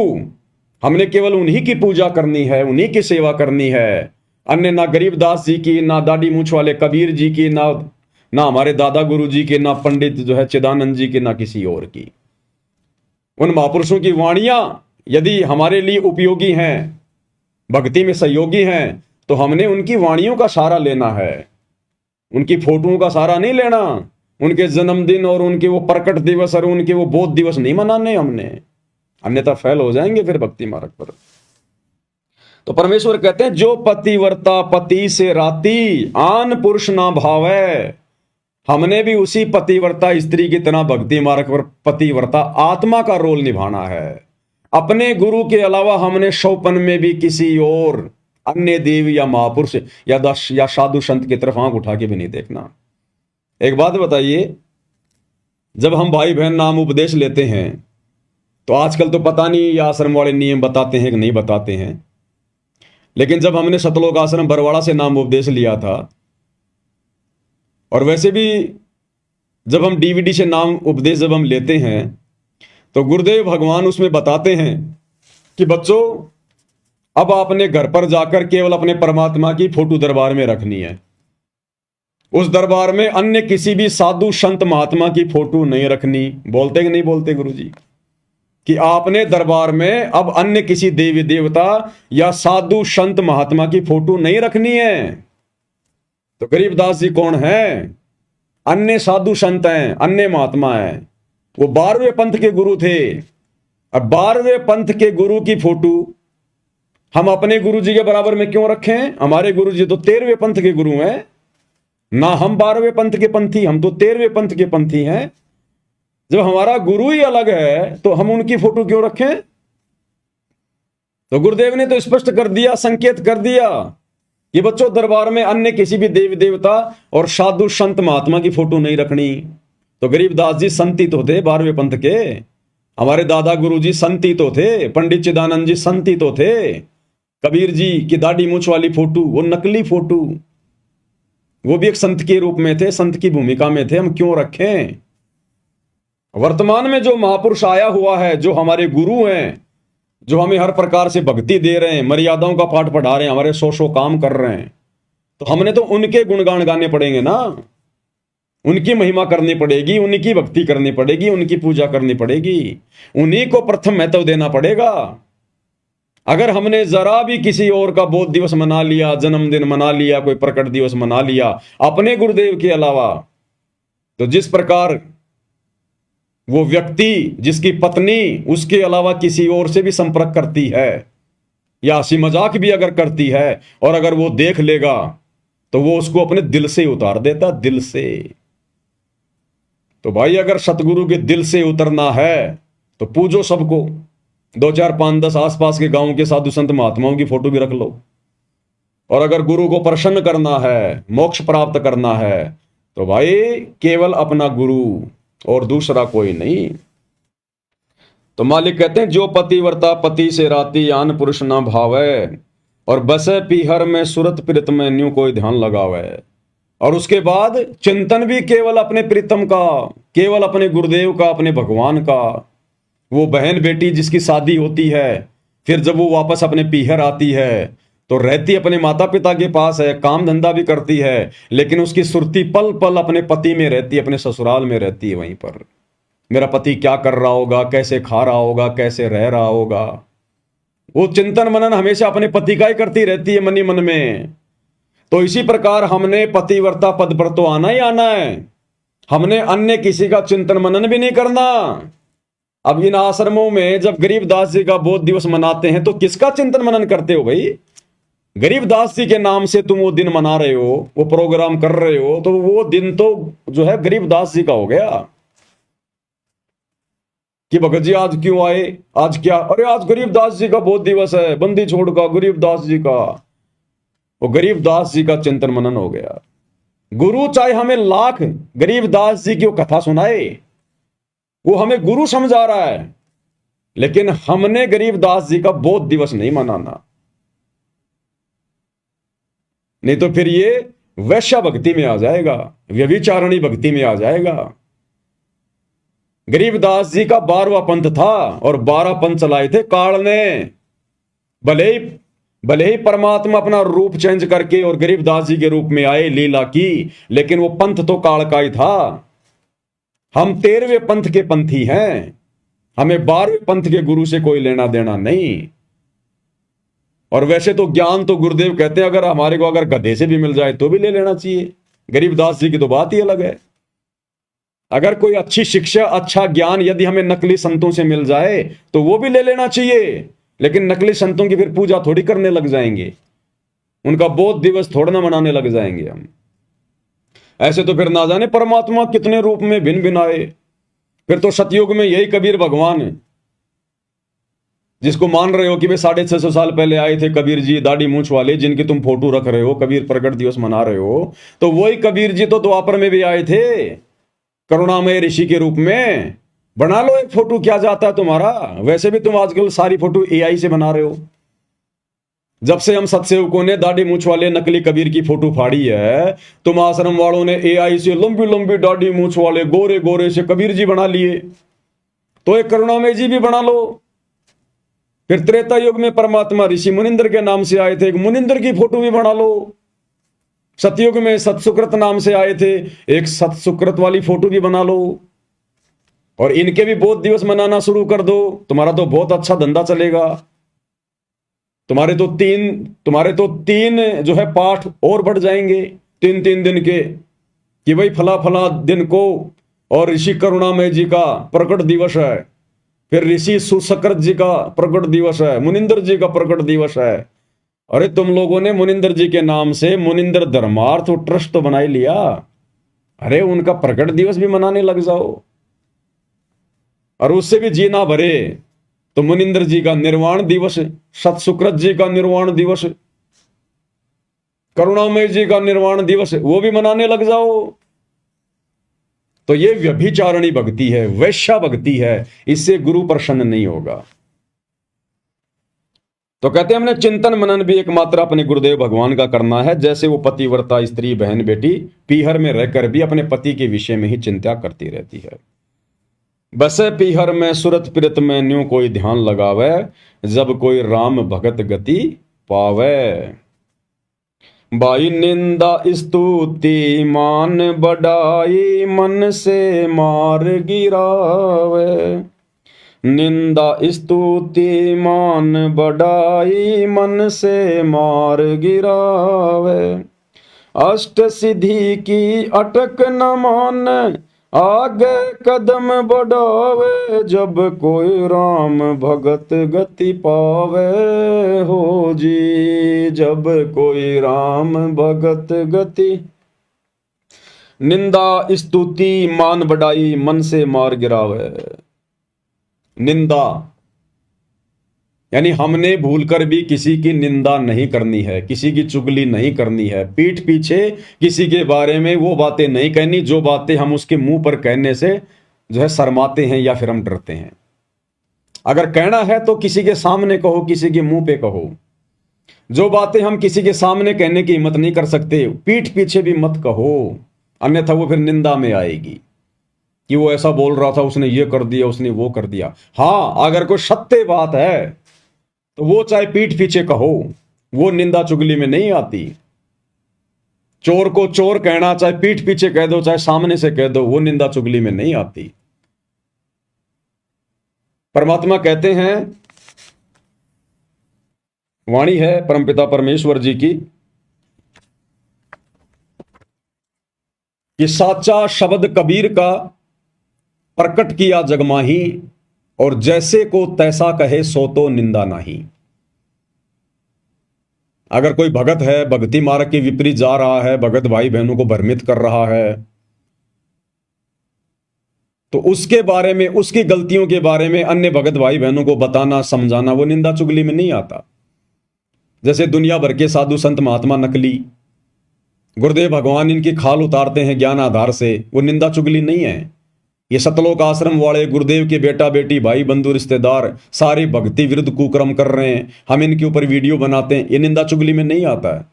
हमने केवल उन्हीं की पूजा करनी है, उन्हीं की सेवा करनी है। अन्य ना गरीबदास जी की, ना दाढ़ी मूछ वाले कबीर जी की, ना हमारे दादा गुरु जी के, ना पंडित जो है चिदानंद जी के, ना किसी और की। उन महापुरुषों की वाणियां यदि हमारे लिए उपयोगी हैं, भक्ति में सहयोगी हैं, तो हमने उनकी वाणियों का सहारा लेना है, उनकी फोटोओं का सहारा नहीं लेना। उनके जन्मदिन और उनके वो प्रकट दिवस और उनके वो बोध दिवस नहीं मनाने हमने, अन्यथा फेल हो जाएंगे फिर भक्ति मार्ग पर। तो परमेश्वर कहते हैं, जो पतिव्रता पति से राती, आन पुरुष ना भावै। हमने भी उसी पतिव्रता स्त्री की तरह भक्ति मार्ग पर पतिव्रता आत्मा का रोल निभाना है। अपने गुरु के अलावा हमने शौपन में भी किसी और अन्य देव या महापुरुष या साधु संत की तरफ आंख उठा के भी नहीं देखना। एक बात बताइए, जब हम भाई बहन नाम उपदेश लेते हैं, तो आजकल तो पता नहीं ये आश्रम वाले नियम बताते हैं कि नहीं बताते हैं, लेकिन जब हमने सतलोक आश्रम बरवाड़ा से नाम उपदेश लिया था, और वैसे भी जब हम डीवीडी से नाम उपदेश जब हम लेते हैं, तो गुरुदेव भगवान उसमें बताते हैं कि बच्चों, अब आपने घर पर जाकर केवल अपने परमात्मा की फोटो दरबार में रखनी है। उस दरबार में अन्य किसी भी साधु संत महात्मा की फोटो नहीं रखनी। बोलते कि नहीं बोलते गुरुजी कि आपने दरबार में अब अन्य किसी देवी देवता या साधु संत महात्मा की फोटो नहीं रखनी है। तो गरीबदास जी कौन है? अन्य साधु संत हैं, अन्य महात्मा हैं। वो 12वें पंथ के गुरु थे। अब 12वें पंथ के गुरु की फोटो हम अपने गुरु जी के बराबर में क्यों रखें? हमारे गुरु जी तो 13वें पंथ के गुरु हैं ना, हम 12वें पंथ के पंथी, हम तो 13वें पंथ के पंथी हैं। जब हमारा गुरु ही अलग है तो हम उनकी फोटो क्यों रखें? तो गुरुदेव ने तो स्पष्ट कर दिया, संकेत कर दिया कि बच्चों, दरबार में अन्य किसी भी देवी देवता और साधु संत महात्मा की फोटो नहीं रखनी। तो गरीबदास जी संती तो थे 12वें पंथ के, हमारे दादा गुरु जी संती तो थे, पंडित चिदानंद जी संती तो थे, कबीर जी की दाढ़ी मूछ वाली फोटो वो नकली फोटो, वो भी एक संत के रूप में थे, संत की भूमिका में थे, हम क्यों रखें? वर्तमान में जो महापुरुष आया हुआ है, जो हमारे गुरु हैं, जो हमें हर प्रकार से भक्ति दे रहे हैं, मर्यादाओं का पाठ पढ़ा रहे हैं, हमारे 100 काम कर रहे हैं, तो हमने तो उनके गुणगान गाने पड़ेंगे ना, उनकी महिमा करनी पड़ेगी, उनकी भक्ति करनी पड़ेगी, उनकी पूजा करनी पड़ेगी, उन्हीं को प्रथम महत्व देना पड़ेगा। अगर हमने जरा भी किसी और का बोध दिवस मना लिया, जन्मदिन मना लिया, कोई प्रकट दिवस मना लिया अपने गुरुदेव के अलावा, तो जिस प्रकार वो व्यक्ति जिसकी पत्नी उसके अलावा किसी और से भी संपर्क करती है या हंसी मजाक भी अगर करती है, और अगर वो देख लेगा तो वो उसको अपने दिल से उतार देता, दिल से। तो भाई, अगर सतगुरु के दिल से उतरना है तो पूजो सबको, 2 4 5 10 आसपास के गांव के साधु संत महात्माओं की फोटो भी रख लो। और अगर गुरु को प्रसन्न करना है, मोक्ष प्राप्त करना है, तो भाई केवल अपना गुरु और दूसरा कोई नहीं। तो मालिक कहते हैं, जो पतिव्रता पति से राती, आन पुरुष ना भावै, और बसे पीहर में सुरत प्रीत में न्यू कोई ध्यान लगावे। और उसके बाद चिंतन भी केवल अपने प्रीतम का, केवल अपने गुरुदेव का, अपने भगवान का। वो बहन बेटी जिसकी शादी होती है, फिर जब वो वापस अपने पीहर आती है तो रहती अपने माता पिता के पास है, काम धंधा भी करती है, लेकिन उसकी सुरती पल पल अपने पति में रहती है, अपने ससुराल में रहती है। वहीं पर मेरा पति क्या कर रहा होगा, कैसे खा रहा होगा, कैसे रह रहा होगा, वो चिंतन मनन हमेशा अपने पति का ही करती रहती है मन ही मन में। तो इसी प्रकार हमने पतिव्रता पद पर तो आना ही आना है, हमने अन्य किसी का चिंतन मनन भी नहीं करना। अब इन आश्रमों में जब गरीबदास जी का बोध दिवस मनाते हैं तो किसका चिंतन मनन करते हो भाई? गरीबदास जी के नाम से तुम वो दिन मना रहे हो, वो प्रोग्राम कर रहे हो, तो वो दिन तो जो है गरीबदास जी का हो गया। कि भगत जी आज क्यों आए, आज क्या, अरे आज गरीबदास जी का बहुत दिवस है, बंदी छोड़ का गरीबदास जी का। वो गरीबदास जी का चिंतन मनन हो गया। गुरु चाहे हमें लाख गरीबदास जी की वो कथा सुनाए, वो हमें गुरु समझा रहा है, लेकिन हमने गरीबदास जी का बोध दिवस नहीं मनाना। नहीं तो फिर ये वैश्या भक्ति में आ जाएगा, व्यभिचारणी भक्ति में आ जाएगा। गरीबदास जी का 12वां पंथ था और 12 पंथ चलाए थे काल ने। भले ही परमात्मा अपना रूप चेंज करके और गरीबदास जी के रूप में आए, लीला की, लेकिन वो पंथ तो काल का ही था। हम 13वें पंथ के पंथी हैं, हमें 12वें पंथ के गुरु से कोई लेना देना नहीं। और वैसे तो ज्ञान तो गुरुदेव कहते हैं अगर हमारे को अगर गधे से भी मिल जाए तो भी ले लेना चाहिए। गरीबदास जी की तो बात ही अलग है। अगर कोई अच्छी शिक्षा, अच्छा ज्ञान यदि हमें नकली संतों से मिल जाए तो वो भी ले लेना चाहिए, लेकिन नकली संतों की फिर पूजा थोड़ी करने लग जाएंगे, उनका बोध दिवस थोड़ा ना मनाने लग जाएंगे हम। ऐसे तो फिर ना जाने परमात्मा कितने रूप में भिन्न भिन्न आए। फिर तो सतयुग में यही कबीर भगवान है, जिसको मान रहे हो कि वे 650 साल पहले आए थे कबीर जी, दाढ़ी मूंछ वाले, जिनकी तुम फोटो रख रहे हो, कबीर प्रकट दिवस मना रहे हो, तो वही कबीर जी तो द्वापर में भी आए थे करुणामय ऋषि के रूप में। बना लो एक फोटो, क्या जाता है तुम्हारा। वैसे भी तुम आजकल सारी फोटो एआई से बना रहे हो। जब से हम सत्सेवकों ने दाढ़ी मूंछ वाले नकली कबीर की फोटो फाड़ी है, तुम आश्रम वालों ने एआई से लंबी लंबी दाढ़ी मूंछ वाले गोरे गोरे से कबीर जी बना लिए, तो एक करुणामय जी भी बना लो। फिर त्रेता युग में परमात्मा ऋषि मुनिंद्र के नाम से आए थे, एक मुनिंद्र की फोटो भी बना लो। सतयुग में सतसुकृत नाम से आए थे, एक सतसुकृत वाली फोटो भी बना लो। और इनके भी बोध दिवस मनाना शुरू कर दो, तुम्हारा तो बहुत अच्छा धंधा चलेगा। तुम्हारे तो तीन जो है पाठ और बढ़ जाएंगे 3-3 दिन के, कि भाई फला फला दिन को और ऋषि करुणामय जी का प्रकट दिवस है, फिर ऋषि सुसकृत जी का प्रकट दिवस है, मुनिंदर जी का प्रकट दिवस है। अरे तुम लोगों ने मुनिंदर जी के नाम से मुनिंदर धर्मार्थ ट्रस्ट तो बना ही लिया, अरे उनका प्रकट दिवस भी मनाने लग जाओ। और उससे भी जी ना भरे तो मुनिंदर जी का निर्वाण दिवस, सतसुकृत जी का निर्वाण दिवस, करुणामय जी का निर्वाण दिवस, वो भी मनाने लग जाओ। तो ये व्यभिचारणी भक्ति है, वैश्या भक्ति है, इससे गुरु प्रसन्न नहीं होगा। तो कहते हैं हमने चिंतन मनन भी एकमात्र अपने गुरुदेव भगवान का करना है। जैसे वो पतिव्रता स्त्री बहन बेटी पीहर में रहकर भी अपने पति के विषय में ही चिंता करती रहती है। बसे पीहर में सुरत पिरत में न्यू कोई ध्यान लगावे, जब कोई राम भगत गति पावे। बाई निंदा स्तुति मान बढ़ाई, मन से मार गिरावे। निंदा स्तुति मान बढ़ाई, मन से मार गिरावे। अष्ट सिद्धि की अटक न मान, आगे कदम बढ़ावे। जब कोई राम भगत गति पावे हो जी, जब कोई राम भगत गति। निंदा स्तुति मान बढ़ाई, मन से मार गिरावे। निंदा यानी हमने भूलकर भी किसी की निंदा नहीं करनी है, किसी की चुगली नहीं करनी है, पीठ पीछे किसी के बारे में वो बातें नहीं कहनी जो बातें हम उसके मुंह पर कहने से जो है शर्माते हैं या फिर हम डरते हैं। अगर कहना है तो किसी के सामने कहो, किसी के मुंह पे कहो। जो बातें हम किसी के सामने कहने की हिम्मत नहीं कर सकते, पीठ पीछे भी मत कहो, अन्यथा वो फिर निंदा में आएगी कि वो ऐसा बोल रहा था, उसने ये कर दिया, उसने वो कर दिया। हाँ, अगर कोई सत्य बात है तो वो चाहे पीठ पीछे कहो, वो निंदा चुगली में नहीं आती। चोर को चोर कहना चाहे पीठ पीछे कह दो चाहे सामने से कह दो, वो निंदा चुगली में नहीं आती। परमात्मा कहते हैं, वाणी है परमपिता परमेश्वर जी की, कि साचा शब्द कबीर का प्रकट किया जगमाही, और जैसे को तैसा कहे सो तो निंदा नहीं। अगर कोई भगत है, भक्ति मार्ग के विपरीत जा रहा है, भगत भाई बहनों को भ्रमित कर रहा है, तो उसके बारे में, उसकी गलतियों के बारे में अन्य भगत भाई बहनों को बताना, समझाना, वो निंदा चुगली में नहीं आता। जैसे दुनिया भर के साधु संत महात्मा नकली, गुरुदेव भगवान इनकी खाल उतारते हैं ज्ञान आधार से, वो निंदा चुगली नहीं है। ये सतलोक आश्रम वाले गुरुदेव के बेटा बेटी भाई बंधु रिश्तेदार सारे भक्ति विरुद्ध कुकर्म कर रहे हैं, हम इनके ऊपर वीडियो बनाते हैं, ये निंदा चुगली में नहीं आता है।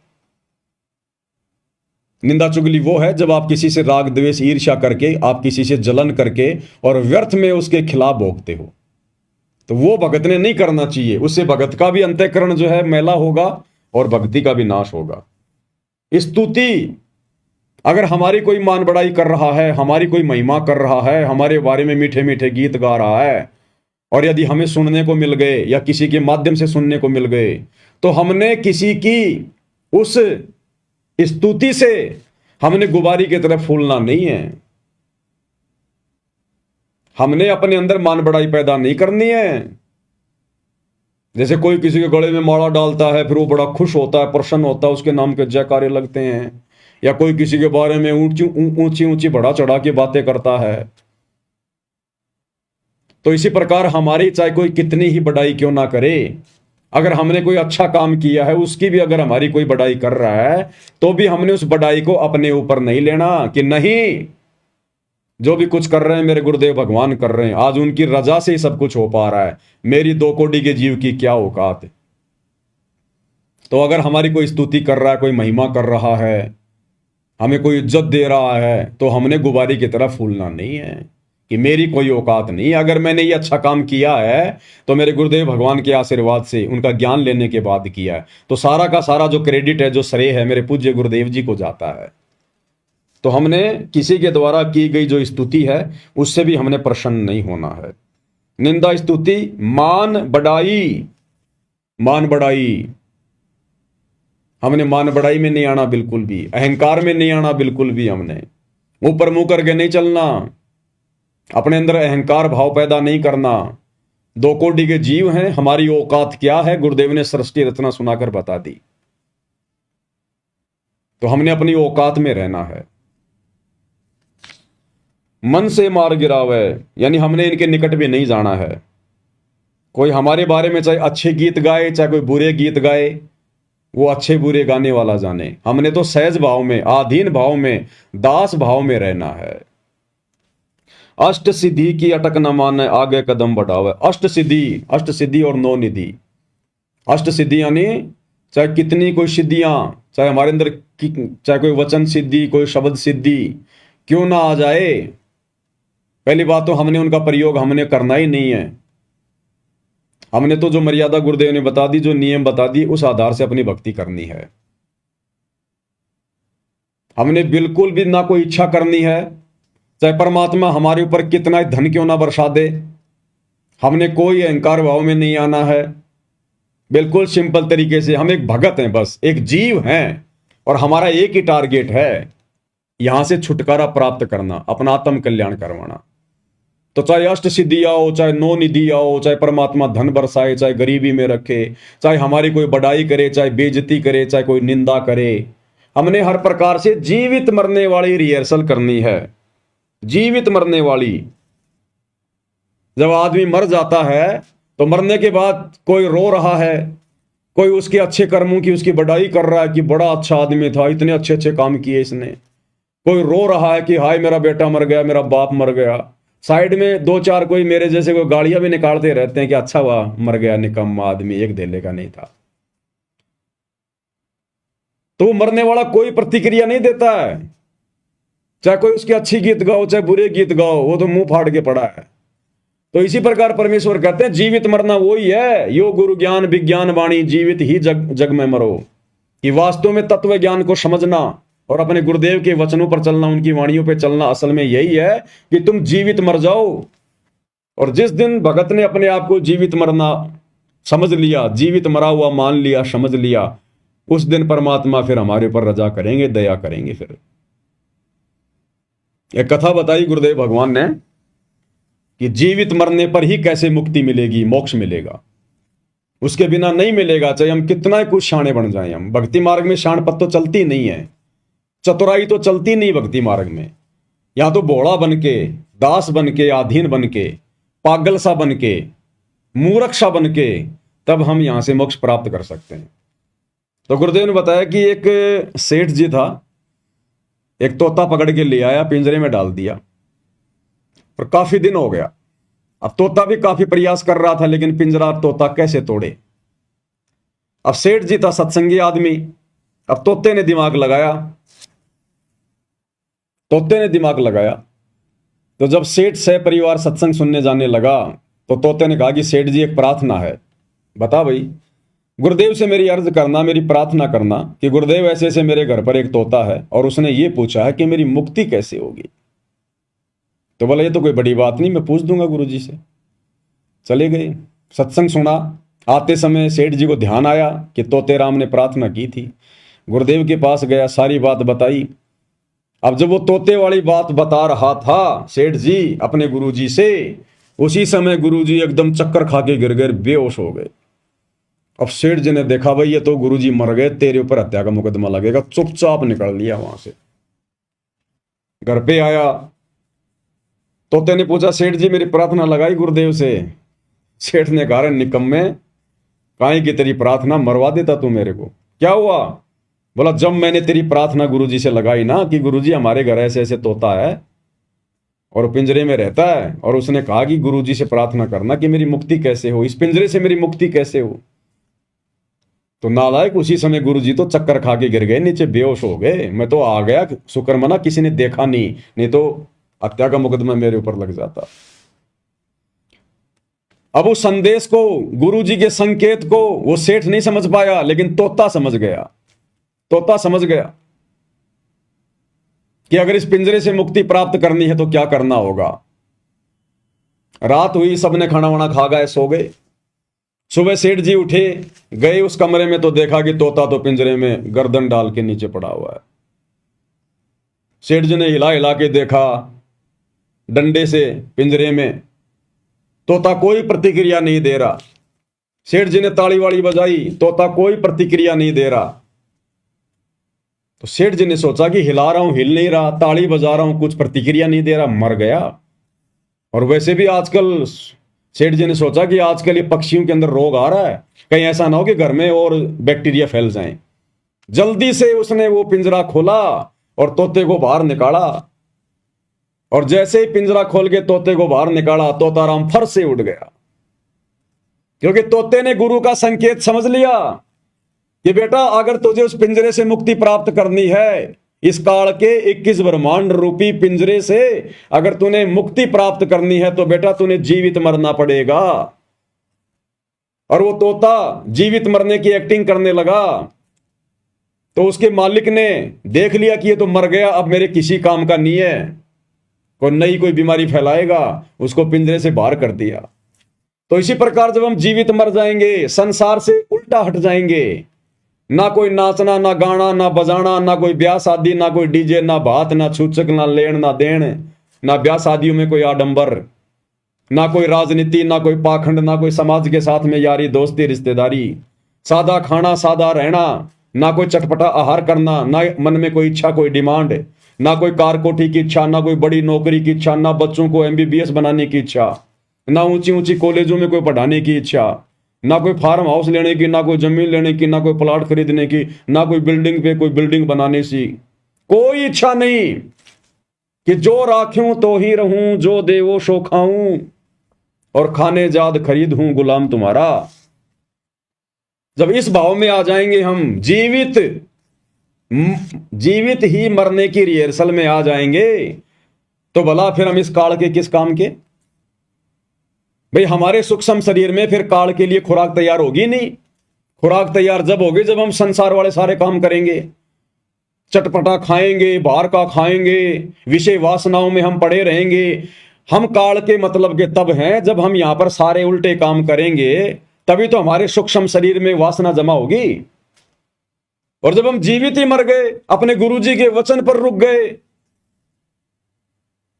निंदा चुगली वो है जब आप किसी से राग द्वेष ईर्ष्या करके, आप किसी से जलन करके और व्यर्थ में उसके खिलाफ भोगते हो, तो वो भगत ने नहीं करना चाहिए। उससे भगत का भी अंतःकरण जो है मैला होगा और भक्ति का भी नाश होगा। स्तुति, अगर हमारी कोई मान बढ़ाई कर रहा है, हमारी कोई महिमा कर रहा है, हमारे बारे में मीठे मीठे गीत गा रहा है, और यदि हमें सुनने को मिल गए या किसी के माध्यम से सुनने को मिल गए, तो हमने किसी की उस स्तुति से हमने गुबारी की तरफ फूलना नहीं है। हमने अपने अंदर मान बढ़ाई पैदा नहीं करनी है। जैसे कोई किसी के गले में माला डालता है, फिर वो बड़ा खुश होता है, प्रसन्न होता है, उसके नाम के जयकारे लगते हैं, या कोई किसी के बारे में ऊंची ऊंची बढ़ा चढ़ा के बातें करता है। तो इसी प्रकार हमारी चाहे कोई कितनी ही बढ़ाई क्यों ना करे, अगर हमने कोई अच्छा काम किया है, उसकी भी अगर हमारी कोई बढ़ाई कर रहा है, तो भी हमने उस बढ़ाई को अपने ऊपर नहीं लेना कि नहीं, जो भी कुछ कर रहे हैं मेरे गुरुदेव भगवान कर रहे हैं, आज उनकी रजा से ही सब कुछ हो पा रहा है, मेरी 2 कोटि के जीव की क्या औकात है। तो अगर हमारी कोई स्तुति कर रहा है, कोई महिमा कर रहा है, हमें कोई इज्जत दे रहा है, तो हमने गुबारी की तरफ फूलना नहीं है कि मेरी कोई औकात नहीं। अगर मैंने ये अच्छा काम किया है तो मेरे गुरुदेव भगवान के आशीर्वाद से, उनका ज्ञान लेने के बाद किया है, तो सारा का सारा जो क्रेडिट है, जो श्रेय है, मेरे पूज्य गुरुदेव जी को जाता है। तो हमने किसी के द्वारा की गई जो स्तुति है उससे भी हमने प्रसन्न नहीं होना है। निंदा स्तुति मान बढ़ाई, मान बढ़ाई, हमने मान बढ़ाई में नहीं आना बिल्कुल भी, अहंकार में नहीं आना बिल्कुल भी, हमने ऊपर मुंह करके नहीं चलना, अपने अंदर अहंकार भाव पैदा नहीं करना। 2 कोटि के जीव हैं, हमारी औकात क्या है गुरुदेव ने सृष्टि रचना सुनाकर बता दी। तो हमने अपनी औकात में रहना है। मन से मार गिरावे, यानी हमने इनके निकट भी नहीं जाना है। कोई हमारे बारे में चाहे अच्छे गीत गाए, चाहे कोई बुरे गीत गाए, वो अच्छे बुरे गाने वाला जाने, हमने तो सहज भाव में, आधीन भाव में, दास भाव में रहना है। अष्ट सिद्धि की अटक न माने, आगे कदम बढ़ावे। अष्ट सिद्धि, अष्ट सिद्धि और 9 निधि। अष्ट सिद्धि यानी चाहे कितनी कोई सिद्धियां, चाहे हमारे अंदर चाहे कोई वचन सिद्धि, कोई शब्द सिद्धि क्यों ना आ जाए, पहली बात तो हमने उनका प्रयोग हमने करना ही नहीं है। हमने तो जो मर्यादा गुरुदेव ने बता दी, जो नियम बता दी, उस आधार से अपनी भक्ति करनी है। हमने बिल्कुल भी ना कोई इच्छा करनी है, चाहे परमात्मा हमारे ऊपर कितना ही धन क्यों ना बरसा दे, हमने कोई अहंकार भाव में नहीं आना है। बिल्कुल सिंपल तरीके से हम एक भगत हैं, बस एक जीव हैं, और हमारा एक ही टारगेट है, यहां से छुटकारा प्राप्त करना, अपना आत्म कल्याण करवाना। तो चाहे अष्ट सिद्धि आओ, चाहे 9 निधि आओ, चाहे परमात्मा धन बरसाए, चाहे गरीबी में रखे, चाहे हमारी कोई बढ़ाई करे, चाहे बेइज्जती करे, चाहे कोई निंदा करे, हमने हर प्रकार से जीवित मरने वाली रिहर्सल करनी है। जीवित मरने वाली, जब आदमी मर जाता है तो मरने के बाद कोई रो रहा है, कोई उसके अच्छे कर्मों की उसकी बढ़ाई कर रहा है कि बड़ा अच्छा आदमी था, इतने अच्छे अच्छे काम किए इसने। कोई रो रहा है कि हाय मेरा बेटा मर गया, मेरा बाप मर गया। साइड में 2-4 कोई मेरे जैसे कोई गालियां भी निकालते रहते हैं कि अच्छा हुआ मर गया, निकम्मा आदमी, एक धेले का नहीं था। तो वो मरने वाला कोई प्रतिक्रिया नहीं देता है, चाहे कोई उसके अच्छी गीत गाओ, चाहे बुरे गीत गाओ, वो तो मुंह फाड़ के पड़ा है। तो इसी प्रकार परमेश्वर कहते हैं जीवित मरना वही है, यो गुरु ज्ञान विज्ञान वाणी, जीवित ही जग जग में मरो। कि वास्तव में तत्व ज्ञान को समझना और अपने गुरुदेव के वचनों पर चलना, उनकी वाणियों पर चलना, असल में यही है कि तुम जीवित मर जाओ। और जिस दिन भगत ने अपने आप को जीवित मरना समझ लिया, जीवित मरा हुआ मान लिया, समझ लिया, उस दिन परमात्मा फिर हमारे ऊपर रजा करेंगे, दया करेंगे। फिर एक कथा बताई गुरुदेव भगवान ने कि जीवित मरने पर ही कैसे मुक्ति मिलेगी, मोक्ष मिलेगा, उसके बिना नहीं मिलेगा, चाहे हम कितना ही कुछ शाणे बन जाएं। हम भक्ति मार्ग में शाणपत तो चलती नहीं है, चतुराई तो चलती नहीं भक्ति मार्ग में। यहां तो भोला बन के, दास बन के, अधीन बन के, पागल सा बन के, मूर्ख सा बन के, तब हम यहां से मोक्ष प्राप्त कर सकते हैं। तो गुरुदेव ने बताया कि एक सेठ जी था, एक तोता पकड़ के ले आया, पिंजरे में डाल दिया और काफी दिन हो गया। अब तोता भी काफी प्रयास कर रहा था, लेकिन पिंजरा तोता कैसे तोड़े। अब सेठ जी था सत्संगी आदमी। अब तोते ने दिमाग लगाया, तो जब सेठ से परिवार सत्संग सुनने जाने लगा तो तोते ने कहा कि सेठ जी एक प्रार्थना है, बता भाई। गुरुदेव से मेरी अर्ज करना, मेरी प्रार्थना करना कि गुरुदेव ऐसे ऐसे मेरे घर पर एक तोता है और उसने ये पूछा है कि मेरी मुक्ति कैसे होगी। तो बोला ये तो कोई बड़ी बात नहीं, मैं पूछ दूंगा गुरुजी से। चले गए, सत्संग सुना। आते समय सेठ जी को ध्यान आया कि तोते राम ने प्रार्थना की थी। गुरुदेव के पास गया, सारी बात बताई। अब जब वो तोते वाली बात बता रहा था सेठ जी अपने गुरुजी से, उसी समय गुरुजी एकदम चक्कर खा के गिर गए, बेहोश हो गए। अब सेठ जी ने देखा भाई ये तो गुरुजी मर गए, तेरे ऊपर हत्या का मुकदमा लगेगा। चुपचाप निकल लिया वहां से। घर पे आया, तोते ने पूछा सेठ जी मेरी प्रार्थना लगाई गुरुदेव से। सेठ ने कहा निकम्मे, काहे की तेरी प्रार्थना, मरवा देता तू मेरे को। क्या हुआ? बोला जब मैंने तेरी प्रार्थना गुरुजी से लगाई ना कि गुरुजी हमारे घर ऐसे ऐसे तोता है और पिंजरे में रहता है, और उसने कहा कि गुरुजी से प्रार्थना करना कि मेरी मुक्ति कैसे हो, इस पिंजरे से मेरी मुक्ति कैसे हो। तो नालायक उसी समय गुरुजी तो चक्कर खा के गिर गए, नीचे बेहोश हो गए। मैं तो आ गया, शुक्र मना किसी ने देखा नहीं तो हत्या का मुकदमा मेरे ऊपर लग जाता। अब उस संदेश को, गुरुजी के संकेत को वो सेठ नहीं समझ पाया, लेकिन तोता समझ गया। तोता समझ गया कि अगर इस पिंजरे से मुक्ति प्राप्त करनी है तो क्या करना होगा। रात हुई, सबने खाना वाना खा गए, सो गए। सुबह सेठ जी उठे, गए उस कमरे में तो देखा कि तोता तो पिंजरे में गर्दन डाल के नीचे पड़ा हुआ है। सेठ जी ने हिला हिला के देखा डंडे से पिंजरे में, तोता कोई प्रतिक्रिया नहीं दे रहा। सेठ जी ने ताली वाली बजाई, तोता कोई प्रतिक्रिया नहीं दे रहा। तो सेठ जी ने सोचा कि हिला रहा हूं, हिल नहीं रहा, ताली बजा रहा हूं, कुछ प्रतिक्रिया नहीं दे रहा, मर गया। और वैसे भी आजकल सेठ जी ने सोचा कि आजकल ये पक्षियों के अंदर रोग आ रहा है, कहीं ऐसा ना हो कि घर में और बैक्टीरिया फैल जाएं। जल्दी से उसने वो पिंजरा खोला और तोते को बाहर निकाला। और जैसे ही पिंजरा खोल के तोते को बाहर निकाला, तोताराम फर से उड़ गया, क्योंकि तोते ने गुरु का संकेत समझ लिया कि बेटा अगर तुझे उस पिंजरे से मुक्ति प्राप्त करनी है, इस काल के 21 ब्रह्मांड रूपी पिंजरे से अगर तूने मुक्ति प्राप्त करनी है, तो बेटा तूने जीवित मरना पड़ेगा। और वो तोता जीवित मरने की एक्टिंग करने लगा। तो उसके मालिक ने देख लिया कि ये तो मर गया, अब मेरे किसी काम का नहीं है, कोई बीमारी फैलाएगा, उसको पिंजरे से बाहर कर दिया। तो इसी प्रकार जब हम जीवित मर जाएंगे, संसार से उल्टा हट जाएंगे, ना कोई नाचना, ना गाना, ना बजाना, ना कोई ब्याह शादी, ना कोई डीजे, ना भात, ना छूचक, ना लेन, ना देन, ना ब्याह शादियों में कोई आडंबर, ना कोई राजनीति, ना कोई पाखंड, ना कोई समाज के साथ में यारी दोस्ती रिश्तेदारी, सादा खाना, सादा रहना, ना कोई चटपटा आहार करना, ना मन में कोई इच्छा, कोई डिमांड, ना कोई कार कोठी की इच्छा, ना कोई बड़ी नौकरी की इच्छा, ना बच्चों को MBBS बनाने की इच्छा, ना ऊंची ऊंची कॉलेजों में कोई पढ़ाने की इच्छा, ना कोई फार्म हाउस लेने की, ना कोई जमीन लेने की, ना कोई प्लॉट खरीदने की, ना कोई बिल्डिंग पे कोई बिल्डिंग बनाने की कोई इच्छा नहीं कि जो राख्यूं तो ही रहूं, जो देवो सो खाऊं, और खाने जाद खरीद हूं गुलाम तुम्हारा। जब इस भाव में आ जाएंगे हम, जीवित ही मरने की रिहर्सल में आ जाएंगे, तो भला फिर हम इस काल के किस काम के। भाई हमारे सूक्ष्म शरीर में फिर काल के लिए खुराक तैयार होगी नहीं। खुराक तैयार जब होगी जब हम संसार वाले सारे काम करेंगे, चटपटा खाएंगे, बाहर का खाएंगे, विषय वासनाओं में हम पड़े रहेंगे। हम काल के मतलब के तब हैं जब हम यहां पर सारे उल्टे काम करेंगे, तभी तो हमारे सूक्ष्म शरीर में वासना जमा होगी। और जब हम जीवित ही मर गए, अपने गुरुजी के वचन पर रुक गए,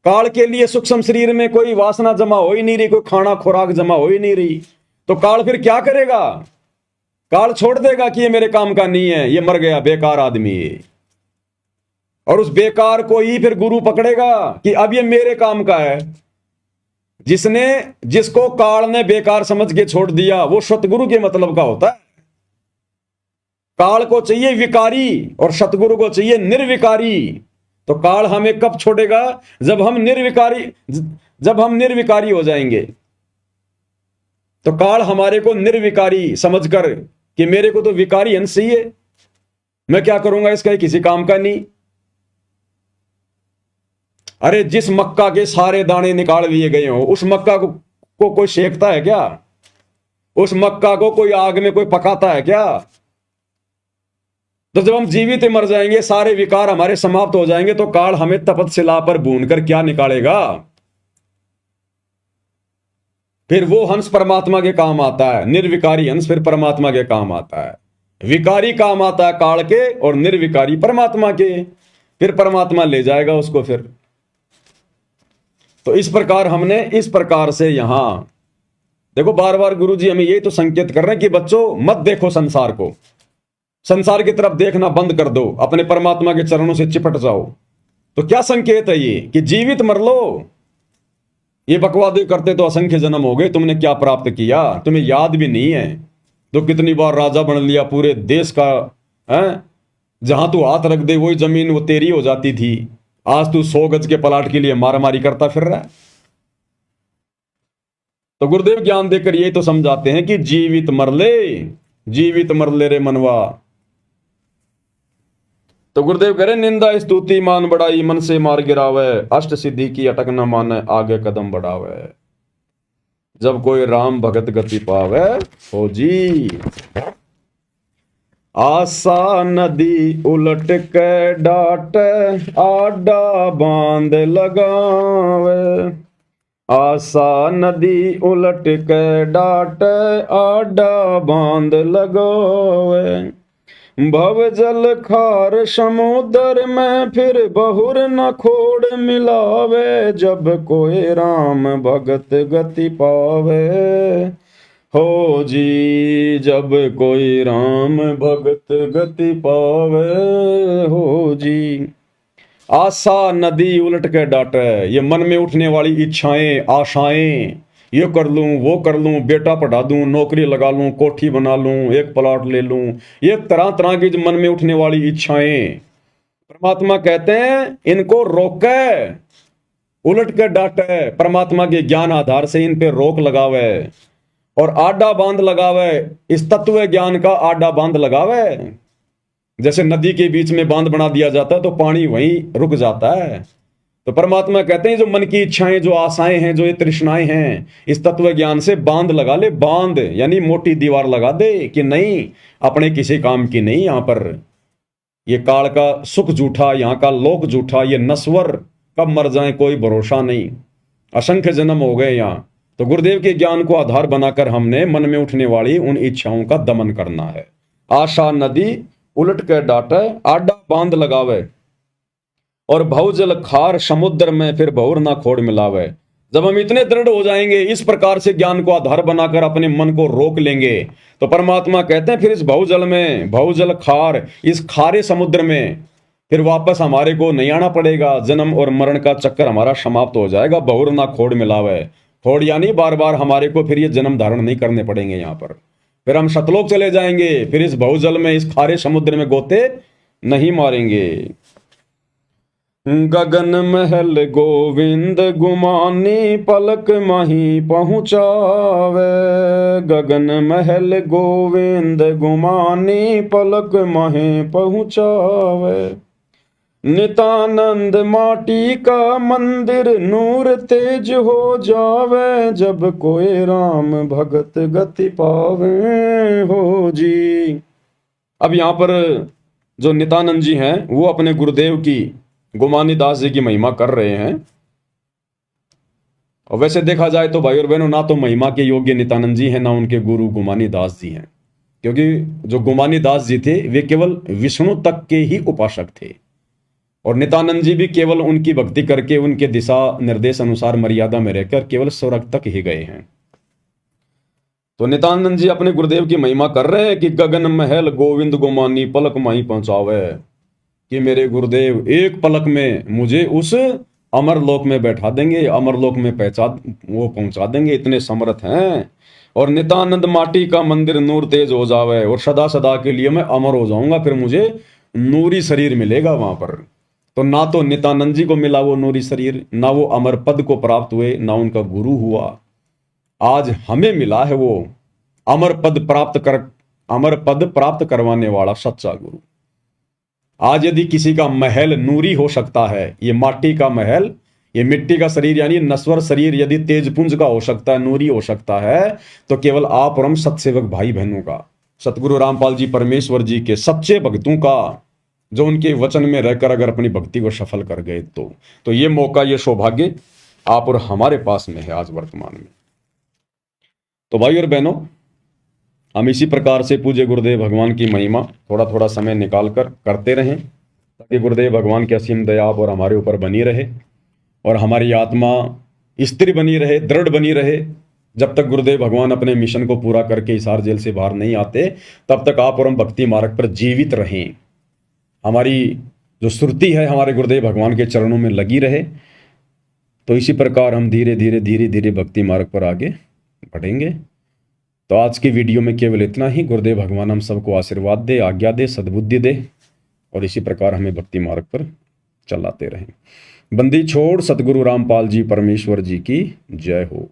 काल के लिए सूक्ष्म शरीर में कोई वासना जमा हो ही नहीं रही, कोई खाना खुराक जमा हो ही नहीं रही, तो काल फिर क्या करेगा? काल छोड़ देगा कि ये मेरे काम का नहीं है, ये मर गया, बेकार आदमी है। और उस बेकार को ही फिर गुरु पकड़ेगा कि अब ये मेरे काम का है। जिसको काल ने बेकार समझ के छोड़ दिया वो सतगुरु के मतलब का होता है। काल को चाहिए विकारी और सतगुरु को चाहिए निर्विकारी। तो काल हमें कब छोड़ेगा? जब हम निर्विकारी हो जाएंगे। तो काल हमारे को निर्विकारी समझकर कि मेरे को तो विकारी अंश ही है, मैं क्या करूंगा, इसका किसी काम का नहीं। अरे जिस मक्का के सारे दाने निकाल लिए गए हो, उस मक्का को कोई सेकता है क्या? उस मक्का को कोई आग में कोई पकाता है क्या? तो जब हम जीवित मर जाएंगे, सारे विकार हमारे समाप्त हो जाएंगे, तो काल हमें तपतशिला पर भून कर क्या निकालेगा? फिर वो हंस परमात्मा के काम आता है। निर्विकारी हंस फिर परमात्मा के काम आता है। विकारी काम आता है काल के और निर्विकारी परमात्मा के। फिर परमात्मा ले जाएगा उसको। फिर तो इस प्रकार से यहां देखो, बार बार गुरु जी हमें यही तो संकेत कर रहे हैं कि बच्चों मत देखो संसार को, संसार की तरफ देखना बंद कर दो, अपने परमात्मा के चरणों से चिपट जाओ। तो क्या संकेत है ये कि जीवित मर लो। ये बकवादी करते तो असंख्य जन्म हो गए, तुमने क्या प्राप्त किया तुम्हें याद भी नहीं है। तो कितनी बार राजा बन लिया पूरे देश का, है? जहां तू हाथ रख दे वही जमीन वो तेरी हो जाती थी। आज तू 100 गज के प्लाट के लिए मारामारी करता फिर रहा है। तो गुरुदेव ज्ञान देकर यही तो समझाते हैं कि जीवित मर ले रे मनवा। तो गुरुदेव कह रहे निंदा स्तुति मान बढ़ाई, मन से मार गिरावे, अष्ट सिद्धि की अटक न माने, आगे कदम बढ़ावे। जब कोई राम भगत गति पावे, हो जी। आशा नदी उलट के डाटे, आडा बांध लगावे। आशा नदी उलट के डाटे, आडा बांध लगावे। भव जल खार समुद्र में, फिर बहुर न खोड़ मिलावे। जब कोई राम भगत गति पावे, हो जी। जब कोई राम भगत गति पावे, हो जी। आशा नदी उलट के डाटे, ये मन में उठने वाली इच्छाएं, आशाएं, ये कर लूं वो कर लूं, बेटा पढ़ा दूं, नौकरी लगा लूं, कोठी बना लूं, एक प्लॉट ले लूं, ये तरह तरह की जो मन में उठने वाली इच्छाएं, परमात्मा कहते हैं इनको रोके, उलट के डाटे, परमात्मा के ज्ञान आधार से इन पे रोक लगावे और आडा बांध लगावे। इस तत्व ज्ञान का आडा बांध लगावे। जैसे नदी के बीच में बांध बना दिया जाता है तो पानी वहीं रुक जाता है। तो परमात्मा कहते हैं जो मन की इच्छाएं, जो आशाएं हैं, जो ये तृष्णाएं हैं, इस तत्व ज्ञान से बांध लगा ले। बांध यानी मोटी दीवार लगा दे कि नहीं, अपने किसी काम की नहीं। यहां पर ये काल का सुख झूठा, यहां का लोक झूठा, ये नश्वर, कब मर जाए कोई भरोसा नहीं, असंख्य जन्म हो गए यहां। तो गुरुदेव के ज्ञान को आधार बनाकर हमने मन में उठने वाली उन इच्छाओं का दमन करना है। आशा नदी उलट के डाटे, आडा बांध लगावे। और भवजल खार समुद्र में, फिर बहुर ना खोड़ मिलावे। जब हम इतने दृढ़ हो जाएंगे, इस प्रकार से ज्ञान को आधार बनाकर अपने मन को रोक लेंगे, तो परमात्मा कहते हैं फिर इस भवजल में, भवजल खार, इस खारे समुद्र में फिर वापस हमारे को नहीं आना पड़ेगा। जन्म और मरण का चक्कर हमारा समाप्त हो जाएगा। बहुर ना खोड़ मिलावे, खोड़ यानी बार बार हमारे को फिर ये जन्म धारण नहीं करने पड़ेंगे। यहाँ पर फिर हम सतलोक चले जाएंगे, फिर इस भवजल में, इस खारे समुद्र में गोते नहीं मारेंगे। गगन महल गोविंद गुमानी, पलक माही पहुँचावे। गगन महल गोविंद गुमानी, पलक माही पहुँचावे। नितानंद माटी का मंदिर, नूर तेज हो जावे। जब कोई राम भगत गति पावे, हो जी। अब यहाँ पर जो नितानंद जी हैं वो अपने गुरुदेव की, गुमानी दास जी की महिमा कर रहे हैं। और वैसे देखा जाए तो भाई और बहनों, ना तो महिमा के योग्य नित्यानंद जी हैं, ना उनके गुरु गुमानी दास जी हैं। क्योंकि जो गुमानी दास जी थे वे केवल विष्णु तक के ही उपासक थे, और नित्यानंद जी भी केवल उनकी भक्ति करके, उनके दिशा निर्देश अनुसार मर्यादा में रहकर केवल स्वर्ग तक ही गए हैं। तो नित्यानंद जी अपने गुरुदेव की महिमा कर रहे हैं कि गगन महल गोविंद गुमानी, पलक माही पहुंचावे, कि मेरे गुरुदेव एक पलक में मुझे उस अमरलोक में बैठा देंगे, अमरलोक में पहुंचा देंगे, इतने समर्थ हैं। और नित्यानंद माटी का मंदिर नूर तेज हो जावे और सदा सदा के लिए मैं अमर हो जाऊंगा, फिर मुझे नूरी शरीर मिलेगा वहां पर। तो ना तो नित्यानंद जी को मिला वो नूरी शरीर, ना वो अमर पद को प्राप्त हुए, ना उनका गुरु हुआ। आज हमें मिला है वो अमर पद प्राप्त करवाने वाला सच्चा गुरु। आज यदि किसी का महल नूरी हो सकता है, ये माटी का महल, ये मिट्टी का शरीर यानी नश्वर शरीर यदि तेजपुंज का हो सकता है, नूरी हो सकता है, तो केवल आप और हम सत्सेवक भाई बहनों का, सतगुरु रामपाल जी परमेश्वर जी के सच्चे भक्तों का, जो उनके वचन में रहकर अगर अपनी भक्ति को सफल कर गए तो ये मौका, ये सौभाग्य आप और हमारे पास में है आज वर्तमान में। तो भाई और बहनों, हम इसी प्रकार से पूज्य गुरुदेव भगवान की महिमा थोड़ा थोड़ा समय निकाल कर करते रहें, ताकि गुरुदेव भगवान की असीम दया आप और हमारे ऊपर बनी रहे और हमारी आत्मा स्थिर बनी रहे, दृढ़ बनी रहे। जब तक गुरुदेव भगवान अपने मिशन को पूरा करके हिसार जेल से बाहर नहीं आते, तब तक आप और हम भक्ति मार्ग पर जीवित रहें। हमारी जो सुरती है हमारे गुरुदेव भगवान के चरणों में लगी रहे। तो इसी प्रकार हम धीरे धीरे भक्ति मार्ग पर आगे बढ़ेंगे। तो आज की वीडियो में केवल इतना ही। गुरुदेव भगवान हम सबको आशीर्वाद दे, आज्ञा दे, सद्बुद्धि दे और इसी प्रकार हमें भक्ति मार्ग पर चलाते रहें। बंदी छोड़ सतगुरु रामपाल जी परमेश्वर जी की जय हो।